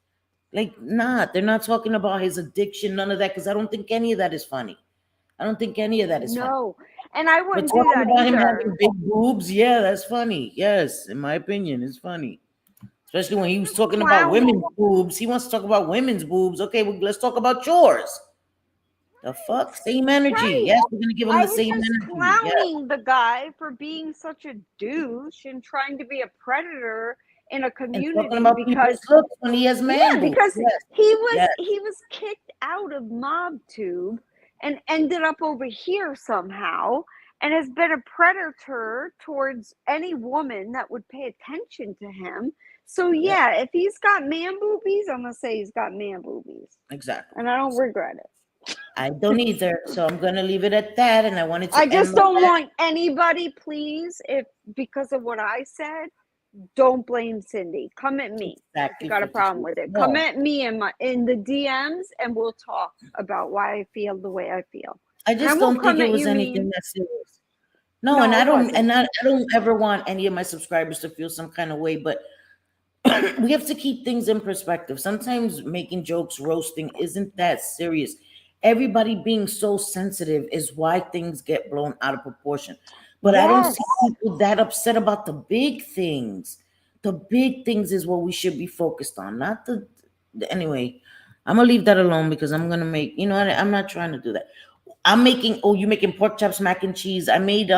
Like, not. They're not talking about his addiction, none of that, because I don't think any of that is funny. I don't think any of that is funny.
No, and I
But
wouldn't do
talking
that
about him
either.
having big boobs, yeah, that's funny. Yes, in my opinion, it's funny. Especially when he was
Just
talking about women's
clowning.
boobs. He wants to talk about women's boobs. Okay, well, let's talk about yours. The
Right.
fuck? Same energy.
Right.
Yes, we're gonna give him
I
the
was
same
just
energy. Yeah.
clowning the guy for being such a douche and trying to be a predator in a
And talking
community
about people's
because
looks when he has man
yeah,
boobs.
because
Yes.
he was
Yes.
he was kicked out of MobTube and ended up over here somehow and has been a predator towards any woman that would pay attention to him. So
Yep.
yeah, if he's got man boobies, I'm gonna say he's got man boobies.
Exactly.
And I don't regret it.
I don't either. So I'm gonna leave it at that. And I wanted
I
to end
just
with
don't
that.
want anybody, please, if because of what I said, don't blame Cindy. Come at me if you
Exactly
got a
50
problem
Shades
with
of
it. Come
No.
at me in the DMs and we'll talk about why I feel the way I feel.
I
And I
just
won't
don't think
come
it
at
was
you
anything
mean.
that serious. No, and
No,
I
it
don't
wasn't.
I don't ever want any of my subscribers to feel some kind of way, but we have to keep things in perspective. Sometimes making jokes, roasting isn't that serious. Everybody being so sensitive is why things get blown out of proportion. But I don't see
Yes.
people that upset about the big things. The big things is what we should be focused on, not anyway. I'm gonna leave that alone because I'm gonna make, I'm not trying to do that. I'm making, oh, you making pork chops, mac and cheese. I made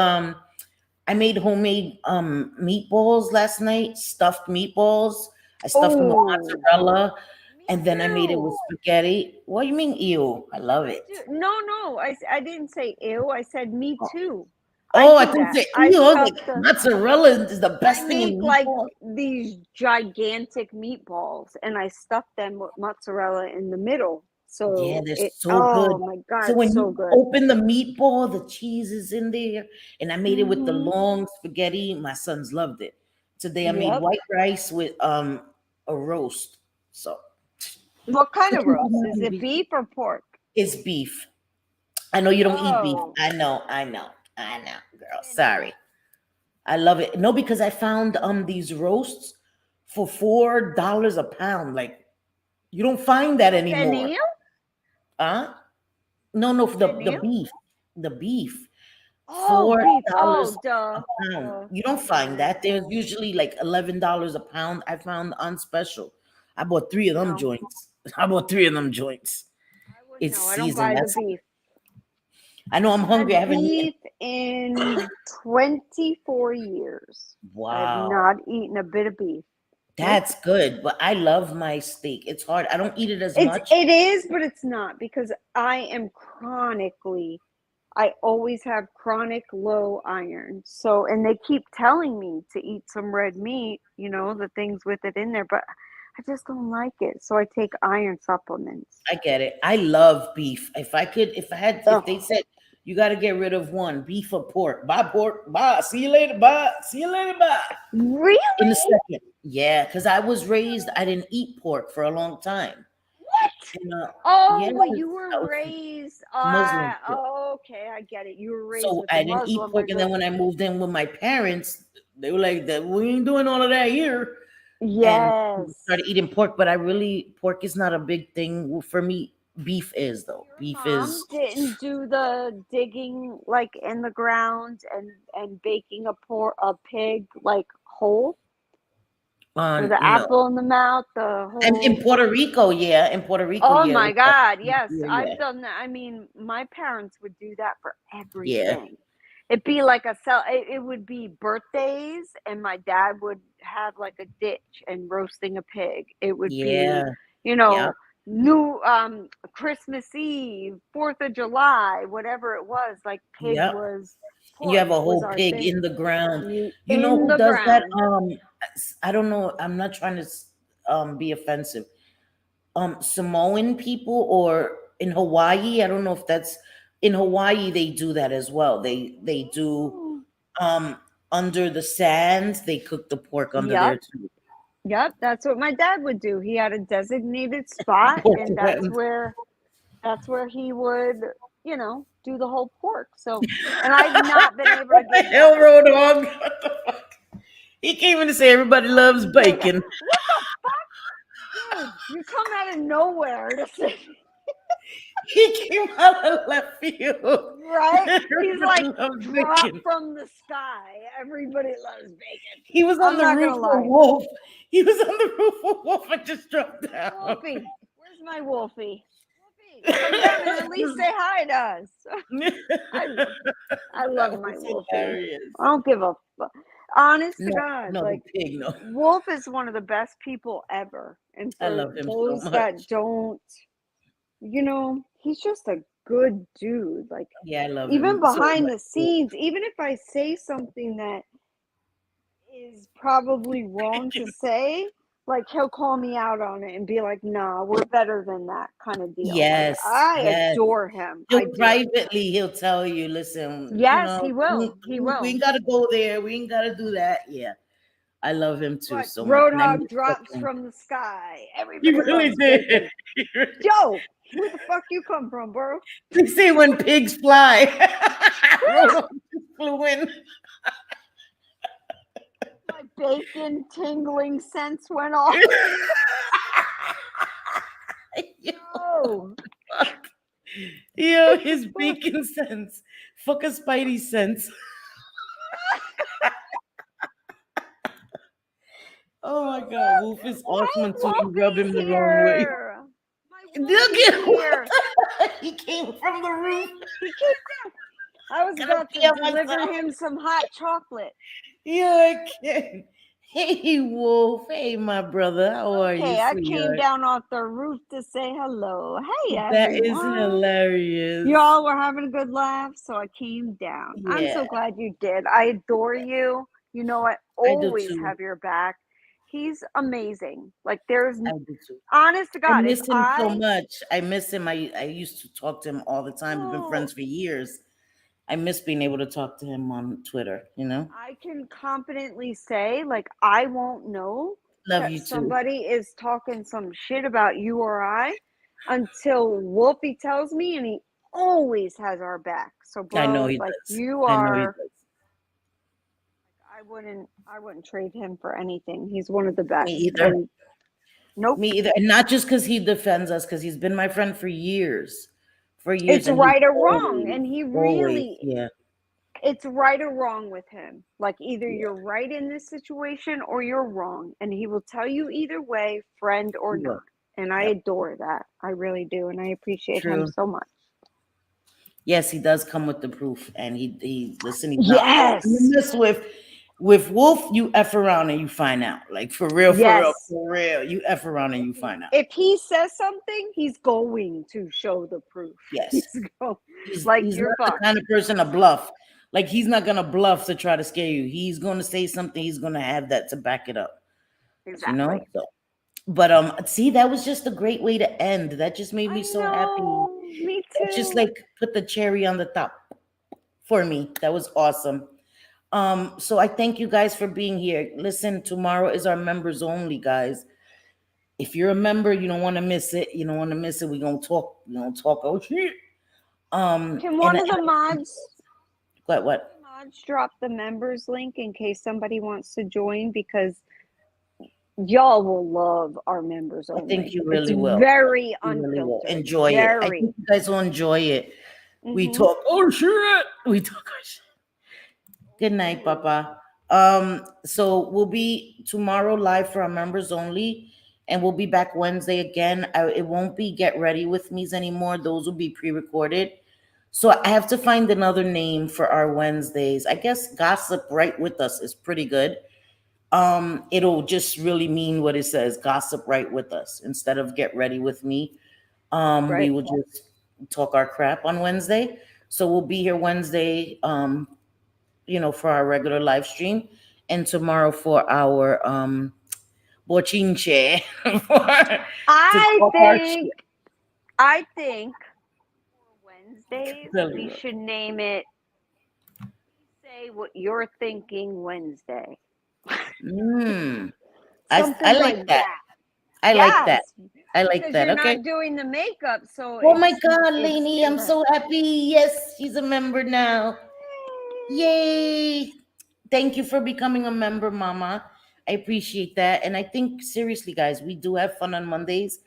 homemade meatballs last night, stuffed meatballs. I stuffed them with
Oh,
mozzarella,
me
and then I made it with
too.
spaghetti. What do you mean, ew? I love
Me
it.
too. No, no, I didn't say ew. I said me too. I
Oh, I
do
thought you
that.
said
I
ew. I was
stuff
like,
the
mozzarella is the
I
best thing
make
in
like
meatballs.
these gigantic meatballs and I stuff them with mozzarella in the middle.
Yeah,
So
they're
it,
so good.
oh my
So
God,
when
so
you
good.
open the meatball, the cheese is in there, and I made it with the
Mm-hmm.
long spaghetti. My sons loved it. Today I made
Yep.
white rice with a roast. So
What kind
to
of
keep in
roast? Is it
mind,
beef or pork?
it's beef. I know you don't eat beef.
Oh,
I know, girl.
Cindy.
Sorry. I love it. No, because I found these roasts for $4 a pound. Like you don't find that anymore.
Pernil?
Huh? No, for the
Pernil?
beef. The beef.
Oh,
Four
beef. Oh,
dollars a
duh.
pound.
Duh.
You don't find
No,
that. There's usually like $11 a pound. I found on special. I bought three of them
no.
joints. I bought three of them joints.
I would
It's
no, I don't
seasoned.
buy the
That's
beef.
I know
I
I'm
haven't
hungry. I
had
haven't eaten.
beef in 24 years. I have
Wow.
not eaten a bit of beef. Nope.
That's good, but I love my steak. It's hard. I don't eat it as
It's
much.
it is, but it's not because I am chronically I always have chronic low iron. So and they keep telling me to eat some red meat, the things with it in there, but I just don't like it. So I take iron supplements.
I get it. I love beef. If they
Oh,
said you got to get rid of one, beef or pork, buy pork, bye. See you later, bye. See you later, bye.
really?
In a second. Yeah, because I was raised, I didn't eat pork for a long time.
What?
And,
Oh,
yes,
well, you were
I was
raised.
Muslim.
Okay, I get it. You were raised
So
with a
I didn't eat
Muslim.
pork. And then when I moved in with my parents, they were like, "That we ain't doing all of that here." And
Yes.
started eating pork, but pork is not a big thing for me beef is though.
Your
Beef
mom
is
didn't do the digging like in the ground and baking a pig like whole with the
no.
apple in the mouth, the
And in
whole.
Puerto Rico, yeah. In Puerto Rico,
Oh
yeah.
my God, yes,
Yeah,
I've done that. I mean, my parents would do that for
yeah.
everything. It'd be like it would be birthdays, and my dad would have like a ditch and roasting a pig. It would
Yeah.
be, you
Yeah.
know, new Christmas Eve, 4th of July, whatever it was, like
Yeah. And you
pork
have a
was
whole
our
pig
thing.
in the ground. You know
In
who
the
does that?
ground.
I don't know. I'm not trying to be offensive. Samoan people or in Hawaii, I don't know if that's in Hawaii they do that as well. They do
Oh.
um under the sands, they cook the pork under there
Yep.
too.
Yep, that's what my dad would do. He had a designated spot,
Pork
and
loin.
that's where he would, do the whole pork. So, and I've not been able to
The
get that.
hell, road hog. What the fuck? He came in to say everybody loves bacon.
What the fuck, dude? You come out of nowhere to say,
He came out of left field.
right? He's
Everybody
like
loves
dropped
bacon.
from the sky. Everybody loves bacon.
He was on
I'm
the
not
roof
gonna
for
lie,
Wolf. He was on the roof for Wolf and just dropped down.
Wolfie. Where's my Wolfie? Wolfie, come down and at least say hi to us. I I
That
love my
was
Wolfie.
hilarious.
I don't give a fuck. Honest to
No,
God,
no, the
like
pig, no.
Wolf is one of the best people ever. And
I
for
love him so
those
much.
that don't, he's just a good dude. Like
Yeah, I love
even
him so
behind
much.
the scenes, even if I say something that is probably wrong to say, like he'll call me out on it and be like, "Nah, we're better than that," kind of deal. Like
Yes,
I
yes.
adore him. I
He'll
do.
privately, he'll tell you, listen,
Yes, he will. He
we
will.
ain't gotta go there. We ain't gotta do that. Yeah. I love him too
But
so much. And I
Roadhog
miss
drops
him.
from the sky.
He
Everybody
really
loves
did.
bacon. Yo, where the fuck you come from, bro?
They say when pigs fly. Roto just flew in.
My bacon tingling sense went off. Oh,
Yo, his bacon sense. Fuck a Spidey sense. Oh my god, Wolf is awesome until you rub him
Wolfie's
the wrong way.
here. My
Look
Wolfie's
at
here.
he came from the roof.
He came down. I was
Gonna
about to
kill
deliver
myself.
him some hot chocolate.
Yeah, I can. Hey, Wolf. Hey, my brother. How are you,
Okay, I came
sweetheart?
down off the roof to say hello. Hey,
That is
everyone.
hilarious.
Y'all were having a good laugh, so I came down. I'm so
Yeah,
glad you did. I adore you. You know, I
I do
always
too.
have your back. He's amazing. Like, there's
I do too.
honest to
I
God, if
miss him so
I,
much. I miss him. I used to talk to him all the time. We've been
oh,
friends for years. I miss being able to talk to him on Twitter, you know?
I can confidently say, like, I won't know
Love
that
you too.
somebody is talking some shit about you or I until Wolfie tells me, and he always has our back. So,
I know
bro,
he
like,
does.
you
I know he
are.
does.
I wouldn't trade him for anything. He's one of the
Me
best.
either.
And nope.
Me either. And not just because he defends us, because he's been my friend for years. For years.
It's
And he
right or wrong.
always,
And he
always,
really,
yeah.
it's right or wrong with him. Like either
Yeah.
you're right in this situation or you're wrong. And he will tell you either way, friend or
He will.
not. And I
Yep.
adore that. I really do. And I appreciate him
True.
so much.
Yes, he does come with the proof. And he listen, he's not
Yes.
to mess with Wolf, you F around and you find out. Like for real, for real,
Yes.
for real. You F around and you find out.
If he says something, he's going to show the proof.
Yes.
He's
Like
you're
not
fucked.
the kind of person to bluff. Like he's not gonna bluff to try to scare you. He's gonna say something, he's gonna have that to back it up.
Exactly.
You know? So, but see, that was just a great way to end. That just made me so happy.
Me too.
It just like put the cherry on the top for me. That was awesome. So I thank you guys for being here. Listen, tomorrow is our members only, guys. If you're a member, you don't want to miss it. You don't want to miss it. We're gonna talk. Oh shit.
Can one of the
what?
mods drop the members link in case somebody wants to join? Because y'all will love our members
I think
only.
you
It's
really will.
very
You really will
unfiltered.
enjoy it. I
Very.
think you guys will enjoy it. We
Mm-hmm.
talk. Oh shit! We talk. Oh, shit. Good night, Papa. So we'll be tomorrow live for our members only, and we'll be back Wednesday again. It won't be get ready with me's anymore. Those will be pre-recorded. So I have to find another name for our Wednesdays. I guess gossip right with us is pretty good. It'll just really mean what it says, gossip right with us instead of get ready with me. We
Right.
will just talk our crap on Wednesday. So we'll be here Wednesday, for our regular live stream, and tomorrow for our bochinche to
I
talk our
think
shit.
I think for Wednesdays
Tell
we
you what.
should name it Say What You're Thinking Wednesday.
Mm, I
Something
like
like
that.
that.
I like that.
Yes.
I like
Because
that.
you're
Okay.
not doing the makeup, so
Oh my God,
it's
Lainey, I'm
different.
so happy. Yes, she's a member now. Yay. Thank you for becoming a member, Mama. I appreciate that. And I think seriously, guys, we do have fun on Mondays.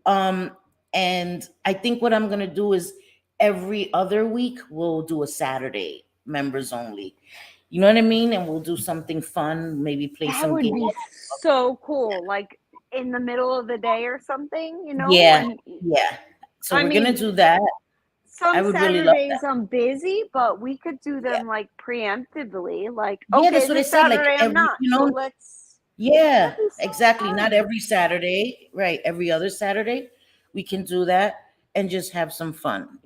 Um, and I think what I'm gonna do is every other week we'll do a Saturday members only. You know what I mean? And we'll do something fun, maybe play
That
some
would
games.
be so cool. Like in the middle of the day or something,
Yeah,
when
yeah. So
I
we're gonna
mean,
do that. I
some
would really love that.
Saturdays I'm busy, but we could do
Yeah.
them like preemptively. Like,
Yeah,
okay,
that's what I
this
said. Like
Saturday I'm
every,
not. So let's.
yeah,
That'd be so
exactly. Not
fun.
every Saturday, right? Every other Saturday, we can do that and just have some fun.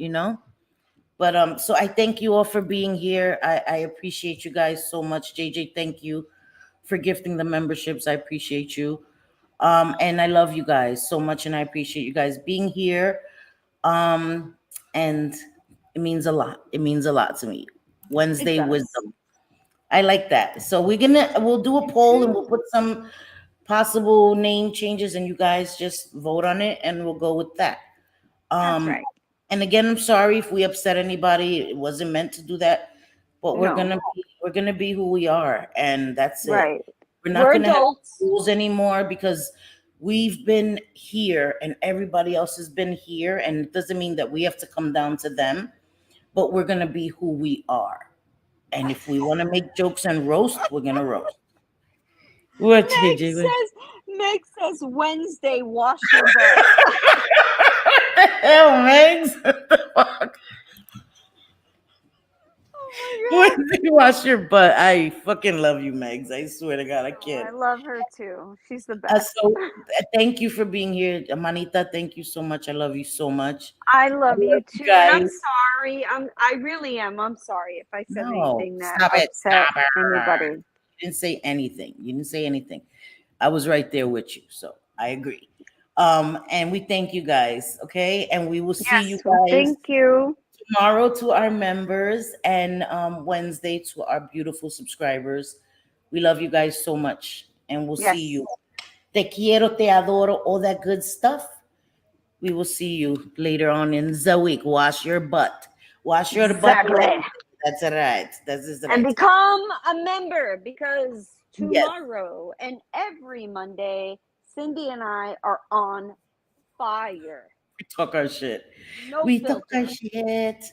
But so I thank you all for being here. I appreciate you guys so much. JJ, thank you for gifting the memberships. I appreciate you. And I love you guys so much, and I appreciate you guys being here. And it means a lot. It means a lot to me.
It
Wednesday
does.
wisdom. I like that. So we'll do a
Me
poll and we'll
too.
put some possible name changes, and you guys just vote on it, and we'll go with that.
That's
Um,
right.
and again, I'm sorry if we upset anybody. It wasn't meant to do that, but
No.
we're gonna be who we are, and that's it.
Right.
We're not
We're
gonna have
adults.
rules anymore because we've been here and everybody else has been here, and it doesn't mean that we have to come down to them, but we're gonna be who we are. And if we want to make jokes and roast, we're gonna roast. What,
Meg
JJ?
says Meg says Wednesday wash your butt.
Hell, Megs. What the fuck?
Oh
When you wash your butt, I fucking love you, Megs. I swear to God, I
my god. Oh,
can't.
I love her too. She's the best.
So thank you for being here, Manita. Thank you so much. I love you so much.
I
I
love you
love you
too, and I'm
guys.
sorry. I really am. I'm sorry if I said
No,
anything that
stop it.
upset
Stop it.
anybody.
You didn't say anything. You didn't say anything. I was right there with you. So I agree. And we thank you guys. Okay. And we will see you
Yes. Well,
guys
thank you.
tomorrow to our members and Wednesday to our beautiful subscribers. We love you guys so much. And we'll see
Yes.
you. Te quiero, te adoro, all that good stuff. We will see you later on in the week. Wash your butt. Wash your butt.
Exactly.
That's right. That's
And
right.
become a member because
Yes.
tomorrow and every Monday, Cindy and I are on fire.
We talk our shit.
No
We talk
filter.
our shit.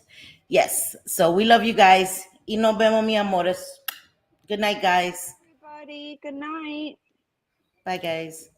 Yes. So we love you guys. Y nos vemos, mi amores. Good night, guys.
Everybody, good night.
Bye, guys.